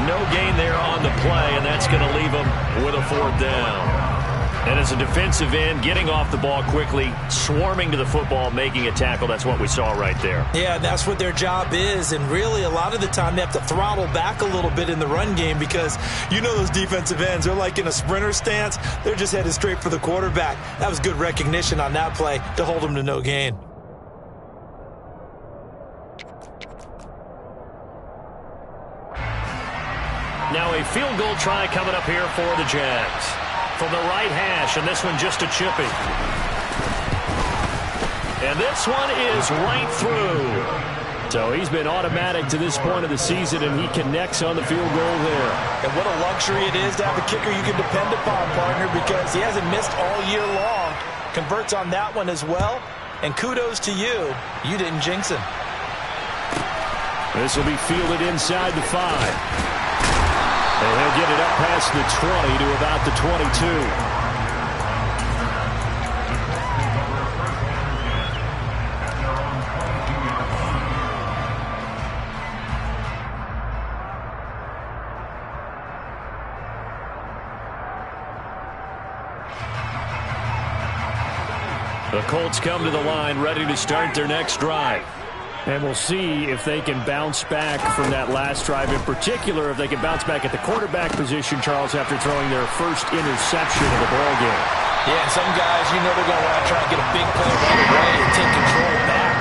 No gain there on the play, and that's going to leave him with a 4th down. And as a defensive end, getting off the ball quickly, swarming to the football, making a tackle, that's what we saw right there. Yeah, that's what their job is, and really a lot of the time they have to throttle back a little bit in the run game because you know those defensive ends, they're like in a sprinter stance. They're just headed straight for the quarterback. That was good recognition on that play to hold them to no gain. Now a field goal try coming up here for the Jags. From the right hash, and this one just a chippy. And this one is right through. So he's been automatic to this point of the season, and he connects on the field goal there. And what a luxury it is to have a kicker you can depend upon, partner, because he hasn't missed all year long. Converts on that one as well, and kudos to you. You didn't jinx him. This will be fielded inside the 5. And he'll get it up past the 20 to about the 22. The Colts come to the line, ready to start their next drive. And we'll see if they can bounce back from that last drive. In particular, if they can bounce back at the quarterback position, Charles, after throwing their first interception of the ball game. Yeah, some guys, you know they're going to want to try and get a big play right away and take control back.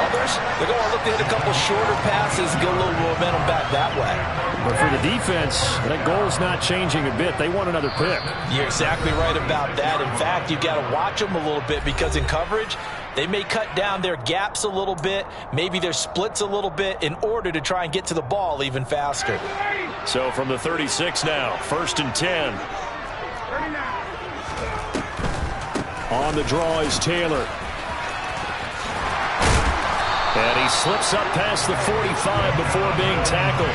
Others, they're going to look to hit a couple shorter passes and get a little momentum back that way. But for the defense, that goal's not changing a bit. They want another pick. You're exactly right about that. In fact, you've got to watch them a little bit because in coverage, they may cut down their gaps a little bit, maybe their splits a little bit in order to try and get to the ball even faster. So from the 36 now, 1st and 10. On the draw is Taylor. And he slips up past the 45 before being tackled.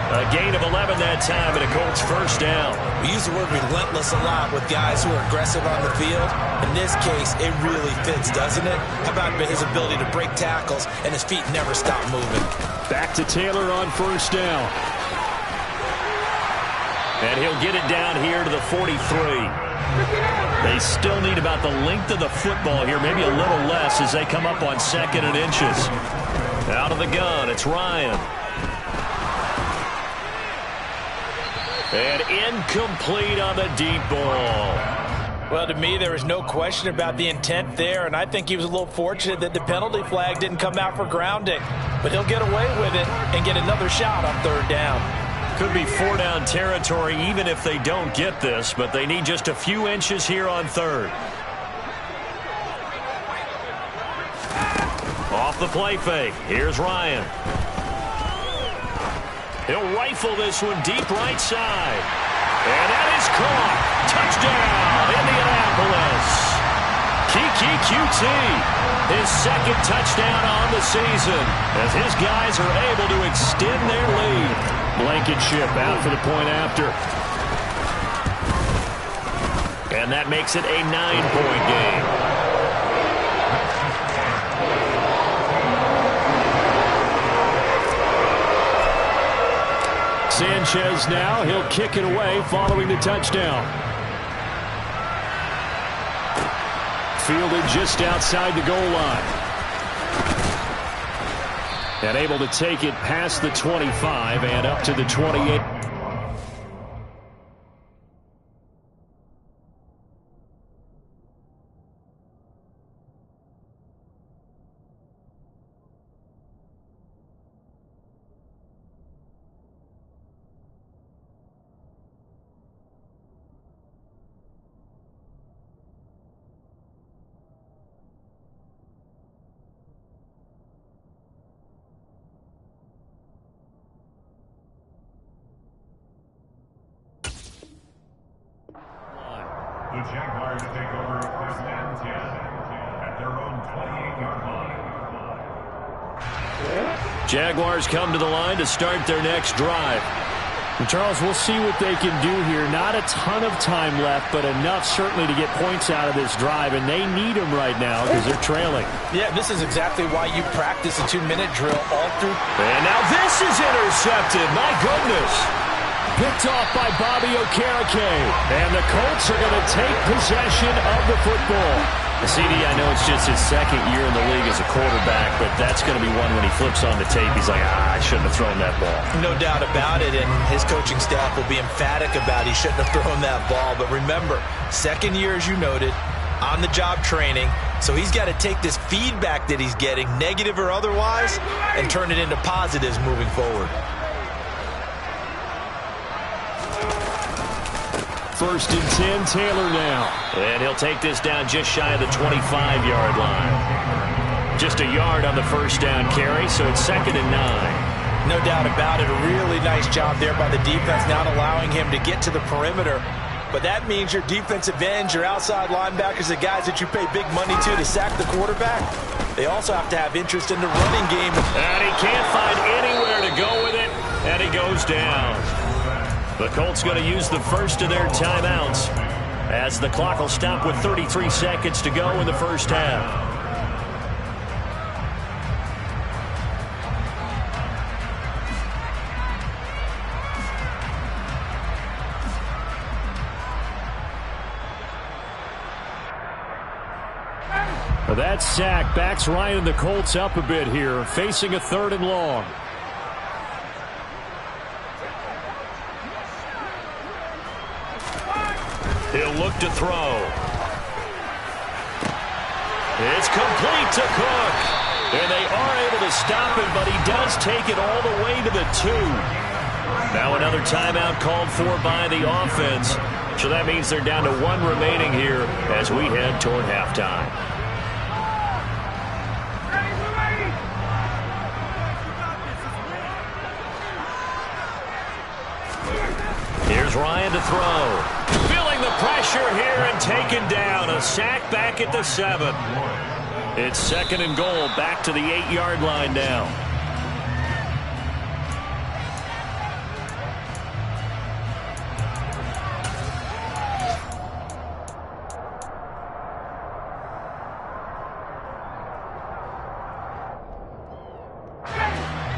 A gain of 11 that time, and a Colts first down. We use the word relentless a lot with guys who are aggressive on the field. In this case, it really fits, doesn't it? How about his ability to break tackles and his feet never stop moving? Back to Taylor on first down. And he'll get it down here to the 43. They still need about the length of the football here, maybe a little less as they come up on 2nd and inches. Out of the gun, it's Ryan. And incomplete on the deep ball. Well, to me, there is no question about the intent there, and I think he was a little fortunate that the penalty flag didn't come out for grounding. But he'll get away with it and get another shot on third down. Could be 4-down territory even if they don't get this, but they need just a few inches here on third. Off the play fake. Here's Ryan. He'll rifle this one deep right side. And that is caught. Touchdown, Indianapolis. Keke Coutee, his second touchdown on the season, as his guys are able to extend their lead. Blankenship out for the point after. And that makes it a 9-point game. Sanchez now, he'll kick it away following the touchdown. Fielded just outside the goal line. And able to take it past the 25 and up to the 28. The Jaguars take over first and 10 at their own 28-yard line. Jaguars come to the line to start their next drive. And Charles, we'll see what they can do here. Not a ton of time left, but enough certainly to get points out of this drive, and they need them right now because they're trailing. Yeah, this is exactly why you practice a 2-minute drill all through. And now this is intercepted. My goodness. Picked off by Bobby Okereke. And the Colts are going to take possession of the football. CD, I know it's just his second year in the league as a quarterback, but that's going to be one when he flips on the tape. He's like, I shouldn't have thrown that ball. No doubt about it, and his coaching staff will be emphatic about he shouldn't have thrown that ball. But remember, second year, as you noted, on-the-job training, so he's got to take this feedback that he's getting, negative or otherwise, and turn it into positives moving forward. First and 10, Taylor now. And he'll take this down just shy of the 25-yard line. Just a yard on the first down carry, so it's 2nd and 9. No doubt about it. A really nice job there by the defense, not allowing him to get to the perimeter. But that means your defensive ends, your outside linebackers, the guys that you pay big money to sack the quarterback, they also have to have interest in the running game. And he can't find anywhere to go with it, and he goes down. The Colts going to use the first of their timeouts as the clock will stop with 33 seconds to go in the first half. That sack backs Ryan and the Colts up a bit here, facing a 3rd and long. He'll look to throw. It's complete to Cook. And they are able to stop him, but he does take it all the way to the 2. Now another timeout called for by the offense. So that means they're down to 1 remaining here as we head toward halftime. Here's Ryan to throw. Feeling the pressure here and taken down. A sack back at the 7. It's 2nd and goal, back to the 8-yard line now.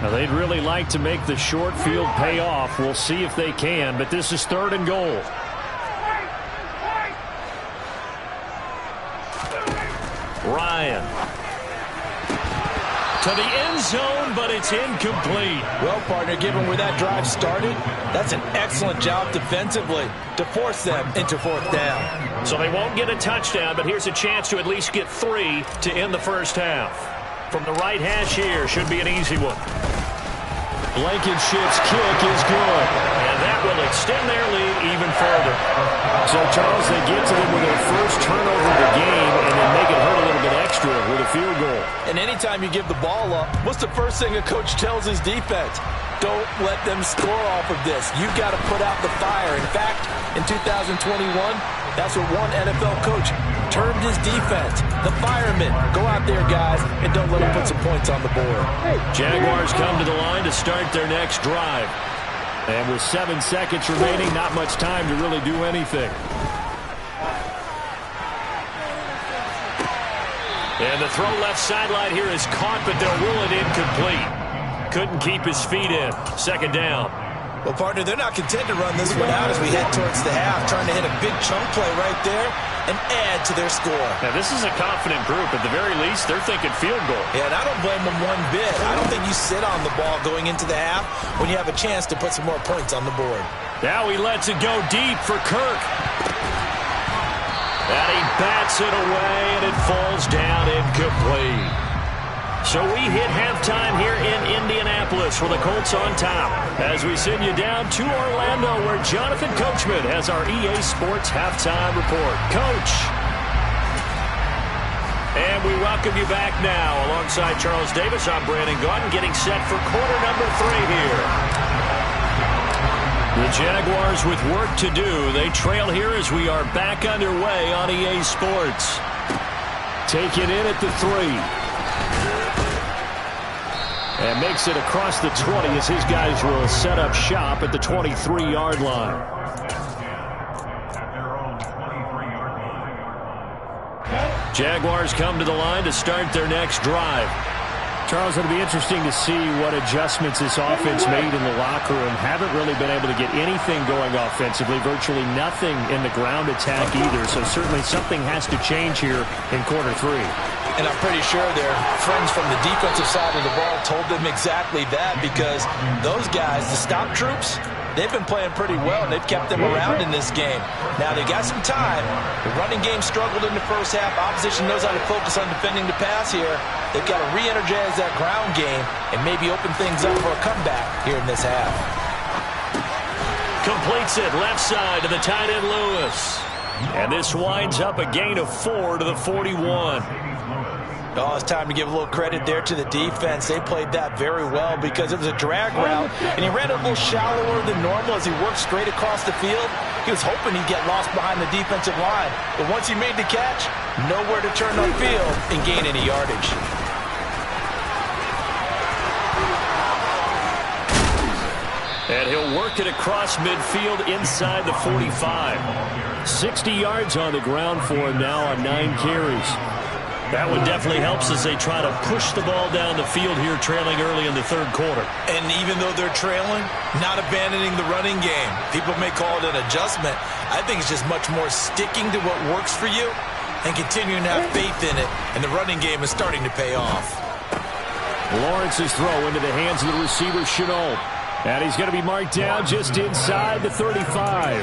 Now, they'd really like to make the short field pay off. We'll see if they can, but this is 3rd and goal. Ryan. to the end zone, but it's incomplete. Well, partner, given where that drive started, that's an excellent job defensively to force them into fourth down. So they won't get a touchdown, but here's a chance to at least get 3 to end the first half. From the right hash here, should be an easy one. Blankenship's kick is good. And that will extend their lead even further. So, Charles, they get to them with their first turnover of the game and then make it hurt a little bit extra with a field goal. And anytime you give the ball up, what's the first thing a coach tells his defense? Don't let them score off of this. You've got to put out the fire. In fact, in 2021, that's what one NFL coach termed his defense. The firemen. Go out there, guys, and don't let them put some points on the board. Jaguars come to the line to start their next drive. And with 7 seconds remaining, not much time to really do anything. And the throw left sideline here is caught, but they'll rule it incomplete. Couldn't keep his feet in. Second down. Well, partner, they're not content to run this one out as we head towards the half, trying to hit a big chunk play right there and add to their score. Now, this is a confident group. At the very least, they're thinking field goal. Yeah, and I don't blame them one bit. I don't think you sit on the ball going into the half when you have a chance to put some more points on the board. Now he lets it go deep for Kirk. And he bats it away, and it falls down incomplete. So we hit halftime here in Indianapolis with the Colts on top as we send you down to Orlando where Jonathan Coachman has our EA Sports halftime report. Coach. And we welcome you back now. Alongside Charles Davis, I'm Brandon Gaudin getting set for quarter number 3 here. The Jaguars with work to do. They trail here as we are back underway on EA Sports. Taken in at the 3. And makes it across the 20 as his guys will set up shop at the 23-yard line. Jaguars come to the line to start their next drive. Charles, it'll be interesting to see what adjustments this offense made in the locker room. Haven't really been able to get anything going offensively. Virtually nothing in the ground attack either. So certainly something has to change here in quarter 3. And I'm pretty sure their friends from the defensive side of the ball told them exactly that, because those guys, the stop troops, they've been playing pretty well, and they've kept them around in this game. Now, they got some time. The running game struggled in the first half. Opposition knows how to focus on defending the pass here. They've got to re-energize that ground game and maybe open things up for a comeback here in this half. Completes it left side to the tight end Lewis. And this winds up a gain of 4 to the 41. Oh, it's time to give a little credit there to the defense. They played that very well because it was a drag route, and he ran a little shallower than normal as he worked straight across the field. He was hoping he'd get lost behind the defensive line, but once he made the catch, nowhere to turn upfield and gain any yardage. And he'll work it across midfield inside the 45. 60 yards on the ground for him now on 9 carries. That one definitely helps as they try to push the ball down the field here, trailing early in the third quarter. And even though they're trailing, not abandoning the running game. People may call it an adjustment. I think it's just much more sticking to what works for you and continuing to have faith in it. And the running game is starting to pay off. Lawrence's throw into the hands of the receiver, Chenault. And he's going to be marked down just inside the 35.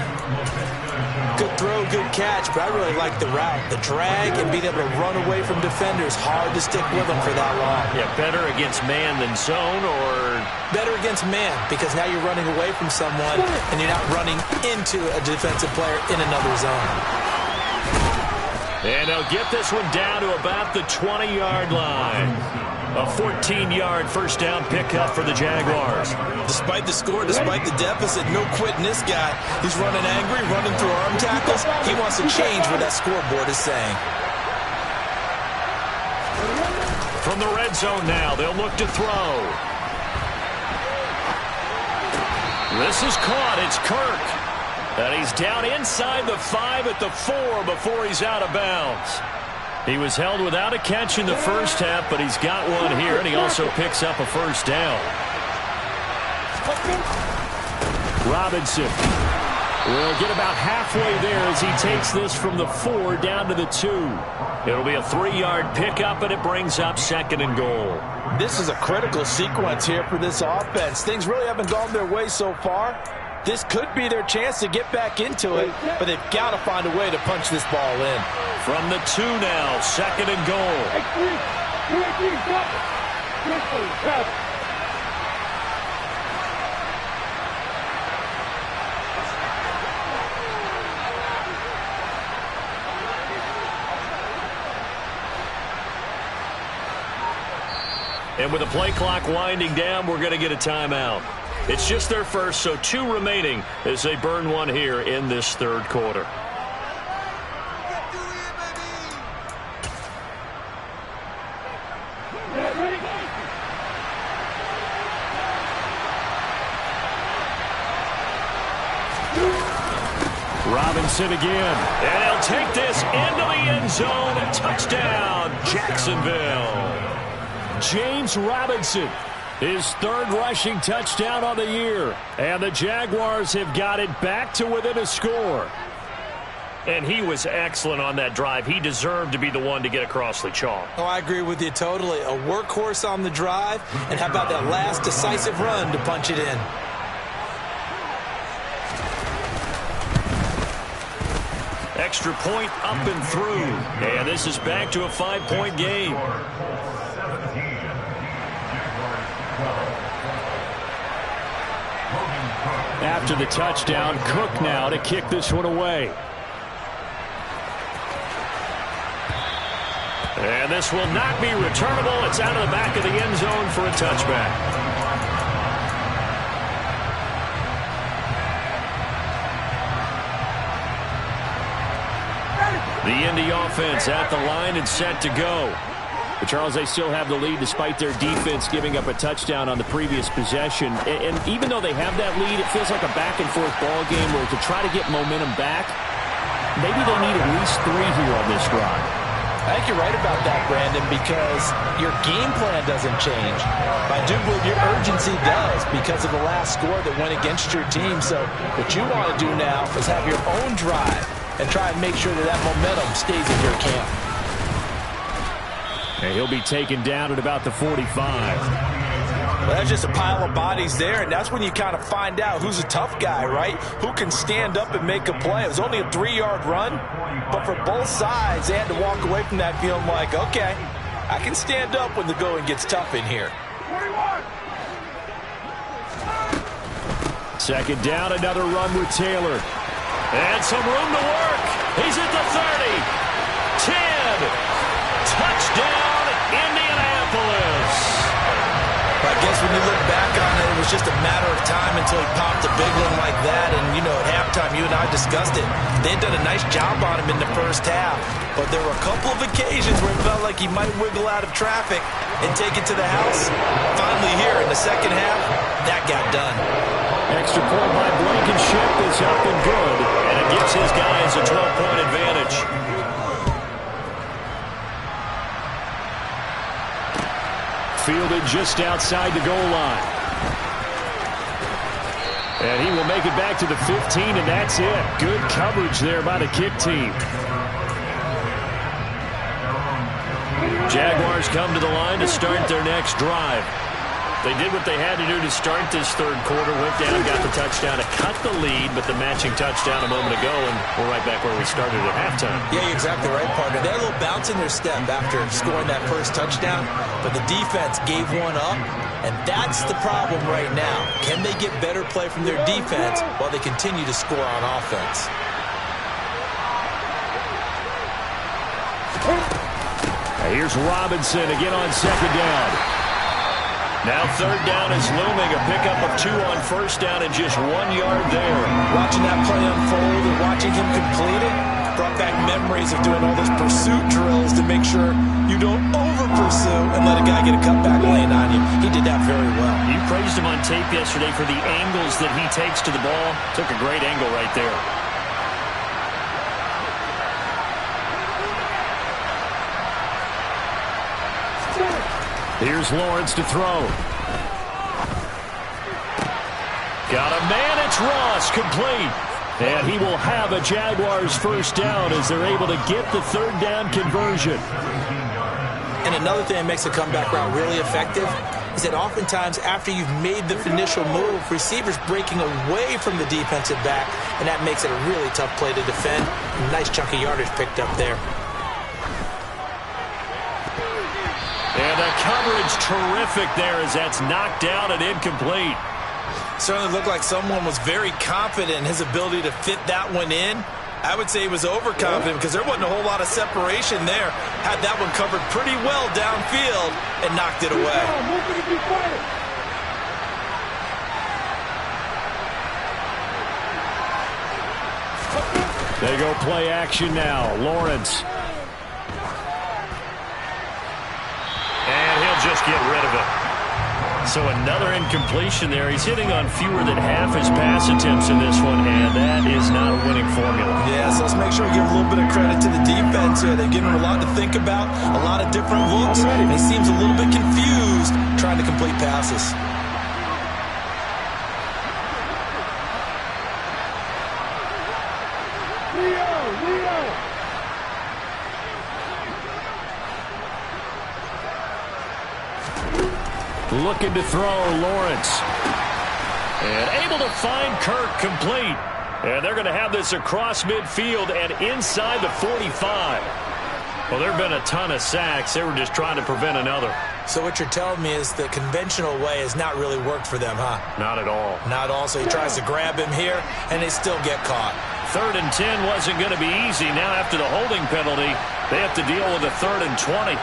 Good throw, good catch, but I really like the route. The drag and being able to run away from defenders, hard to stick with them for that long. Yeah, better against man than zone, or? Better against man, because now you're running away from someone and you're not running into a defensive player in another zone. And they'll get this one down to about the 20-yard line. A 14-yard first down pickup for the Jaguars. Despite the score, despite the deficit, no quitting this guy. He's running angry, running through arm tackles. He wants to change what that scoreboard is saying. From the red zone now, they'll look to throw. This is caught. It's Kirk. And he's down inside the 5 at the 4 before he's out of bounds. He was held without a catch in the first half, but he's got one here, and he also picks up a first down. Robinson. We'll get about halfway there as he takes this from the 4 down to the 2. It'll be a 3-yard pickup, and it brings up 2nd and goal. This is a critical sequence here for this offense. Things really haven't gone their way so far. This could be their chance to get back into it, but they've got to find a way to punch this ball in. From the 2 now, 2nd and goal. And with the play clock winding down, we're going to get a timeout. It's just their first, so 2 remaining as they burn one here in this 3rd quarter. Robinson again, and he'll take this into the end zone. Touchdown, Jacksonville. James Robinson, his 3rd rushing touchdown on the year. And the Jaguars have got it back to within a score. And he was excellent on that drive. He deserved to be the one to get across the chalk. Oh, I agree with you totally. A workhorse on the drive. And how about that last decisive run to punch it in? Extra point up and through. And this is back to a 5-point game. After the touchdown, Cook now to kick this one away. And this will not be returnable. It's out of the back of the end zone for a touchback. The Indy offense at the line and set to go. But Charles, they still have the lead despite their defense giving up a touchdown on the previous possession. And even though they have that lead, it feels like a back-and-forth ball game where to try to get momentum back, maybe they need at least 3 here on this drive. I think you're right about that, Brandon, because your game plan doesn't change. But I do believe your urgency does because of the last score that went against your team. So what you want to do now is have your own drive and try and make sure that that momentum stays in your camp. And he'll be taken down at about the 45. Well, that's just a pile of bodies there, and that's when you kind of find out who's a tough guy, right? Who can stand up and make a play. It was only a 3-yard run, but for both sides, they had to walk away from that feeling like, okay, I can stand up when the going gets tough in here. 2nd down, another run with Taylor. And some room to work. He's at the 30. 10. Touchdown, Indianapolis. I guess when you look back on it, it was just a matter of time until he popped a big one like that. And, you know, at halftime, you and I discussed it. They had done a nice job on him in the first half. But there were a couple of occasions where it felt like he might wiggle out of traffic and take it to the house. Finally here in the second half, that got done. Extra point by Blankenship is up and good. And it gives his guys a 12-point advantage. Fielded just outside the goal line. And he will make it back to the 15, and that's it. Good coverage there by the kick team. Jaguars come to the line to start their next drive. They did what they had to do to start this 3rd quarter. Went down, got the touchdown to cut the lead, but the matching touchdown a moment ago, and we're right back where we started at halftime. Yeah, you're exactly right, partner. They had a little bounce in their step after scoring that first touchdown, but the defense gave one up, and that's the problem right now. Can they get better play from their defense while they continue to score on offense? Here's Robinson again on 2nd down. Now 3rd down is looming. A pickup of 2 on 1st down and just 1 yard there. Watching that play unfold and watching him complete it brought back memories of doing all those pursuit drills to make sure you don't over-pursue and let a guy get a cutback lane on you. He did that very well. You praised him on tape yesterday for the angles that he takes to the ball. Took a great angle right there. Here's Lawrence to throw. Got a man, it's Ross, complete. And he will have a Jaguars first down as they're able to get the third down conversion. And another thing that makes a comeback route really effective is that oftentimes after you've made the initial move, receivers breaking away from the defensive back, and that makes it a really tough play to defend. Nice chunk of yardage picked up there. And the coverage terrific there as that's knocked down and incomplete. Certainly looked like someone was very confident in his ability to fit that one in. I would say he was overconfident because there wasn't a whole lot of separation there. Had that one covered pretty well downfield and knocked it away. They go play action now. Lawrence. And he'll just get rid of it. So another incompletion there. He's hitting on fewer than half his pass attempts in this one, and that is not a winning formula. Yeah, so let's make sure we give a little bit of credit to the defense here. They've given him a lot to think about, a lot of different looks, and he seems a little bit confused trying to complete passes. Looking to throw, Lawrence. And able to find Kirk complete. And they're going to have this across midfield and inside the 45. Well, there have been a ton of sacks. They were just trying to prevent another. So what you're telling me is the conventional way has not really worked for them, huh? Not at all. Not at all. So he tries to grab him here, and they still get caught. 3rd and 10 wasn't going to be easy. Now after the holding penalty, they have to deal with a 3rd and 20.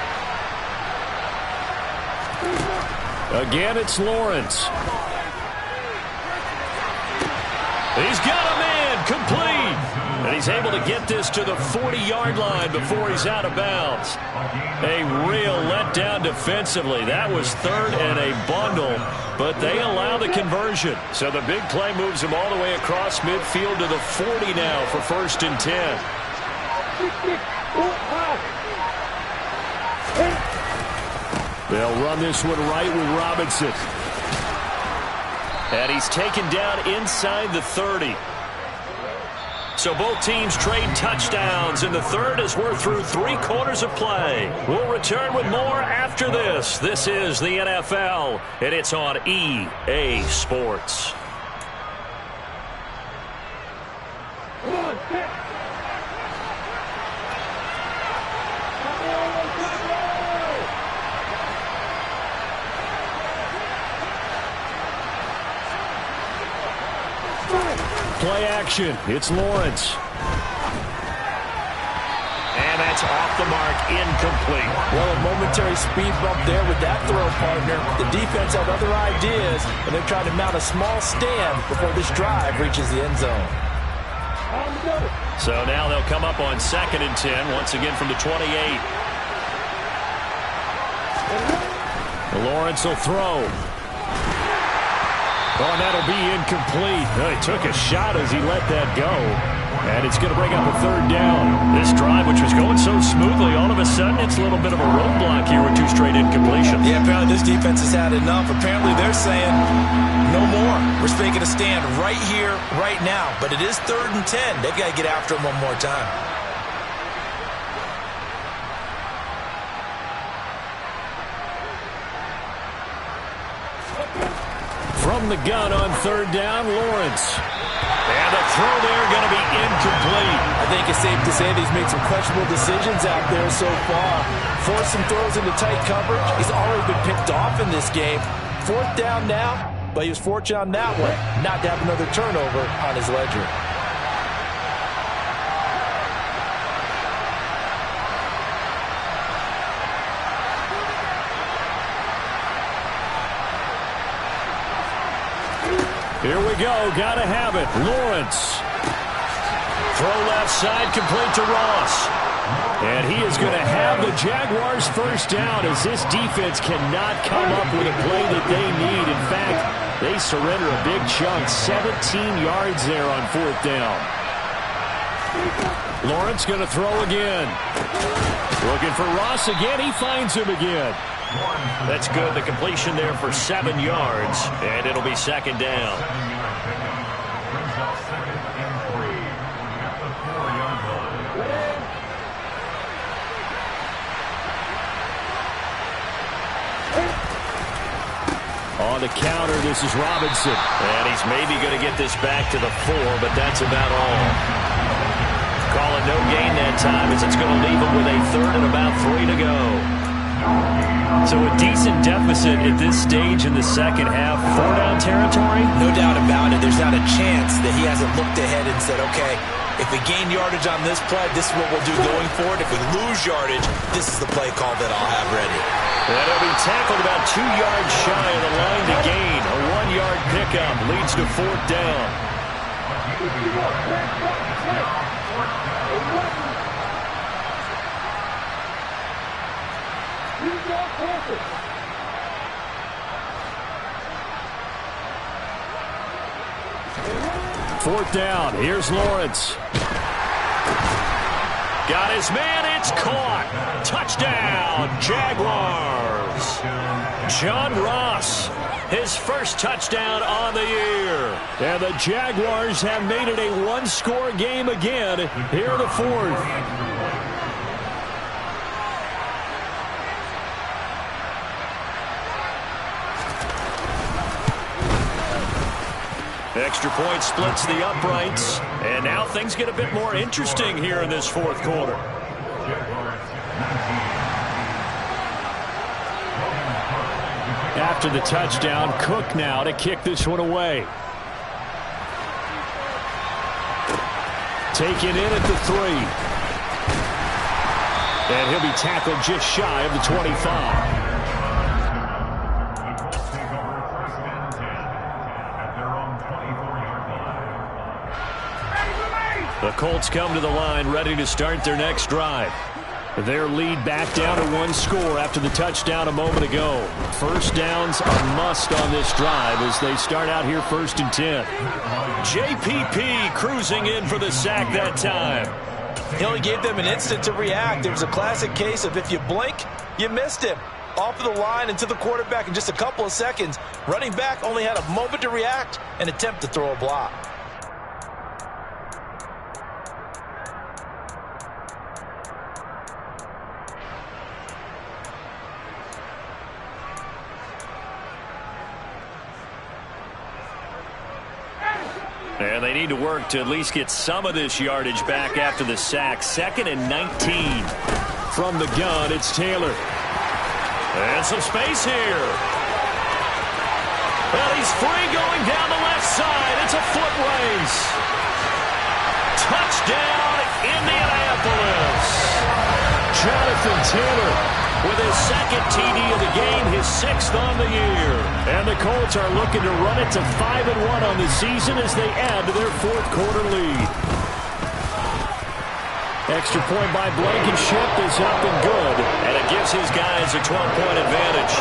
Again, it's Lawrence. He's got a man complete. And he's able to get this to the 40-yard line before he's out of bounds. A real letdown defensively. That was 3rd and a bundle, but they allow the conversion. So the big play moves him all the way across midfield to the 40 now for 1st and 10. They'll run this one right with Robinson. And he's taken down inside the 30. So both teams trade touchdowns in the 3rd as we're through 3 quarters of play. We'll return with more after this. This is the NFL, and it's on EA Sports. Play action. It's Lawrence. And that's off the mark, incomplete. Well, a momentary speed bump there with that throw, partner. The defense had other ideas, and they're trying to mount a small stand before this drive reaches the end zone. So now they'll come up on 2nd and 10, once again from the 28. Lawrence will throw. Oh, and that'll be incomplete. He took a shot as he let that go. And it's going to bring up a 3rd down. This drive, which was going so smoothly, all of a sudden it's a little bit of a roadblock here with 2 straight incompletions. Yeah, apparently this defense has had enough. Apparently they're saying, no more. We're making a stand right here, right now. But it is 3rd and 10. They've got to get after him one more time. From the gun on 3rd down, Lawrence. And the throw there going to be incomplete. I think it's safe to say that he's made some questionable decisions out there so far. Forced some throws into tight coverage. He's already been picked off in this game. 4th down now, but he was fortunate on that one not to have another turnover on his ledger. Here we go. Got to have it. Lawrence. Throw left side, complete to Ross. And he is going to have the Jaguars first down as this defense cannot come up with a play that they need. In fact, they surrender a big chunk. 17 yards there on 4th down. Lawrence going to throw again. Looking for Ross again. He finds him again. That's good. The completion there for 7 yards, and it'll be 2nd down. On the counter, this is Robinson. And he's maybe going to get this back to the 4, but that's about all. Call it no gain that time as it's going to leave him with a third and about 3 to go. So a decent deficit at this stage in the second half. 4-down territory? No doubt about it. There's not a chance that he hasn't looked ahead and said, okay, if we gain yardage on this play, this is what we'll do going forward. If we lose yardage, this is the play call that I'll have ready. And he'll be tackled about 2 yards shy of the line to gain. A 1-yard pickup leads to 4th down. Fourth down. Here's Lawrence. Got his man. It's caught. Touchdown, Jaguars. John Ross, his first touchdown on the year. And the Jaguars have made it a one-score game again here in the fourth. Extra point splits the uprights. And now things get a bit more interesting here in this fourth quarter. After the touchdown, Cook now to kick this one away. Taken in at the 3. And he'll be tackled just shy of the 25. The Colts come to the line ready to start their next drive. Their lead back down to 1 score after the touchdown a moment ago. First downs a must on this drive as they start out here 1st and 10. JPP cruising in for the sack that time. He only gave them an instant to react. It was a classic case of if you blink, you missed him. Off of the line and to the quarterback in just a couple of seconds. Running back only had a moment to react and attempt to throw a block. And they need to work to at least get some of this yardage back after the sack. 2nd and 19. From the gun, it's Taylor. And some space here. Well, he's free going down the left side. It's a foot race. Touchdown, Indianapolis. Jonathan Taylor with his 2nd TD of the game, his 6th on the year. And the Colts are looking to run it to 5-1 on the season as they add to their 4th quarter lead. Extra point by Blankenship is up and good. And it gives his guys a 12-point advantage.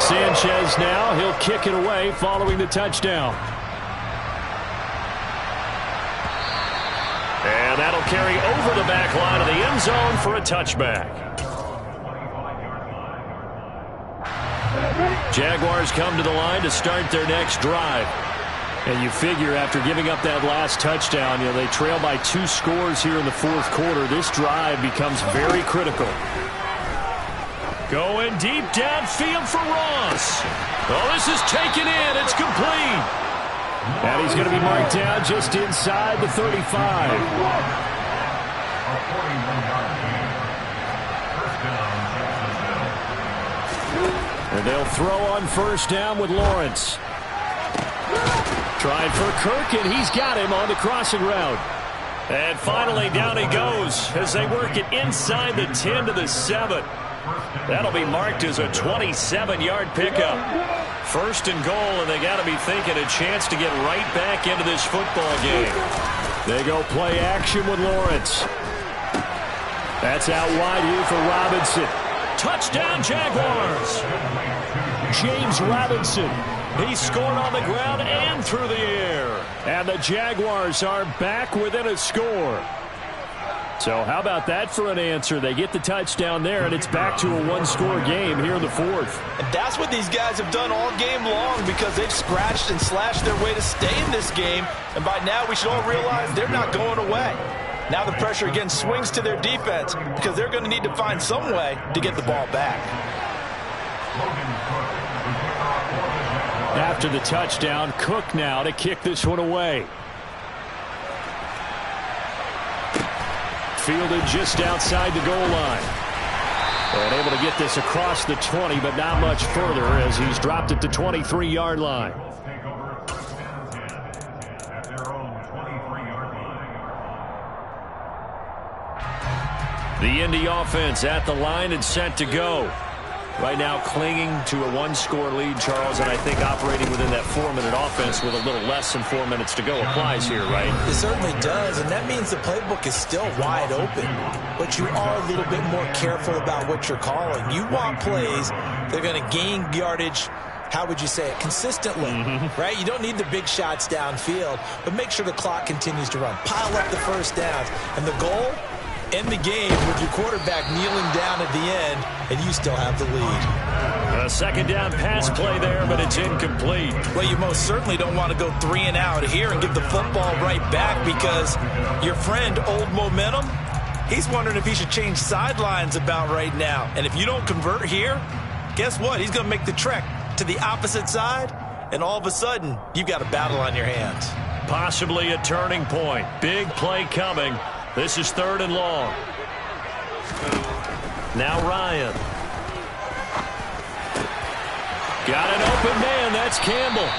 Sanchez now, he'll kick it away following the touchdown. And that'll carry over the back line of the end zone for a touchback. Jaguars come to the line to start their next drive. And you figure after giving up that last touchdown, they trail by 2 scores here in the 4th quarter. This drive becomes very critical. Going deep downfield for Ross. Oh, this is taken in. It's complete. And he's going to be marked down just inside the 35. And they'll throw on 1st down with Lawrence. Trying for Kirk, and he's got him on the crossing route. And finally down he goes as they work it inside the 10 to the 7. That'll be marked as a 27-yard pickup. 1st and goal, and they got to be thinking a chance to get right back into this football game. They go play action with Lawrence. That's out wide here for Robinson. Touchdown, Jaguars. James Robinson. He scored on the ground and through the air. And the Jaguars are back within a score. So how about that for an answer? They get the touchdown there, and it's back to a 1-score game here in the 4th. And that's what these guys have done all game long because they've scratched and slashed their way to stay in this game. And by now, we should all realize they're not going away. Now the pressure again swings to their defense because they're going to need to find some way to get the ball back. After the touchdown, Cook now to kick this one away. Fielded just outside the goal line. And able to get this across the 20, but not much further as he's dropped it to 23-yard line. The Indy offense at the line and set to go. Right now clinging to a one-score lead, Charles, and I think operating within that 4-minute offense with a little less than 4 minutes to go applies here, right? It certainly does, and that means the playbook is still wide open. But you are a little bit more careful about what you're calling. You want plays that are going to gain yardage, how would you say it, consistently, right? You don't need the big shots downfield, but make sure the clock continues to run. Pile up the first downs, and the goal, end the game with your quarterback kneeling down at the end, and you still have the lead. A second down pass play there, but it's incomplete. Well, you most certainly don't want to go 3 and out here and give the football right back because your friend, Old Momentum, he's wondering if he should change sidelines about right now. And if you don't convert here, guess what? He's going to make the trek to the opposite side, and all of a sudden, you've got a battle on your hands. Possibly a turning point. Big play coming. This is 3rd and long. Now Ryan. Got an open man. That's Campbell.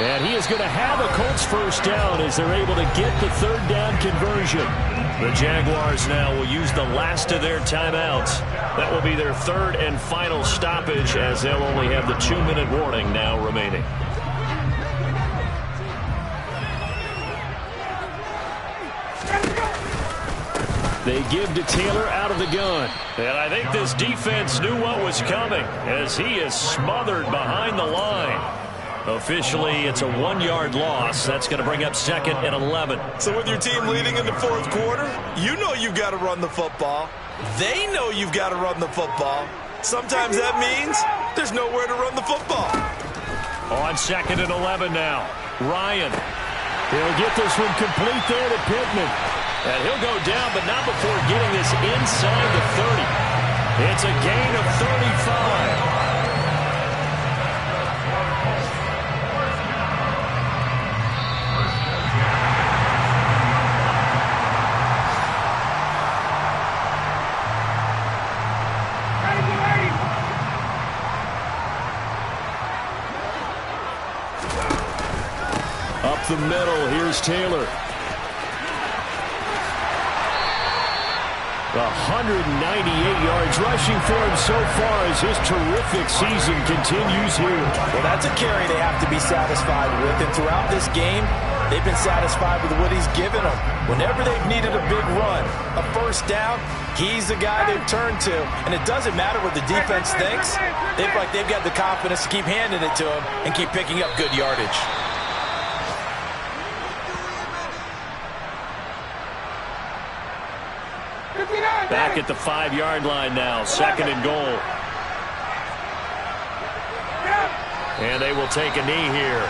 And he is going to have a Colts first down as they're able to get the 3rd down conversion. The Jaguars now will use the last of their timeouts. That will be their 3rd and final stoppage as they'll only have the 2-minute warning now remaining. They give to Taylor out of the gun. And I think this defense knew what was coming as he is smothered behind the line. Officially, it's a 1-yard loss. That's going to bring up 2nd and 11. So with your team leading in the 4th quarter, you know you've got to run the football. They know you've got to run the football. Sometimes that means there's nowhere to run the football. On 2nd and 11 now. Ryan. He'll get this one complete there to Pittman. And he'll go down, but not before getting this inside the 30. It's a gain of 35. Up the middle, here's Taylor. 198 yards rushing for him so far as his terrific season continues here. Well, that's a carry they have to be satisfied with. And throughout this game, they've been satisfied with what he's given them. Whenever they've needed a big run, a first down, he's the guy they've turned to. And it doesn't matter what the defense thinks. They've got the confidence to keep handing it to him and keep picking up good yardage. Back at the 5-yard line now, 2nd and goal. And they will take a knee here.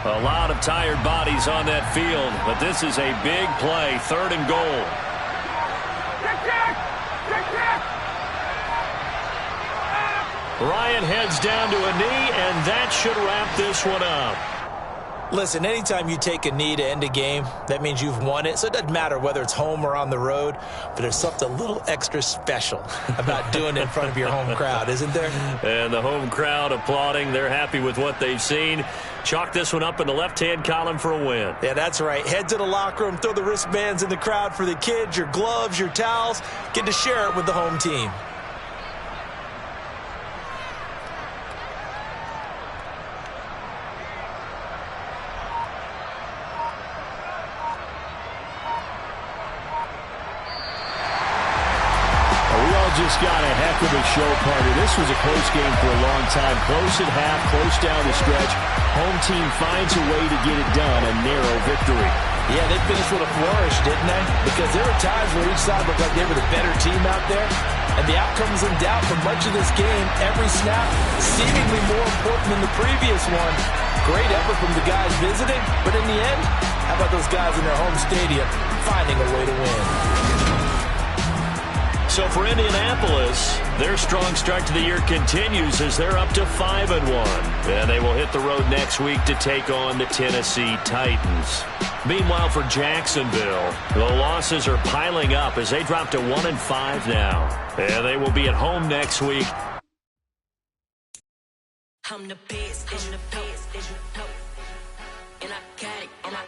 A lot of tired bodies on that field, but this is a big play, 3rd and goal. Ryan heads down to a knee, and that should wrap this one up. Listen, anytime you take a knee to end a game, that means you've won it. So it doesn't matter whether it's home or on the road, but there's something a little extra special about doing it in front of your home crowd, isn't there? And the home crowd applauding. They're happy with what they've seen. Chalk this one up in the left-hand column for a win. Yeah, that's right. Head to the locker room, throw the wristbands in the crowd for the kids, your gloves, your towels. Get to share it with the home team. Just got a heck of a show party. This was a close game for a long time. Close at half, close down the stretch. Home team finds a way to get it done. A narrow victory. Yeah, they finished with a flourish, didn't they? Because there were times where each side looked like they were the better team out there. And the outcome was in doubt for much of this game. Every snap seemingly more important than the previous one. Great effort from the guys visiting. But in the end, how about those guys in their home stadium finding a way to win. So for Indianapolis, their strong start to the year continues as they're up to 5-1. And they will hit the road next week to take on the Tennessee Titans. Meanwhile, for Jacksonville, the losses are piling up as they drop to 1-5 now. And they will be at home next week. I'm the best, and I got it, and I